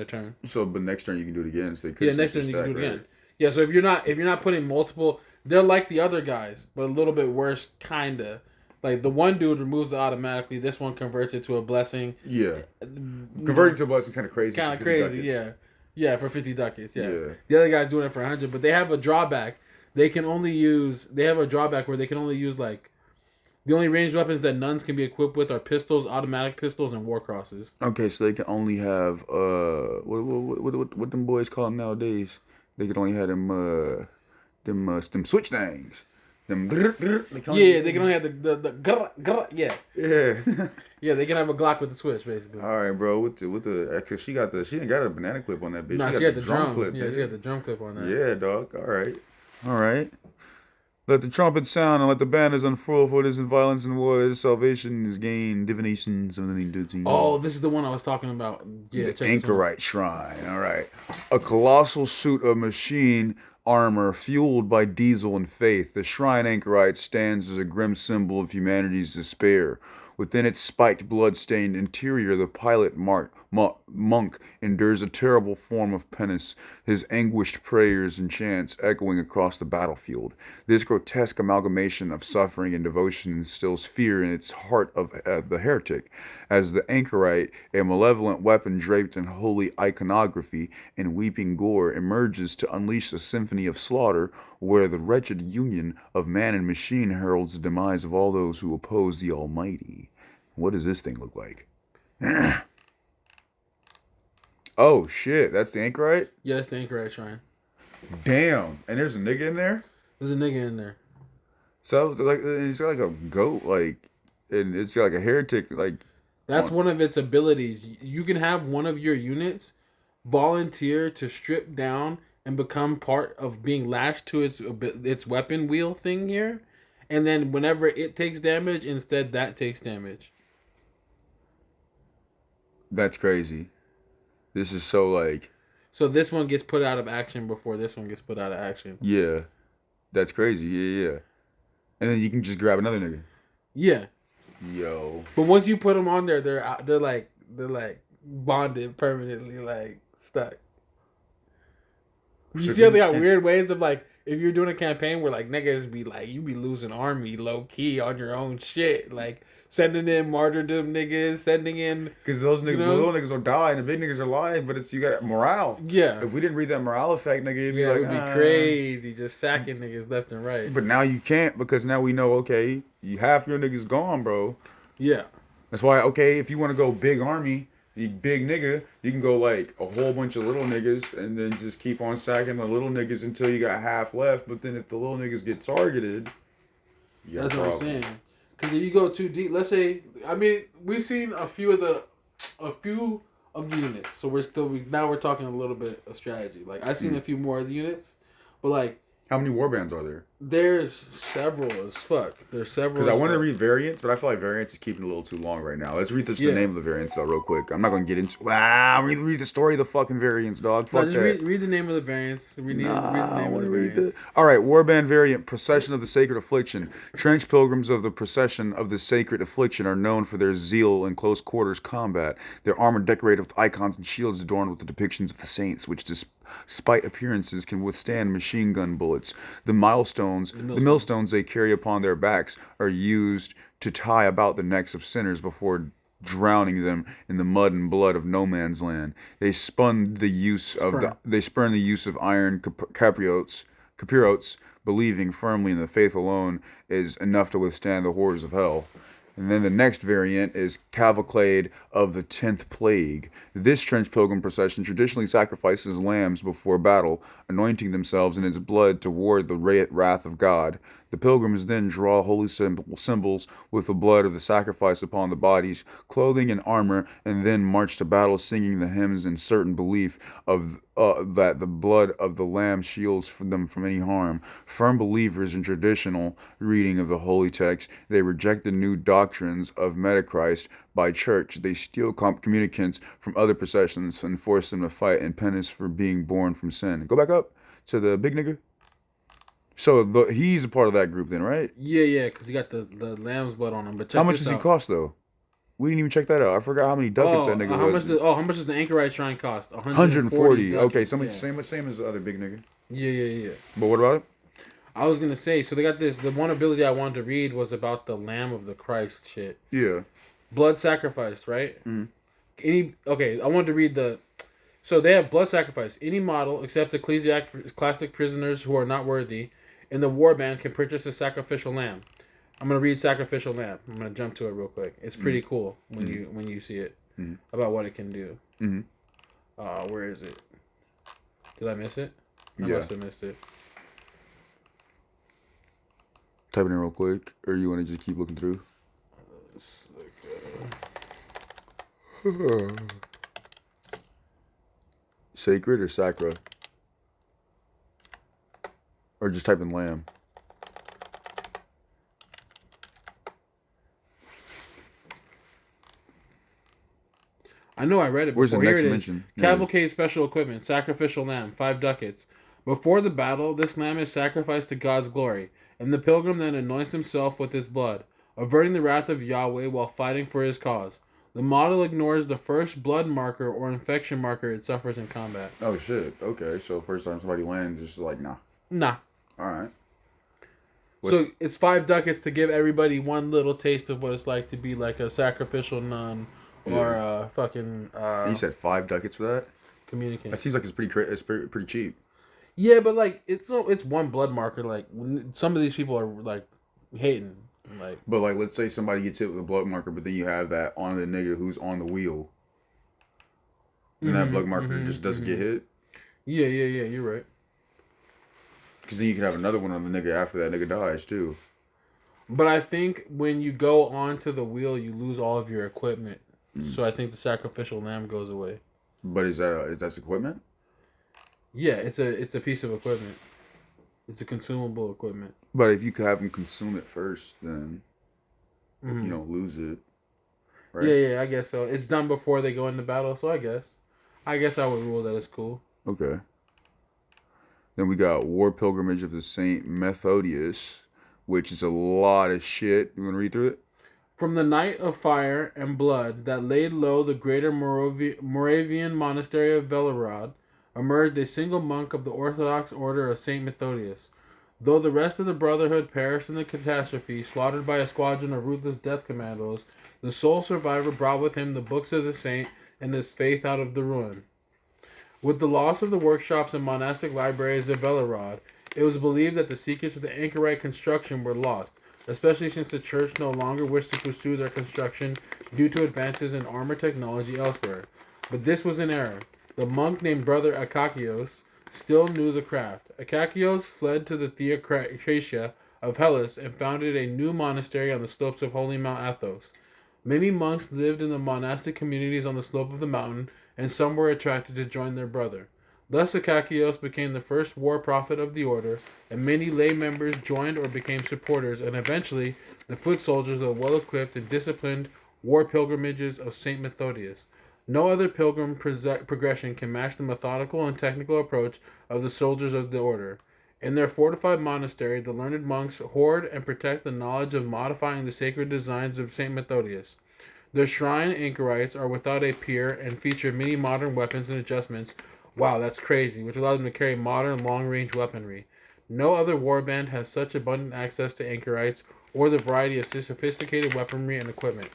turn. So, but next turn you can do it again. So they could. Yeah, next turn you can do it again. Yeah, so if you're not putting multiple, they're like the other guys, but a little bit worse, kinda. Like the one dude removes it automatically. This one converts it to a blessing. Yeah, converting to a blessing kind of crazy. Kind of crazy, yeah. Yeah, for 50 ducats, yeah. The other guy's doing it for 100, but they have a drawback. They have a drawback where they can only use, like, the only ranged weapons that nuns can be equipped with are pistols, automatic pistols, and war crosses. Okay, so they can only have, what them boys call them nowadays? They can only have them switch things. They can only have the grr, yeah. Yeah. Yeah, they can have a Glock with the switch, basically. All right, bro. With the, cause she ain't got a banana clip on that bitch. Nah, she got the drum clip. Yeah, she got the drum clip on that. Yeah, dog. All right. Let the trumpet sound and let the banners unfurl, for it is in violence and war that salvation is gained. Divination, something. Oh, this is the one I was talking about. Yeah, the Anchorite Shrine. All right. A colossal suit of machine armor fueled by diesel and faith. The shrine anchorite stands as a grim symbol of humanity's despair. Within its spiked, blood-stained interior, the pilot monk endures a terrible form of penance, his anguished prayers and chants echoing across the battlefield. This grotesque amalgamation of suffering and devotion instills fear in its heart of the heretic, as the anchorite, a malevolent weapon draped in holy iconography and weeping gore, emerges to unleash a symphony of slaughter, where the wretched union of man and machine heralds the demise of all those who oppose the Almighty. What does this thing look like? Oh shit, that's the anchorite? Yeah, that's the anchorite shrine. Damn, and there's a nigga in there? There's a nigga in there. So it's like it's got like a goat, like, and it's got like a heretic, like. That's one of its abilities. You can have one of your units volunteer to strip down and become part of being lashed to its weapon wheel thing here, and then whenever it takes damage, instead that takes damage. That's crazy. This is so like. So this one gets put out of action before this one gets put out of action. Yeah, that's crazy. Yeah. And then you can just grab another nigga. Yeah. Yo. But once you put them on there, they're like bonded permanently, like stuck. You see how they got weird ways of like, if you're doing a campaign where like niggas be like, you be losing army low key on your own shit, like sending in martyrdom niggas, sending in, because those niggas, the little niggas will die and the big niggas are lying, but it's, you got morale. Yeah. If we didn't read that morale effect, nigga, it'd be it would be crazy, just sacking niggas left and right. But now you can't, because now we know, okay, half your niggas gone, bro. Yeah. That's why, okay, if you want to go big army, you big nigga, you can go like a whole bunch of little niggas and then just keep on sacking the little niggas until you got half left. But then if the little niggas get targeted, that's what I'm saying. Because if you go too deep, let's say, I mean, we've seen a few of the units. So now we're talking a little bit of strategy. Like I've seen a few more of the units, but like. How many warbands are there? There's several as fuck. There's several. Because I want to read variants, but I feel like variants is keeping a little too long right now. Let's read the name of the variants though, real quick. I'm not gonna get into. Read the story of the fucking variants, dog. Fuck that. Read the name of the variants. Read the name of the variants. All right, warband variant: Procession of the Sacred Affliction. Trench pilgrims of the Procession of the Sacred Affliction are known for their zeal in close quarters combat. Their armor decorated with icons and shields adorned with the depictions of the saints, which despite appearances, can withstand machine gun bullets. The millstones they carry upon their backs are used to tie about the necks of sinners before drowning them in the mud and blood of no man's land. They spurn the use of iron capirotes, believing firmly in the faith alone is enough to withstand the horrors of hell. And then the next variant is Cavalcade of the 10th Plague. This trench pilgrim procession traditionally sacrifices lambs before battle, anointing themselves in its blood to ward the wrath of God. The pilgrims then draw holy symbols with the blood of the sacrifice upon the bodies, clothing, and armor, and then march to battle singing the hymns in certain belief that the blood of the lamb shields them from any harm. Firm believers in traditional reading of the holy text, they reject the new doctrines of Metachrist by church. They steal communicants from other processions and force them to fight in penance for being born from sin. Go back up to the big nigga. So he's a part of that group then, right? Yeah, because he got the lamb's blood on him. But check How much this does he out. cost though? We didn't even check that out. I forgot how many ducats that nigga was. How much does the Anchorite shrine cost? 140. ducats, Okay, yeah. same as the other big nigga. Yeah. But what about it? I was gonna say, so they got this. The one ability I wanted to read was about the Lamb of the Christ shit. Yeah. Blood sacrifice, right? Mm-hmm. I wanted to read the. So they have blood sacrifice. Any model except ecclesiastic prisoners who are not worthy in the warband can purchase a sacrificial lamb. I'm gonna read sacrificial lamb. I'm gonna jump to it real quick. It's pretty cool when you see it about what it can do. Where is it? Did I miss it? I must have missed it. Type it in real quick, or you want to just keep looking through? Sacred or sacra? Or just type in lamb. I know I read it before. Where's the Here next it is. mention? Cavalcade special equipment, sacrificial lamb, 5 ducats. Before the battle, this lamb is sacrificed to God's glory, and the pilgrim then anoints himself with his blood, averting the wrath of Yahweh while fighting for his cause. The model ignores the first blood marker or infection marker it suffers in combat. Oh shit. Okay, so first time somebody lands, it's just like nah. Nah. Alright. So it's 5 ducats to give everybody one little taste of what it's like to be like a sacrificial nun or a fucking. You said 5 ducats for that? Communicant. That seems like it's pretty cheap. Yeah, but like it's one blood marker. Like some of these people are like hating. Like, but like, let's say somebody gets hit with a blood marker, but then you have that on the nigga who's on the wheel, and that blood marker just doesn't get hit. Yeah. You're right. Because then you can have another one on the nigga after that nigga dies too. But I think when you go onto the wheel, you lose all of your equipment. So I think the sacrificial lamb goes away. But is that equipment? Yeah, it's a piece of equipment. It's a consumable equipment. But if you could have them consume it first, then you don't lose it. Right? Yeah, I guess so. It's done before they go into battle, so I guess I would rule that it's cool. Okay. Then we got War Pilgrimage of the Saint Methodius, which is a lot of shit. You want to read through it? From the night of fire and blood that laid low the greater Moravian monastery of Belgorod, emerged a single monk of the Orthodox Order of St. Methodius. Though the rest of the brotherhood perished in the catastrophe, slaughtered by a squadron of ruthless death commandos, the sole survivor brought with him the books of the saint and his faith out of the ruin. With the loss of the workshops and monastic libraries of Belgorod, it was believed that the secrets of the Anchorite construction were lost, especially since the church no longer wished to pursue their construction due to advances in armor technology elsewhere. But this was an error. The monk named Brother Akakios still knew the craft. Akakios fled to the Theocratia of Hellas and founded a new monastery on the slopes of holy Mount Athos. Many monks lived in the monastic communities on the slope of the mountain, and some were attracted to join their brother. Thus Akakios became the first war prophet of the order, and many lay members joined or became supporters, and eventually the foot soldiers of the well-equipped and disciplined war pilgrimages of St. Methodius. No other pilgrim progression can match the methodical and technical approach of the soldiers of the order. In their fortified monastery, the learned monks hoard and protect the knowledge of modifying the sacred designs of St. Methodius. Their shrine anchorites are without a peer and feature many modern weapons and adjustments Wow, that's crazy, which allows them to carry modern long-range weaponry. No other warband has such abundant access to anchorites or the variety of sophisticated weaponry and equipment.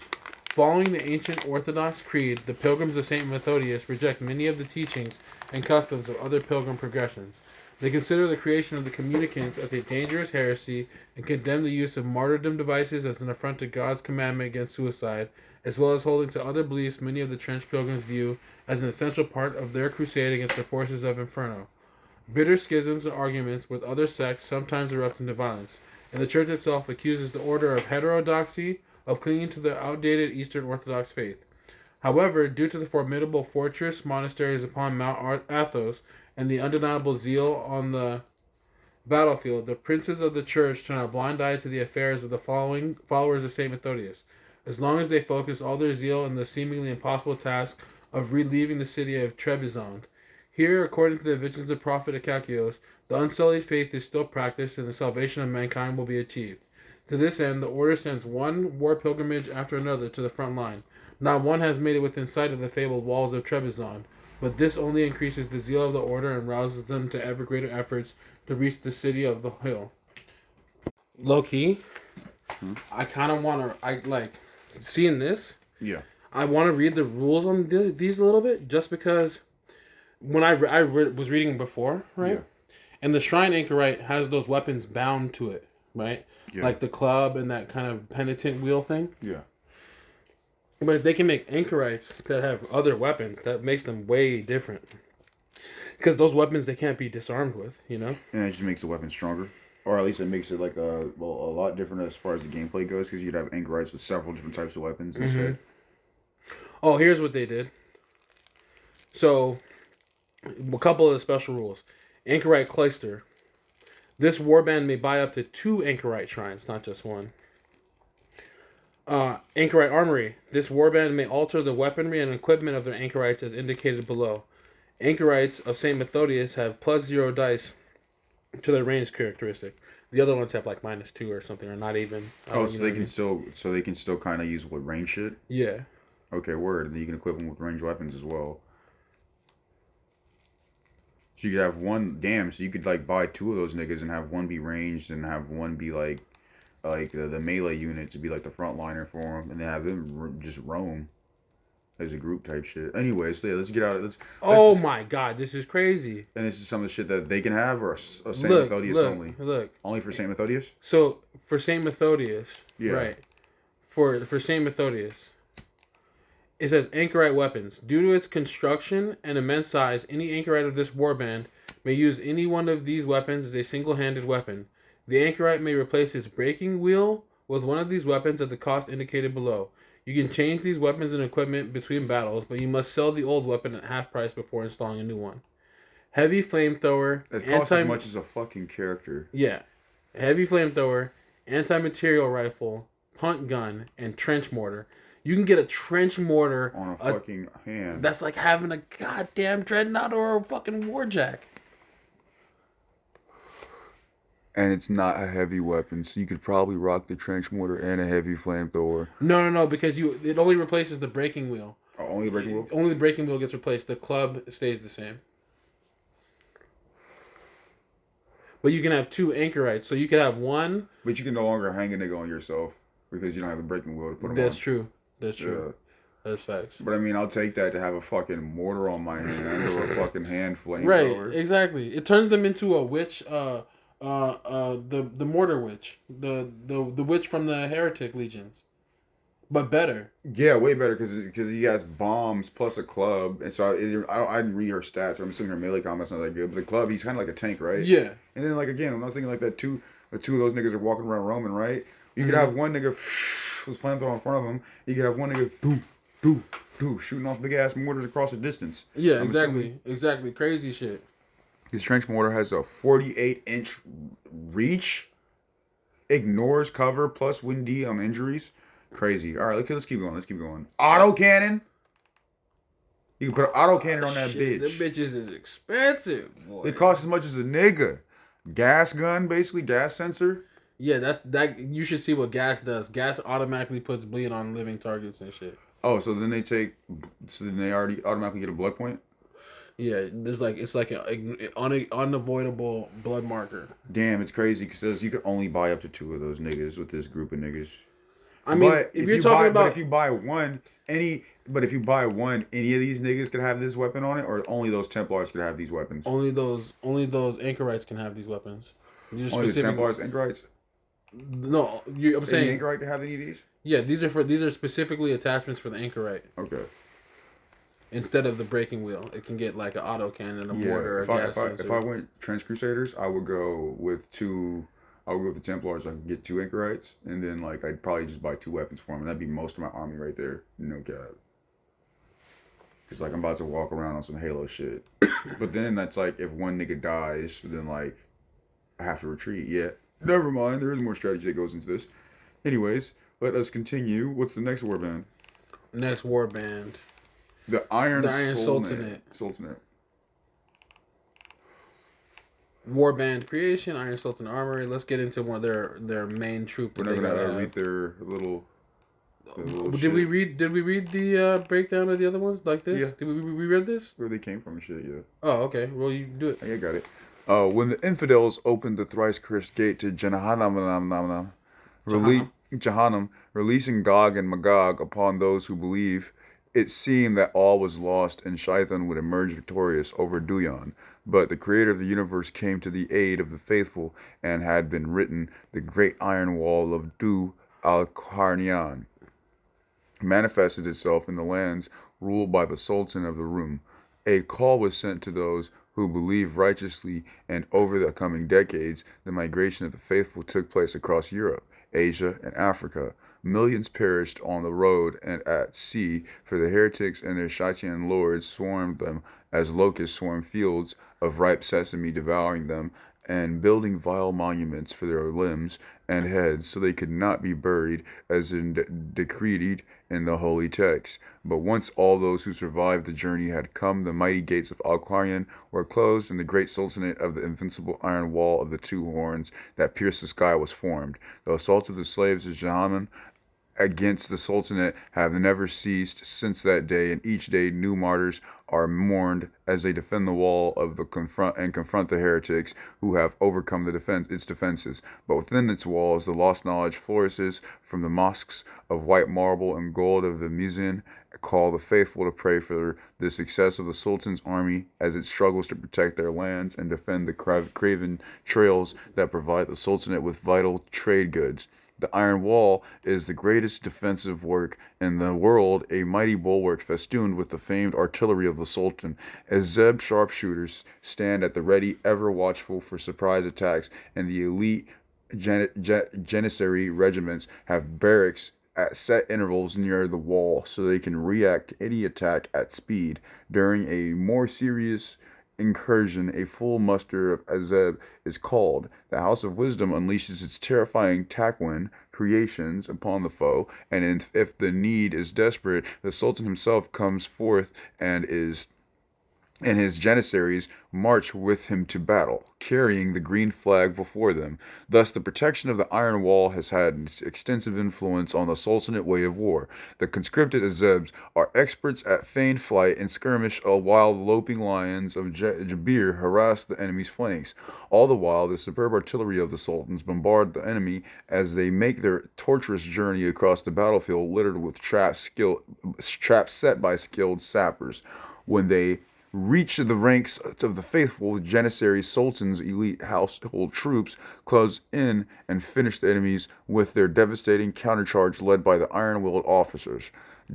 Following the ancient Orthodox creed, the pilgrims of St. Methodius reject many of the teachings and customs of other pilgrim progressions. They consider the creation of the communicants as a dangerous heresy and condemn the use of martyrdom devices as an affront to God's commandment against suicide, as well as holding to other beliefs many of the trench pilgrims view as an essential part of their crusade against the forces of Inferno. Bitter schisms and arguments with other sects sometimes erupt into violence, and the Church itself accuses the order of heterodoxy of clinging to the outdated Eastern Orthodox faith. However, due to the formidable fortress monasteries upon Mount Athos and the undeniable zeal on the battlefield, the princes of the Church turn a blind eye to the affairs of the following followers of St. Methodius, as long as they focus all their zeal on the seemingly impossible task of relieving the city of Trebizond. Here, according to the visions of Prophet Acacios, the unsullied faith is still practiced and the salvation of mankind will be achieved. To this end, the order sends one war pilgrimage after another to the front line. Not one has made it within sight of the fabled walls of Trebizond, but this only increases the zeal of the order and rouses them to ever greater efforts to reach the city of the hill. Low key, I kind of want to, seeing this, Yeah. I want to read the rules on these a little bit, just because when was reading before, right? Yeah. And the shrine anchorite has those weapons bound to it, right? Yeah. Like the club and that kind of penitent wheel thing. Yeah. But if they can make anchorites that have other weapons, that makes them way different. Because those weapons they can't be disarmed with, you know? And it just makes the weapon stronger. Or at least it makes it like a lot different as far as the gameplay goes, because you'd have anchorites with several different types of weapons instead. Oh, here's what they did. So, a couple of the special rules. Anchorite Cloister. This warband may buy up to 2 anchorite shrines, not just one. Anchorite Armory. This warband may alter the weaponry and equipment of their anchorites as indicated below. Anchorites of St. Methodius have +0 dice to their range characteristic. The other ones have like -2 or something, or not even. So they can still kind of use what range shit. Yeah. Okay, word. Then you can equip them with ranged weapons as well. So you could have one. Damn. So you could like buy 2 of those niggas and have one be ranged and have one be like the melee unit to be like the frontliner for them, and then have them just roam as a group type shit. Anyways, so yeah, let's get out of this. Oh my god, this is crazy. And this is some of the shit that they can have, or St. Methodius only. Look. Only for St. Methodius. So for St. Methodius, yeah. Right? For St. Methodius, it says anchorite weapons. Due to its construction and immense size, any anchorite of this warband may use any one of these weapons as a single-handed weapon. The anchorite may replace its breaking wheel with one of these weapons at the cost indicated below. You can change these weapons and equipment between battles, but you must sell the old weapon at half price before installing a new one. Heavy flamethrower. It costs as much as a fucking character. Yeah. Heavy flamethrower, anti-material rifle, punt gun, and trench mortar. You can get a trench mortar on a fucking hand. That's like having a goddamn dreadnought or a fucking warjack. And it's not a heavy weapon, so you could probably rock the trench mortar and a heavy flamethrower. No, because it only replaces the breaking wheel. Oh, only the breaking wheel? Only the breaking wheel gets replaced. The club stays the same. But you can have 2 anchorites, so you could have one. But you can no longer hang a nigga on yourself because you don't have a breaking wheel to put them on. That's true. Yeah. That's facts. But I mean, I'll take that to have a fucking mortar on my hand or a fucking hand flamethrower. Right, exactly. It turns them into a witch. The mortar witch, the witch from the heretic legions, but better. Yeah, way better because he has bombs plus a club, and so I didn't read her stats. I'm assuming her melee combat's not that good, but the club, he's kind of like a tank, right? Yeah. And then like again, when I was thinking like that, the 2 of those niggas are walking around roaming, right? You could have one nigga with flamethrower in front of him. You could have one nigga shooting off big ass mortars across the distance. Yeah, exactly. Crazy shit. His trench mortar has a 48-inch reach, ignores cover plus windy injuries. Crazy. All right, let's keep going. Auto cannon. You can put an auto cannon on that bitch. The bitches is expensive, boy. It costs as much as a nigga. Gas gun, basically gas sensor. Yeah, that. You should see what gas does. Gas automatically puts bleed on living targets and shit. Oh, so then they already automatically get a blood point. Yeah, there's like it's like an unavoidable blood marker. Damn, it's crazy because you could only buy up to two of those niggas with this group of niggas. I mean, But if you're talking if about you buy one, if you buy one, any of these niggas could have this weapon on it, or only those Templars could have these weapons. only those anchorites can have these weapons. These are Only the specific. Templars, Anchorites. No, I'm Any saying Anchorite can have any of these. yeah. These are specifically attachments for the anchorite. Okay. Instead of the breaking wheel, it can get like an auto cannon, a Yeah. mortar, a gas sensor. If I went Trans Crusaders, I would go with two. I would go with the Templars. I could get two Anchorites, and then like I'd probably just buy two weapons for them, and that'd be most of my army right there. No cap. Cause like I'm about to walk around on some Halo shit. But then that's like if one nigga dies, then like I have to retreat. Yeah. Never mind. There is more strategy that goes into this. Anyways, let us continue. What's the next warband? Next warband. The Iron Sultanate. Sultanate. Warband creation, Iron Sultan armory. Let's get into one of their main troop. We're not gonna read their little. Did we read the breakdown of the other ones like this? Yeah. Did we read this? Where they came from and shit. Yeah. Oh, okay. Well, you do it. I got it. When the infidels opened the thrice cursed gate to Jahannam, releasing Gog and Magog upon those who believe, it seemed that all was lost and Shaitan would emerge victorious over Duyan. But the creator of the universe came to the aid of the faithful and had been written the great iron wall of Du al-Qarnian manifested itself in the lands ruled by the Sultan of the Rum. A call was sent to those who believe righteously, and over the coming decades, the migration of the faithful took place across Europe, Asia, and Africa. Millions perished on the road and at sea, for the heretics and their Shaitan lords swarmed them as locusts swarm fields of ripe sesame, devouring them and building vile monuments for their limbs and heads so they could not be buried as decreed in the holy text. But once all those who survived the journey had come, the mighty gates of Al-Qaryan were closed, and the great sultanate of the invincible iron wall of the two horns that pierced the sky was formed. The assault of the slaves of Jahannam against the Sultanate have never ceased since that day, and each day new martyrs are mourned as they defend the wall of the confront the heretics who have overcome its defenses. But within its walls, the lost knowledge flourishes from the mosques of white marble and gold of the Muezzin, call the faithful to pray for the success of the Sultan's army as it struggles to protect their lands and defend the craven trails that provide the Sultanate with vital trade goods. The Iron Wall is the greatest defensive work in the world, a mighty bulwark festooned with the famed artillery of the Sultan. Azeb sharpshooters stand at the ready, ever watchful for surprise attacks, and the elite Janissary regiments have barracks at set intervals near the wall so they can react to any attack at speed. During a more serious incursion, a full muster of Azeb is called. The House of Wisdom unleashes its terrifying Takwin creations upon the foe, and if the need is desperate, the Sultan himself comes forth and his Janissaries march with him to battle, carrying the green flag before them. Thus, the protection of the Iron Wall has had extensive influence on the Sultanate way of war. The conscripted Azebs are experts at feigned flight and skirmish, while the loping lions of Jabir harass the enemy's flanks. All the while, the superb artillery of the Sultans bombard the enemy as they make their torturous journey across the battlefield, littered with traps set by skilled sappers. When they reach the ranks of the faithful, the Janissary Sultan's elite household troops close in and finish the enemies with their devastating countercharge led by the iron-willed officers.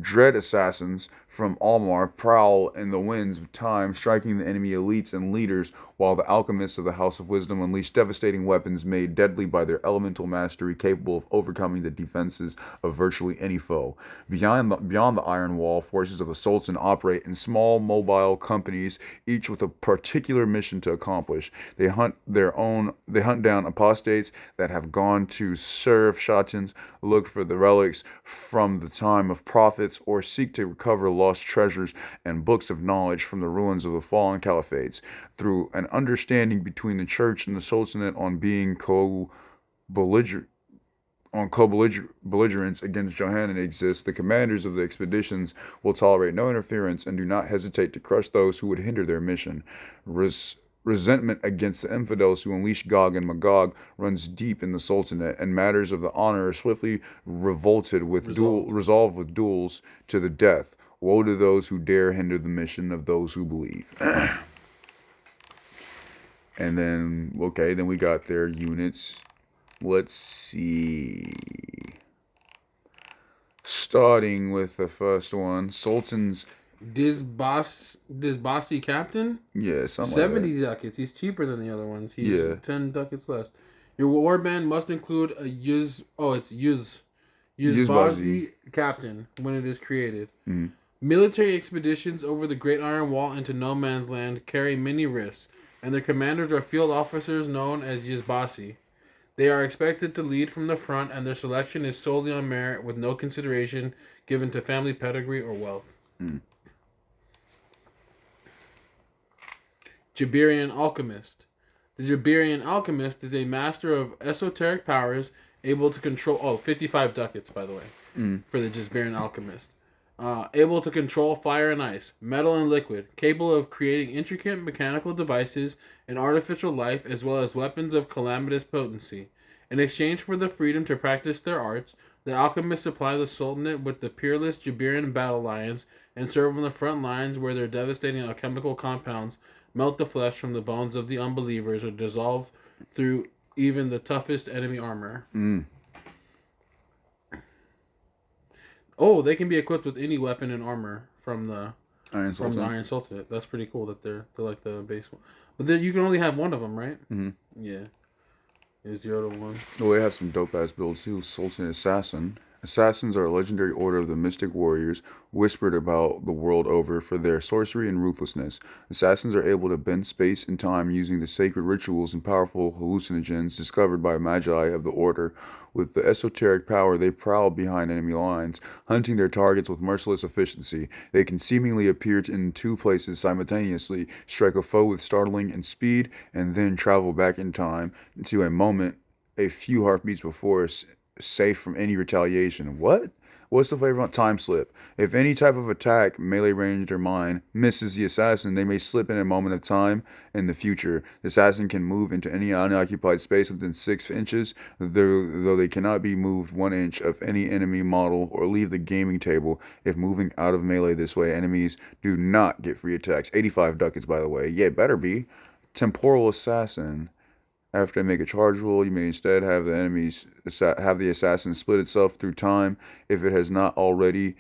Dread assassins from Almar prowl in the winds of time, striking the enemy elites and leaders, while the alchemists of the House of Wisdom unleash devastating weapons made deadly by their elemental mastery, capable of overcoming the defenses of virtually any foe. Beyond the Iron Wall, forces of the Sultan operate in small, mobile companies, each with a particular mission to accomplish. They hunt down apostates that have gone to serve Shaitans, look for the relics from the time of prophets, or seek to recover lost treasures and books of knowledge from the ruins of the fallen caliphates. Through an understanding between the church and the Sultanate on being co-belligerent on co-belligerence against Johanna exists, the commanders of the expeditions will tolerate no interference and do not hesitate to crush those who would hinder their mission. Resentment against the infidels who unleash Gog and Magog runs deep in the Sultanate, and matters of the honor are swiftly resolved with duels to the death. Woe to those who dare hinder the mission of those who believe. And then, okay, then we got their units. Let's see. Starting with the first one, Sultan's Disbasi captain? Yeah, something 70 like ducats. He's cheaper than the other ones. He's Yeah. 10 ducats less. Your warband must include a Yuzbazi captain when it is created. Mm-hmm. Military expeditions over the Great Iron Wall into No Man's Land carry many risks, and their commanders are field officers known as Yuzbasi. They are expected to lead from the front, and their selection is solely on merit with no consideration given to family pedigree or wealth. Mm. Jabirian Alchemist. The Jabirian Alchemist is a master of esoteric powers able to control... 55 ducats, by the way, for the Jabirian Alchemist. Able to control fire and ice, metal and liquid, capable of creating intricate mechanical devices and artificial life, as well as weapons of calamitous potency. In exchange for the freedom to practice their arts, the alchemists supply the Sultanate with the peerless Jabirian battle lions and serve on the front lines where their devastating alchemical compounds melt the flesh from the bones of the unbelievers or dissolve through even the toughest enemy armor. Oh, they can be equipped with any weapon and armor from the Iron Sultanate. That's pretty cool that they're like the base one. But you can only have one of them, right? Mm-hmm. Yeah. 0 to 1. Oh, they have some dope ass builds too. Sultan Assassin. Assassins are a legendary order of the mystic warriors, whispered about the world over for their sorcery and ruthlessness. Assassins are able to bend space and time using the sacred rituals and powerful hallucinogens discovered by magi of the order. With the esoteric power, they prowl behind enemy lines, hunting their targets with merciless efficiency. They can seemingly appear in two places simultaneously, strike a foe with startling and speed, and then travel back in time to a moment a few heartbeats before safe from any retaliation. What? What's the flavor on time slip? If any type of attack, melee ranged or mine, misses the assassin, they may slip in a moment of time in the future. The assassin can move into any unoccupied space within 6 inches, though they cannot be moved 1 inch of any enemy model or leave the gaming table. If moving out of melee this way, enemies do not get free attacks. 85 ducats, by the way. Yeah, better be. Temporal Assassin. After they make a charge roll, you may instead have the assassin split itself through time. If it has not already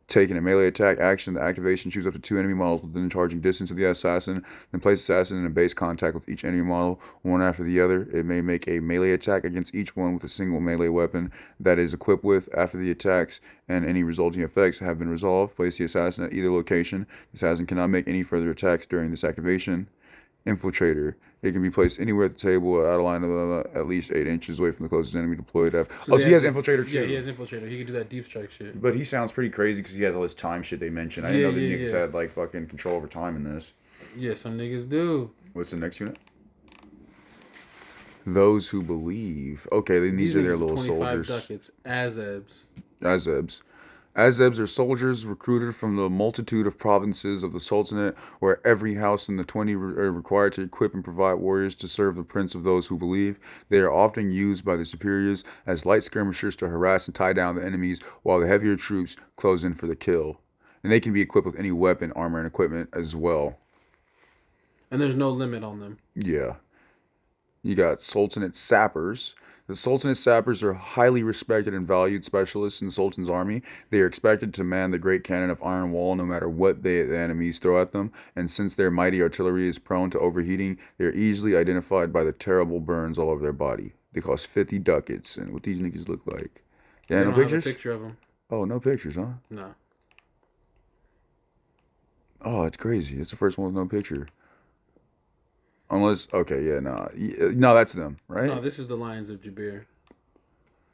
taken a melee attack action, the activation shoots up to 2 enemy models within the charging distance of the assassin. Then place the assassin in a base contact with each enemy model, one after the other. It may make a melee attack against each one with a single melee weapon that is equipped with. After the attacks and any resulting effects have been resolved, place the assassin at either location. The assassin cannot make any further attacks during this activation. Infiltrator. It can be placed anywhere at the table out of line of at least 8 inches away from the closest enemy deployed. So he has Infiltrator too. Yeah, he has Infiltrator. He can do that deep strike shit. But he sounds pretty crazy because he has all this time shit they mentioned. I didn't know that niggas had like fucking control over time in this. Yeah, some niggas do. What's the next unit? Those who believe. Okay, these are their little 25 soldiers. Ducats. Azebs are soldiers recruited from the multitude of provinces of the Sultanate, where every house in the 20 are required to equip and provide warriors to serve the prince of those who believe. They are often used by the superiors as light skirmishers to harass and tie down the enemies, while the heavier troops close in for the kill. And they can be equipped with any weapon, armor, and equipment as well. And there's no limit on them. Yeah. You got Sultanate Sappers. The Sultanate Sappers are highly respected and valued specialists in the Sultan's army. They are expected to man the great cannon of Iron Wall no matter what the enemies throw at them, and since their mighty artillery is prone to overheating, they are easily identified by the terrible burns all over their body. They cost 50 ducats, and what these niggas look like. Yeah, no pictures? Have a picture of them. Oh, no pictures, huh? No. Oh, it's crazy. It's the first one with no picture. Unless, okay, yeah, no, that's them, right? No, this is the Lions of Jabir.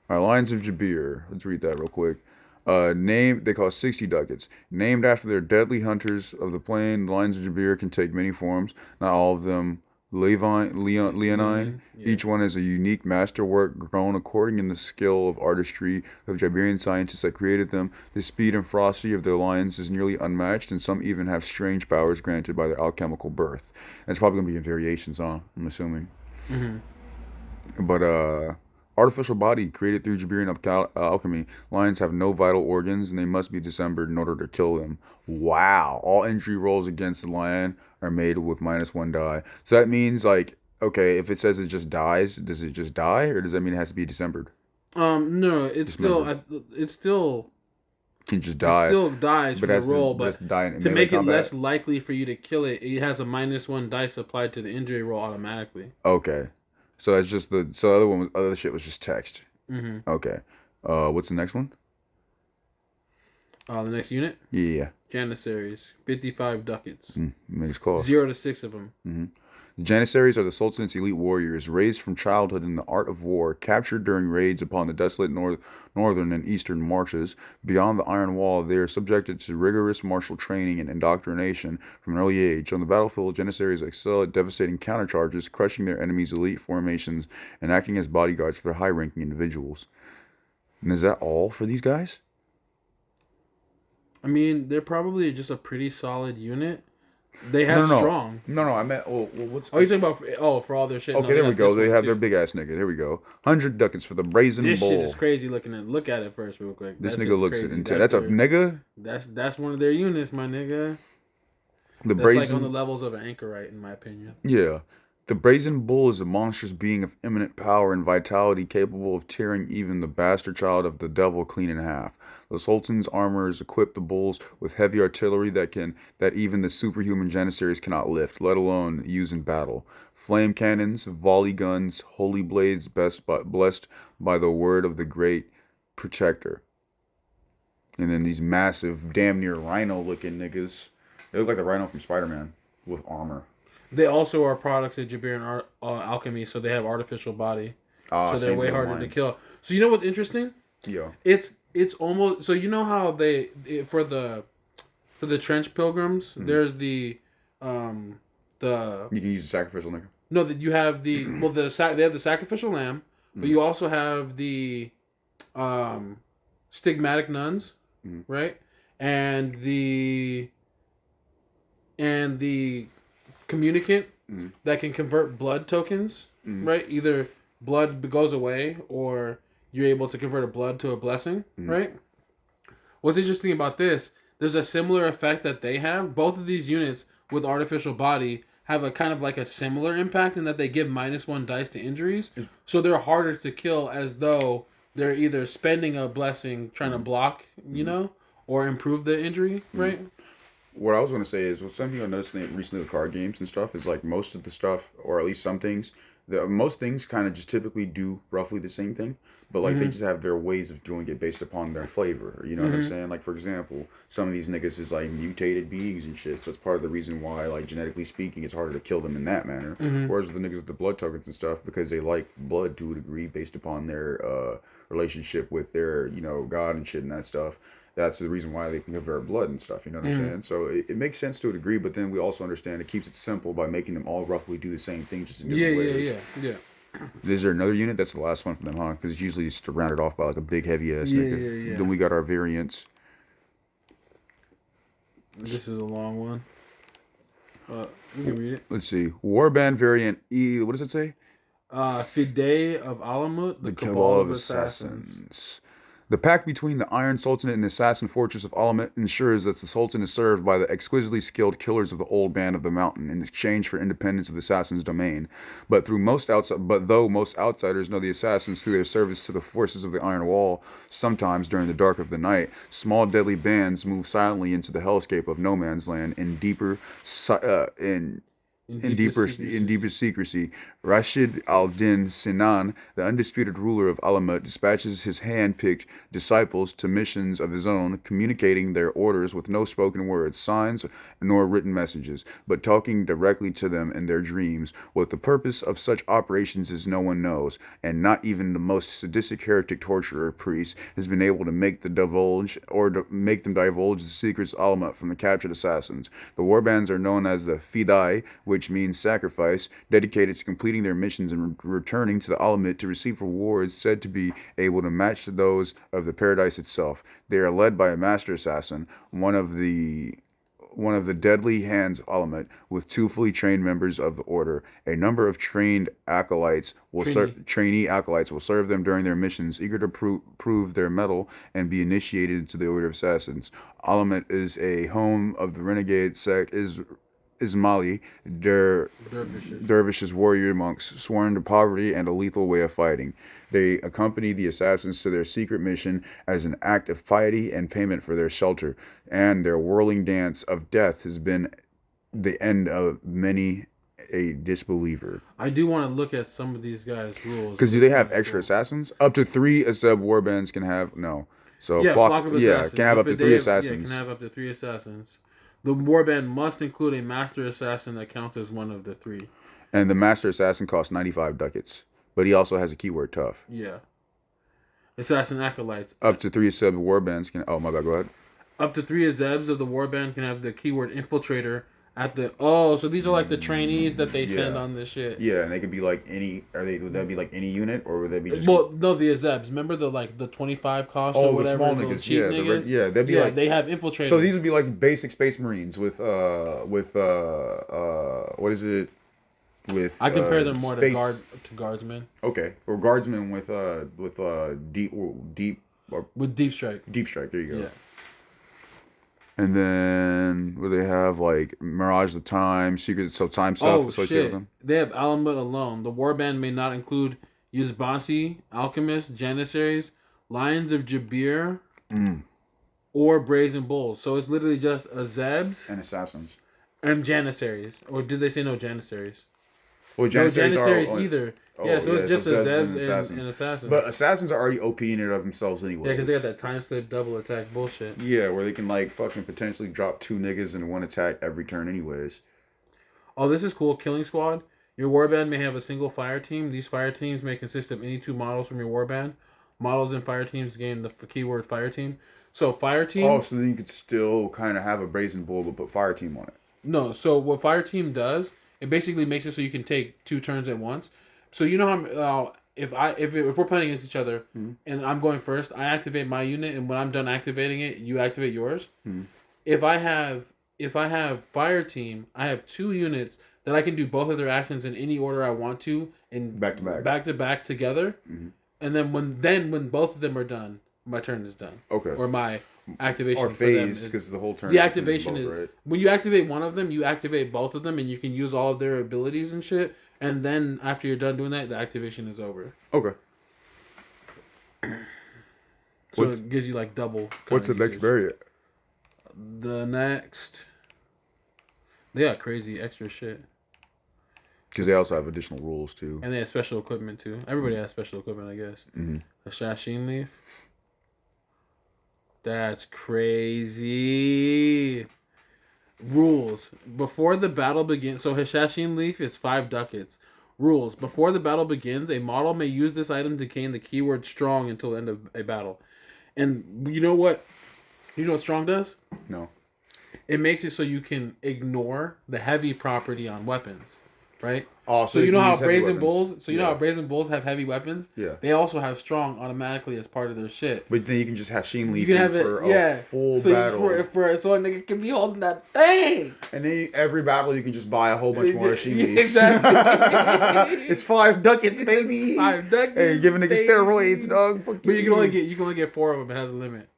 All right, Lions of Jabir. Let's read that real quick. They cost 60 ducats. Named after their deadly hunters of the plain, the Lions of Jabir can take many forms. Not all of them Leonine. Yeah. Each one is a unique masterwork grown according in the skill of artistry of Iberian scientists that created them. The speed and ferocity of their lions is nearly unmatched, and some even have strange powers granted by their alchemical birth. That's probably gonna be in variations, huh? I'm assuming. Mm-hmm. But artificial body created through Jabarian alchemy. Lions have no vital organs, and they must be dismembered in order to kill them. Wow! All injury rolls against the lion are made with -1 die. So that means like, okay, if it says it just dies, does it just die, or does that mean it has to be dismembered? No, it's Dismembered. it's still Can just it die, still dies but from the has to roll, but but has to die in to melee make it combat. less likely for you to kill it, it has a -1 dice applied to the injury roll automatically. Okay, so that's just other shit was just text. Mm-hmm. Okay, what's the next one? The next unit, Yeah, Janissaries, 55 ducats, makes cost. 0 to 6 of them. Mm-hmm. The Janissaries are the Sultan's elite warriors, raised from childhood in the art of war, captured during raids upon the desolate northern and eastern marches. Beyond the Iron Wall, they are subjected to rigorous martial training and indoctrination from an early age. On the battlefield, Janissaries excel at devastating countercharges, crushing their enemies' elite formations, and acting as bodyguards for their high-ranking individuals. And is that all for these guys? I mean, they're probably just a pretty solid unit. They No, have no, no. strong. No, no, I meant, what's... Oh, you're talking about for all their shit? No, Okay, they there we got go. this They one have their too. big ass nigga. Here we go. 100 ducats for the Brazen This shit Bull. is crazy looking at. Look at it first, real quick. This That nigga shit's looks crazy. intense. That's a nigga? That's one of their units, my nigga. The That's Brazen... like on the levels of an anchorite, in my opinion. Yeah. The Brazen Bull is a monstrous being of eminent power and vitality capable of tearing even the bastard child of the devil clean in half. The Sultan's armorers equip the bulls with heavy artillery that even the superhuman Janissaries cannot lift, let alone use in battle. Flame cannons, volley guns, holy blades blessed by the word of the great protector. And then these massive, damn near rhino looking niggas. They look like the rhino from Spider-Man with armor. They also are products of Jabarian alchemy, so they have artificial body. So they're Same way thing with harder to mine. kill. So you know what's interesting? Yeah. It's almost so you know how for the trench pilgrims there's the You can use the sacrificial nigga. no that you have they have the sacrificial lamb, but you also have the stigmatic nuns, right? And the communicant that can convert blood tokens, right? Either blood goes away or you're able to convert a blood to a blessing, right? What's interesting about this, there's a similar effect that they have. Both of these units with artificial body have a kind of like a similar impact in that they give -1 dice to injuries. So they're harder to kill as though they're either spending a blessing trying to block, or improve the injury, right? What I was going to say is, something I noticed recently with card games and stuff is like most of the stuff, or at least some things, most things kind of just typically do roughly the same thing, but like they just have their ways of doing it based upon their flavor. You know what I'm saying? Like for example, some of these niggas is like mutated beings and shit. So that's part of the reason why, like genetically speaking, it's harder to kill them in that manner. Whereas the niggas with the blood tokens and stuff, because they like blood to a degree based upon their relationship with their god and shit and that stuff. That's the reason why they can convert blood and stuff. You know what I'm saying? So it makes sense to a degree, but then we also understand it keeps it simple by making them all roughly do the same thing, just in different ways. Yeah. Is there another unit? That's the last one for them, huh? Because it's usually just rounded off by like a big heavy ass nigga. Yeah. Then we got our variants. This is a long one. You can read it. Let's see. Warband variant E. What does it say? Fide of Alamut, the Cabal of Assassins. The pact between the Iron Sultanate and the assassin fortress of Alamut ensures that the Sultan is served by the exquisitely skilled killers of the old band of the mountain in exchange for independence of the assassin's domain. But though most outsiders know the assassins through their service to the forces of the Iron Wall, sometimes during the dark of the night, small deadly bands move silently into the hellscape of no man's land in deeper secrecy. Rashid al-Din Sinan, the undisputed ruler of Alamut, dispatches his hand-picked disciples to missions of his own, communicating their orders with no spoken words, signs, nor written messages, but talking directly to them in their dreams. What the purpose of such operations is no one knows, and not even the most sadistic heretic torturer priest has been able to make them divulge the secrets of Alamut from the captured assassins. The warbands are known as the Fidai, which which means sacrifice, dedicated to completing their missions and returning to the Alamut to receive rewards said to be able to match those of the paradise itself. They are led by a master assassin, one of the deadly hands Alamut, with two fully trained members of the order. A number of trainee acolytes will serve them during their missions, eager to prove their mettle and be initiated into the Order of Assassins. Alamut is a home of the renegade sect Ismaili dervishes, warrior monks, sworn to poverty and a lethal way of fighting. They accompany the assassins to their secret mission as an act of piety and payment for their shelter, and their whirling dance of death has been the end of many a disbeliever. I do want to look at some of these guys' rules. Because do they have extra assassins? Up to 3 Aseb warbands can have, no. So flock of assassins. can have up to 3 assassins. Can have up to 3 assassins. The warband must include a master assassin that counts as one of the 3. And the master assassin costs 95 ducats. But he also has a keyword tough. Yeah. Assassin acolytes. Up to 3 Aseb warbands can... Oh, my bad, go ahead. Up to 3 Azebs of the warband can have the keyword infiltrator at the... Oh, so these are like the trainees that they send on this shit. Yeah, and they could be like any... Would that be like any unit, or would that be just... Well, no, the Azebs. Remember the 25 cost or whatever? The small niggas. Cheap niggas? They'd be like... they have infiltrators. So these would be like basic Space Marines with what is it? With I compare them more to guardsmen. Okay, or guardsmen with deep with deep strike. Deep strike. There you go. Yeah. And then what do they have? Like Mirage the Time, Secret Time stuff associated with them. They have Alamut alone. The warband may not include Yuzbasi, Alchemists, Janissaries, Lions of Jabir, or Brazen Bulls. So it's literally just Azebs and assassins and Janissaries. Or did they say no Janissaries? Well, Janissaries either. So it's just Azebs and assassins. But assassins are already OP in and of themselves anyway. Yeah, because they got that time slip double attack bullshit. Yeah, where they can like fucking potentially drop 2 niggas in one attack every turn anyways. Oh, this is cool. Killing Squad. Your warband may have a single fire team. These fire teams may consist of any 2 models from your warband. Models and fire teams gain the keyword fire team. So fire team... Oh, so then you could still kind of have a Brazen Bull but put fire team on it. No, so what fire team does, it basically makes it so you can take 2 turns at once. So you know how if we're playing against each other and I'm going first, I activate my unit, and when I'm done activating it, you activate yours. If I have fire team, I have 2 units that I can do both of their actions in any order I want to, in back to back together. And then when both of them are done, my turn is done. Okay. Or my activation or phase, because the whole turn. The activation both, is right? When you activate one of them, you activate both of them, and you can use all of their abilities and shit. And then after you're done doing that, the activation is over. Okay. So it gives you like double. What's the next variant? The next, they got crazy extra shit. Because they also have additional rules too. And they have special equipment too. Everybody has special equipment, I guess. A Shashin leaf. That's crazy. Rules. Before the battle begins... So Hashashin leaf is 5 ducats. Rules. Before the battle begins, a model may use this item to gain the keyword strong until the end of a battle. And you know what? You know what strong does? No. It makes it so you can ignore the heavy property on weapons. Right? Oh, so you know how Brazen Bulls... So you know how Brazen Bulls have heavy weapons? Yeah. They also have strong automatically as part of their shit. But then you can just have Sheen Leaf for a full battle. So a nigga can be holding that thing. And then every battle you can just buy a whole bunch more Sheen Leaves. Exactly. It's 5 ducats, baby. 5 ducats. Hey, giving niggas steroids, dog. But you can only get 4 of them. It has a limit.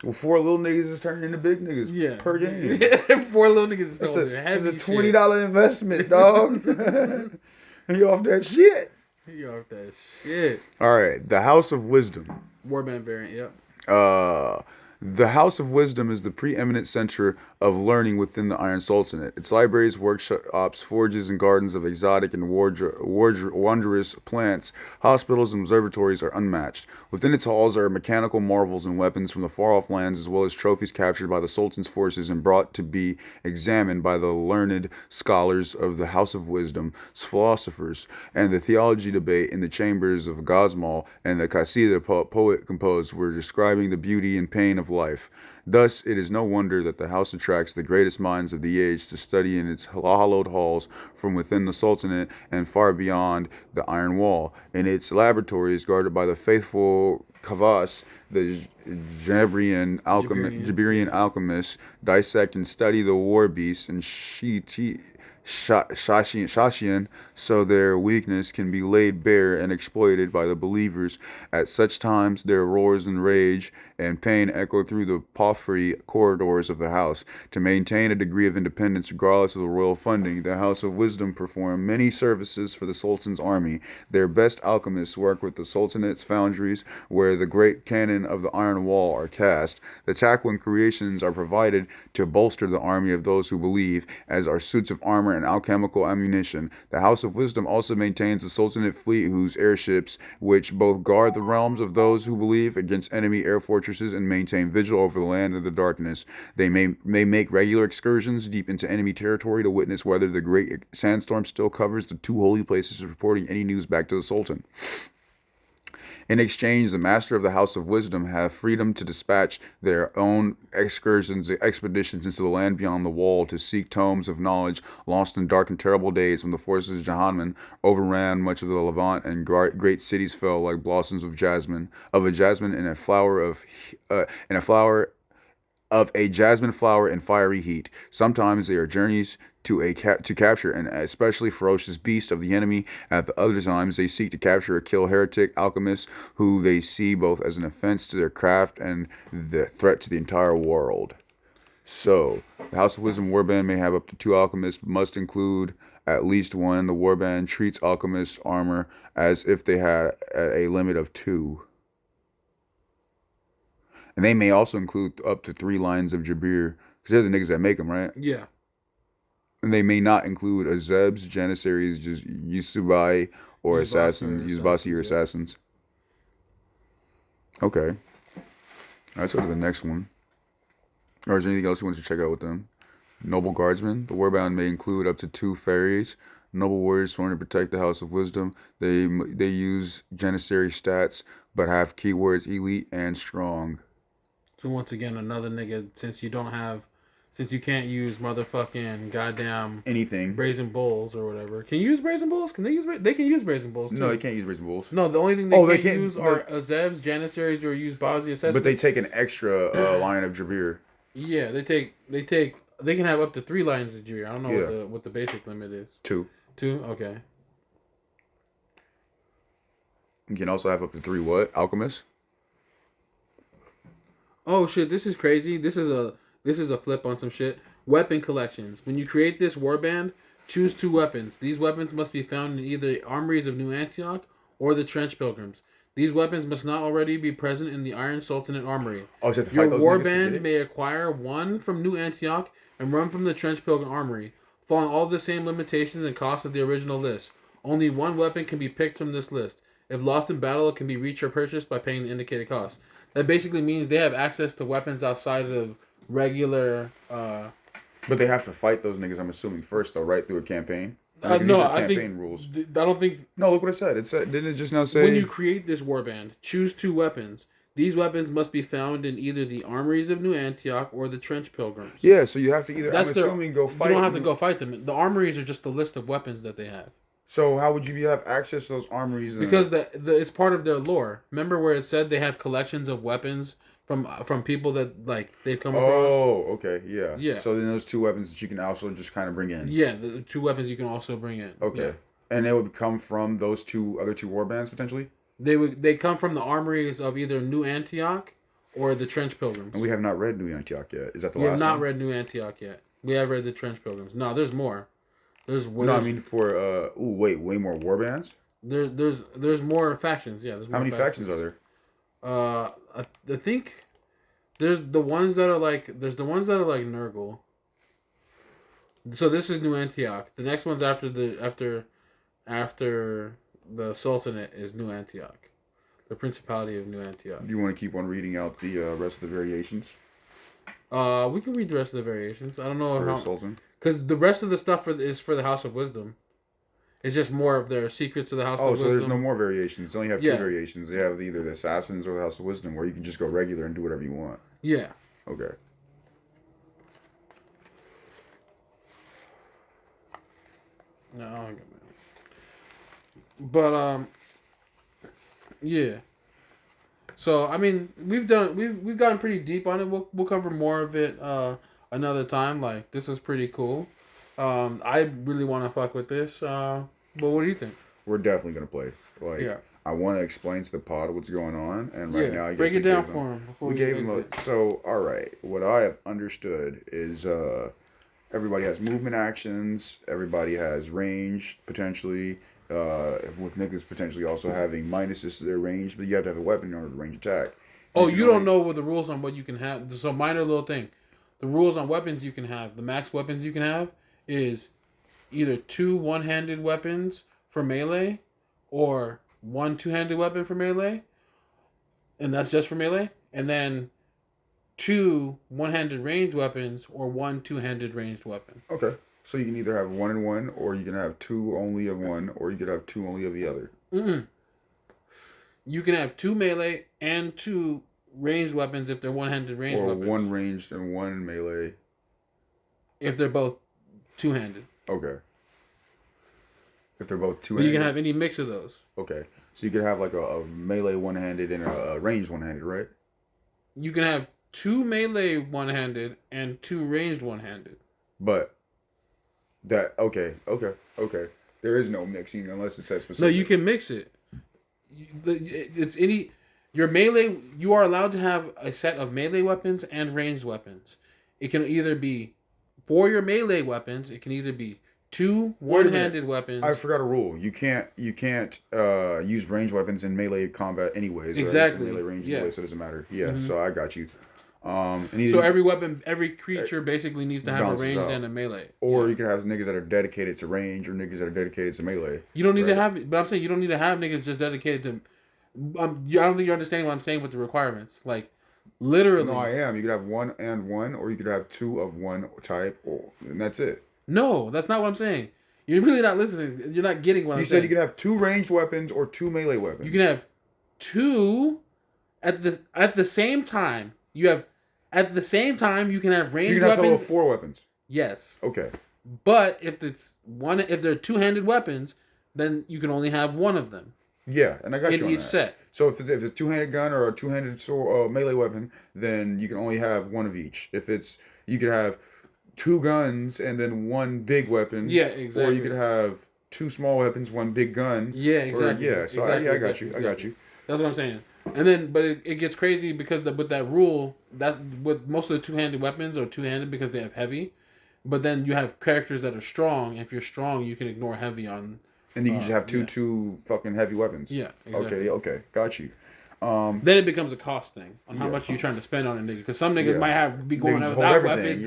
Well, 4 little niggas is turning into big niggas per game. 4 little niggas is It's a $20 investment, dog. And you off that shit. You off that shit. All right, the House of Wisdom. Warband variant, yep. The House of Wisdom is the preeminent center of learning within the Iron Sultanate. Its libraries, workshops, forges, and gardens of exotic and wondrous plants, hospitals, and observatories are unmatched. Within its halls are mechanical marvels and weapons from the far-off lands, as well as trophies captured by the Sultan's forces and brought to be examined by the learned scholars of the House of Wisdom, philosophers, and the theology debate in the chambers of Gosmal and the Qasida poet composed were describing the beauty and pain of life. Thus, it is no wonder that the house attracts the greatest minds of the age to study in its hallowed halls from within the Sultanate and far beyond the Iron Wall. In its laboratories, guarded by the faithful Kavas, the Jabarian alchemists dissect and study the war beasts and Shashian, so their weakness can be laid bare and exploited by the believers. At such times, their roars and rage and pain echo through the palfrey corridors of the house. To maintain a degree of independence regardless of the royal funding, the House of Wisdom perform many services for the Sultan's army. Their best alchemists work with the Sultanate's foundries, where the great cannon of the Iron Wall are cast. The Taquin creations are provided to bolster the army of those who believe, as are suits of armor and alchemical ammunition. The House of Wisdom also maintains the Sultanate fleet, whose airships, which both guard the realms of those who believe against enemy air fortresses and maintain vigil over the land of the darkness. They may make regular excursions deep into enemy territory to witness whether the great sandstorm still covers the two holy places, reporting any news back to the Sultan. In exchange, the master of the House of Wisdom have freedom to dispatch their own expeditions into the land beyond the wall to seek tomes of knowledge lost in dark and terrible days when the forces of Jahanman overran much of the Levant and great cities fell like blossoms of a jasmine in a flower of a jasmine flower in fiery heat. Sometimes they are journeys to capture an especially ferocious beast of the enemy. At the other times, they seek to capture or kill heretic alchemists who they see both as an offense to their craft and the threat to the entire world. So, the House of Wisdom warband may have up to 2 alchemists, but must include at least 1. The warband treats alchemists' armor as if they had a limit of 2. And they may also include up to 3 lines of Jabir, because they're the niggas that make them, right? Yeah. And they may not include Azebs, Janissaries, just Yusubai, or assassins, Yuzbasi or assassins. Okay. Let's go to the next one. Or is there anything else you want to check out with them? Noble Guardsmen. The warband may include up to 2 fairies. Noble warriors sworn to protect the House of Wisdom. They use Janissary stats, but have keywords elite and strong. So once again, another nigga, since you can't use motherfucking goddamn anything brazen bulls or whatever. Can you use brazen bulls? Can they use? They can use brazen bulls too. No, they can't use brazen bulls. No, the only thing they can't use are Azebs, Janissaries, or use Bazi assassins. But they take an extra line of Jabir. Yeah, they can have up to 3 lines of Jabir. I don't know what the basic limit is. 2. 2? Okay. You can also have up to 3 what? Alchemists? Oh shit, this is crazy. This is a flip on some shit. Weapon collections. When you create this warband, choose 2 weapons. These weapons must be found in either armories of New Antioch or the Trench Pilgrims. These weapons must not already be present in the Iron Sultanate armory. Oh, so you have to fight those warband may acquire 1 from New Antioch and 1 from the Trench Pilgrim armory, following all the same limitations and costs of the original list. Only 1 weapon can be picked from this list. If lost in battle, it can be reached or purchased by paying the indicated cost. That basically means they have access to weapons outside of regular. But they have to fight those niggas, I'm assuming, first, though, right? Through a campaign? No, I think. Rules. I don't think. No, look what it said. It said, didn't it just now say. When you create this warband, choose 2 weapons. These weapons must be found in either the armories of New Antioch or the Trench Pilgrims. Yeah, so you have to either, go fight. You don't have to go fight them. The armories are just a list of weapons that they have. So how would you have access to those armories? Because it's part of their lore. Remember where it said they have collections of weapons from people that they've come across? Oh, okay, yeah. Yeah. So then those 2 weapons that you can also just kind of bring in. Yeah, the 2 weapons you can also bring in. Okay. Yeah. And they would come from those other 2 warbands potentially? They come from the armories of either New Antioch or the Trench Pilgrims. And we have not read New Antioch yet. Is that the last one? We have not read New Antioch yet. We have read the Trench Pilgrims. No, there's more. No, I mean for way more warbands? There's more factions, yeah. How many factions are there? I think there's the ones that are like Nurgle. So this is New Antioch. The next one's after the Sultanate is New Antioch. The Principality of New Antioch. Do you want to keep on reading out the rest of the variations? We can read the rest of the variations. I don't know for how. Sultan? Because the rest of the stuff is for the House of Wisdom. It's just more of their secrets of the House of Wisdom. Oh, so there's no more variations. They only have 2 variations. They have either the Assassins or the House of Wisdom, where you can just go regular and do whatever you want. Yeah. Okay. No, I don't get that. But yeah. So I mean, we've gotten pretty deep on it. We'll cover more of it another time. Like this was pretty cool. I really want to fuck with this. But what do you think? We're definitely gonna play. Like, Yeah. I want to explain to the pod what's going on, and right Yeah. now I guess Break we it down gave for him before we we gave him a. exit. So, all right, what I have understood is everybody has movement actions. Everybody has range potentially. With niggas potentially also having minuses to their range, but you have to have a weapon in order to range attack. Oh, can you don't only- know what the rules on what you can have. So minor little thing. The rules on weapons you can have, the max weapons you can have, is either 2 one-handed weapons for melee, or 1 two-handed weapon for melee, and that's just for melee, and then 2 one-handed ranged weapons or 1 two-handed ranged weapon. Okay. So you can either have 1 and 1, or you can have 2 only of one, or you could have 2 only of the other. Mm-mm. You can have 2 melee and 2 ranged weapons if they're one-handed ranged Or weapons. 1 ranged and 1 melee. If they're both two-handed. Okay. If they're both But two-handed. you can have any mix of those. Okay. So you could have like a melee one-handed and a ranged one-handed, right? You can have 2 melee one-handed and 2 ranged one-handed. But that okay. There is no mixing unless it says specific. No, you can mix it. It's any your melee. You are allowed to have a set of melee weapons and ranged weapons. It can either be for your melee weapons. It can either be 2 one-handed weapons. I forgot a rule. You can't use ranged weapons in melee combat anyways. Exactly. Melee range Yeah. anyway, so it doesn't matter. Yeah. Mhm. So I got you. So every weapon, every creature basically needs to have a Balances ranged out. and a melee. Or Yeah. you can have niggas that are dedicated to range, or niggas that are dedicated to melee. You don't need to Right. have, but I'm saying you don't need to have niggas just dedicated to. I don't think you're understanding what I'm saying with the requirements. Like, literally. No, I am. You could have 1 and 1, or you could have 2 of one type, and that's it. No, that's not what I'm saying. You're really not listening. You're not getting what I'm saying. You said you could have 2 ranged weapons or 2 melee weapons. You can have 2 at the same time. You have at the same time you can have So ranged you can have a total weapons. of 4 weapons. Yes, Okay. but if they're two-handed weapons, then you can only have one of them Yeah, and I got you in on each that. set. So if it's a two-handed gun or a two-handed sword, melee weapon, then you can only have one of each. If it's you could have 2 guns and then 1 big weapon. Yeah, exactly. Or you could have 2 small weapons, 1 big gun. Yeah, exactly. Or, yeah, so exactly, I got you. exactly, I got you. That's what I'm saying. And then, but it gets crazy because with that rule, that with most of the two-handed weapons are two-handed because they have heavy. But then you have characters that are strong. If you're strong, you can ignore heavy on. And you can just have yeah. two fucking heavy weapons. Yeah, exactly. Okay, got you. Then it becomes a cost thing on how Yeah. much you're trying to spend on a nigga. Because some niggas Yeah. might be going Niggas out hold without everything, weapons.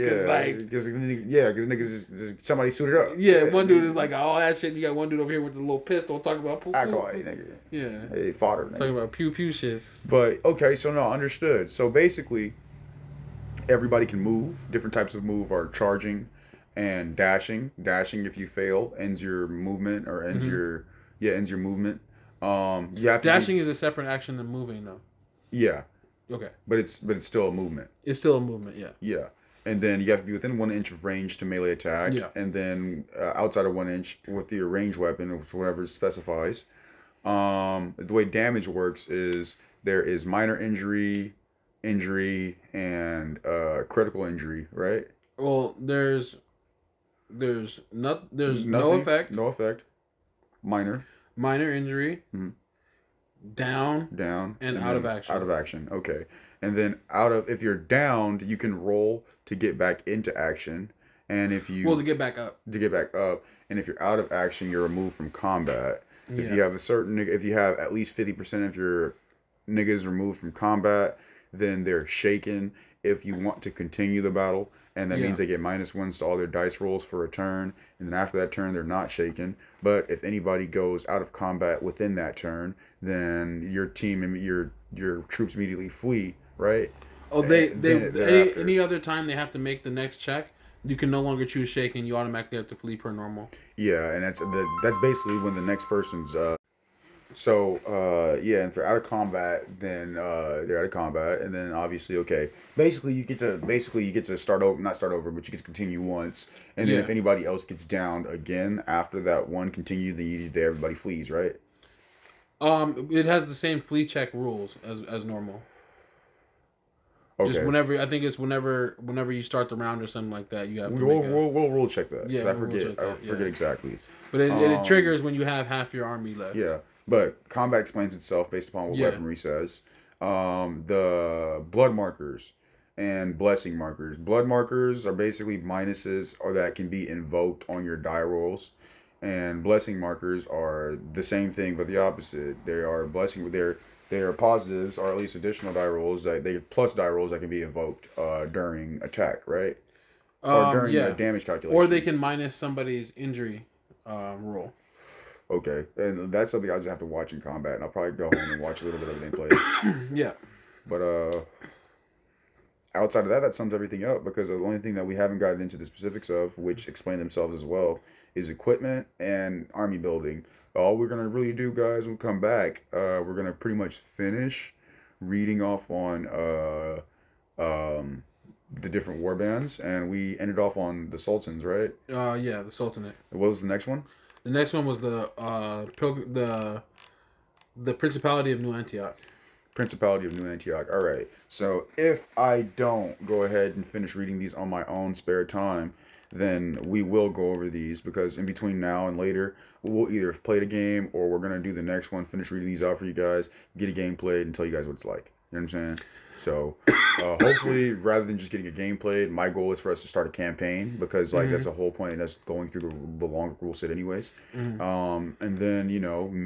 Because because niggas is somebody suited up. one dude is like all that shit. You got one dude over here with the little pistol talking about poo. Acolyte, nigga. Yeah. Hey, fodder, nigga. Talking about pew pew shit. But okay, so no, understood. So basically, everybody can move. Different types of move are charging and dashing. Dashing, if you fail, ends your movement or ends ends your movement. You have to Dashing is a separate action than moving, though. Yeah, Okay. but it's still a movement. It's still a movement, yeah. Yeah, and then you have to be within 1 inch of range to melee attack. Yeah. And then outside of 1 inch with your ranged weapon, or whatever it specifies. The way damage works is there is minor injury, and critical injury, right? Well, there's no Nothing, effect, No effect. Minor, minor injury, Mhm. down, down, and out then of action. Out of action. Okay. And then if you're downed, you can roll to get back into action. And if you to get back up. and if you're out of action, you're removed from combat. If Yeah. you have if you have at least 50% of your niggas removed from combat, then they're shaken if you want to continue the battle. And that means they get -1s to all their dice rolls for a turn. And then after that turn, they're not shaken. But if anybody goes out of combat within that turn, then your team and your troops immediately flee, right? Oh, Thereafter. any other time they have to make the next check, you can no longer choose shaken. You automatically have to flee per normal. Yeah, and that's basically when the next person's So yeah, and if they're out of combat, then they're out of combat, and then obviously, okay, basically you get to start over, not start over, but you get to continue once, and then Yeah. if anybody else gets downed again after that one continue, then everybody flees, right? It has the same flea check rules as normal. Just Okay, whenever I think it's whenever you start the round or something like that, you have to we'll make a we'll, we'll rule check that yeah. because We'll check I that. Yeah, forget exactly. but it Um, triggers when you have half your army left. yeah, but combat explains itself based upon what Yeah. weaponry says. The blood markers and blessing markers. Blood markers are basically minuses or that can be invoked on your die rolls, and blessing markers are the same thing but the opposite. They are blessing. They are positives or at least additional die rolls that they plus die rolls that can be invoked during attack, right? Or during a Yeah. damage Or they calculation. can minus somebody's injury roll. Okay, and that's something I'll just have to watch in combat, and I'll probably go home and watch a little bit of everything play. Yeah. But outside of that, that sums everything up because the only thing that we haven't gotten into the specifics of, which explain themselves as well, is equipment and army building. All we're gonna really do, guys, when we come back, we're gonna pretty much finish reading off on the different war bands, and we ended off on the sultans, right? Yeah, the Sultanate. What was the next one? The next one was the Principality of New Antioch. Principality of New Antioch. All right. So if I don't go ahead and finish reading these on my own spare time, then we will go over these because in between now and later, we'll either play the game or we're gonna do the next one. Finish reading these out for you guys, get a game played, and tell you guys what it's like. You know what I'm saying? So hopefully, rather than just getting a game played, my goal is for us to start a campaign because like that's the whole point of us going through the long rule set anyways. Mm-hmm. And then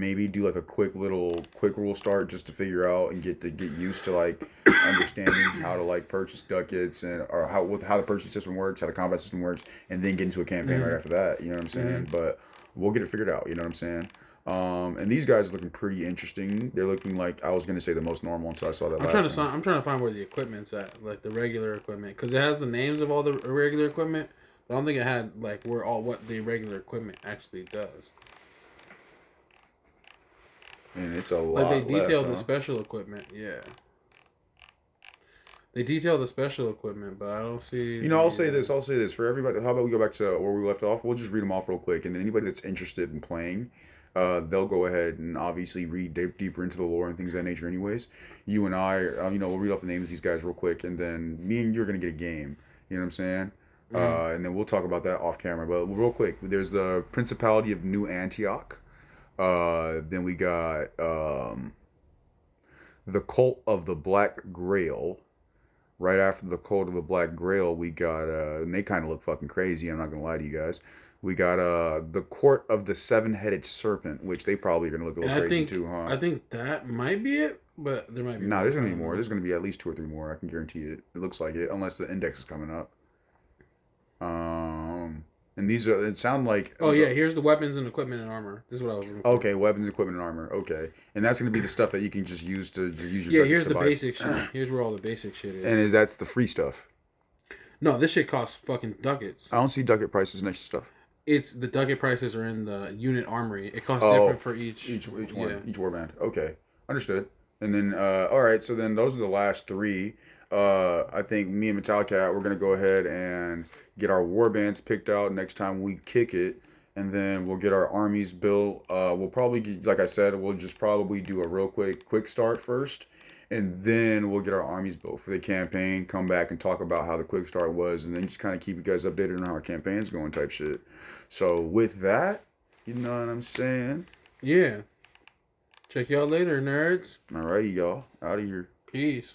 maybe do like a quick rule start just to figure out and get used to like understanding how to like purchase ducats and or how the purchase system works, how the combat system works, and then get into a campaign right after that. You know what I'm saying? But we'll get it figured out. You know what I'm saying? And these guys are looking pretty interesting. They're looking like I was gonna say the most normal until I saw that last one. I'm trying to find where the equipment's at, like the regular equipment, because it has the names of all the regular equipment. But I don't think it had like where all what the regular equipment actually does. And it's a Like lot they left, detailed the huh? special equipment, yeah. They detail the special equipment, but I don't see. I'll say this. I'll say this for everybody. How about we go back to where we left off? We'll just read them off real quick, and then anybody that's interested in playing, they'll go ahead and obviously read deeper into the lore and things of that nature. Anyways, you and I, we'll read off the names of these guys real quick, and then me and you're gonna get a game. You know what I'm saying? And then we'll talk about that off camera. But real quick, there's the Principality of New Antioch. Then we got the Cult of the Black Grail. Right after the Cult of the Black Grail, we got and they kind of look fucking crazy. I'm not gonna lie to you guys. We got the Court of the Seven-Headed Serpent, which they probably are gonna look a little crazy too, huh? I think that might be it, but there might be. Nah, there's gonna be more. There's gonna be at least 2 or 3 more. I can guarantee it. It looks like it, unless the index is coming up. And these are. It sound like. Oh yeah, here's the weapons and equipment and armor. This is what I was looking for. Okay, weapons, equipment, and armor. Okay, and that's gonna be the stuff that you can just use to use your. Yeah, ducats here's to the buy. basic shit. Here's where all the basic shit is. And that's the free stuff. No, this shit costs fucking ducats. I don't see ducat prices next to stuff. It's the ducat prices are in the unit armory. It costs Oh, different for each one, yeah. each warband. Okay, understood. And then, all right. So then, those are the last three. I think me and Metallicat, we're gonna go ahead and get our warbands picked out next time we kick it, and then we'll get our armies built. We'll probably, like I said, we'll just probably do a real quick start first, and then we'll get our armies built for the campaign. Come back and talk about how the quick start was, and then just kind of keep you guys updated on how our campaign's going, type shit. So with that, you know what I'm saying? Yeah. Check y'all later, nerds. Alrighty, y'all. Out of here. Peace.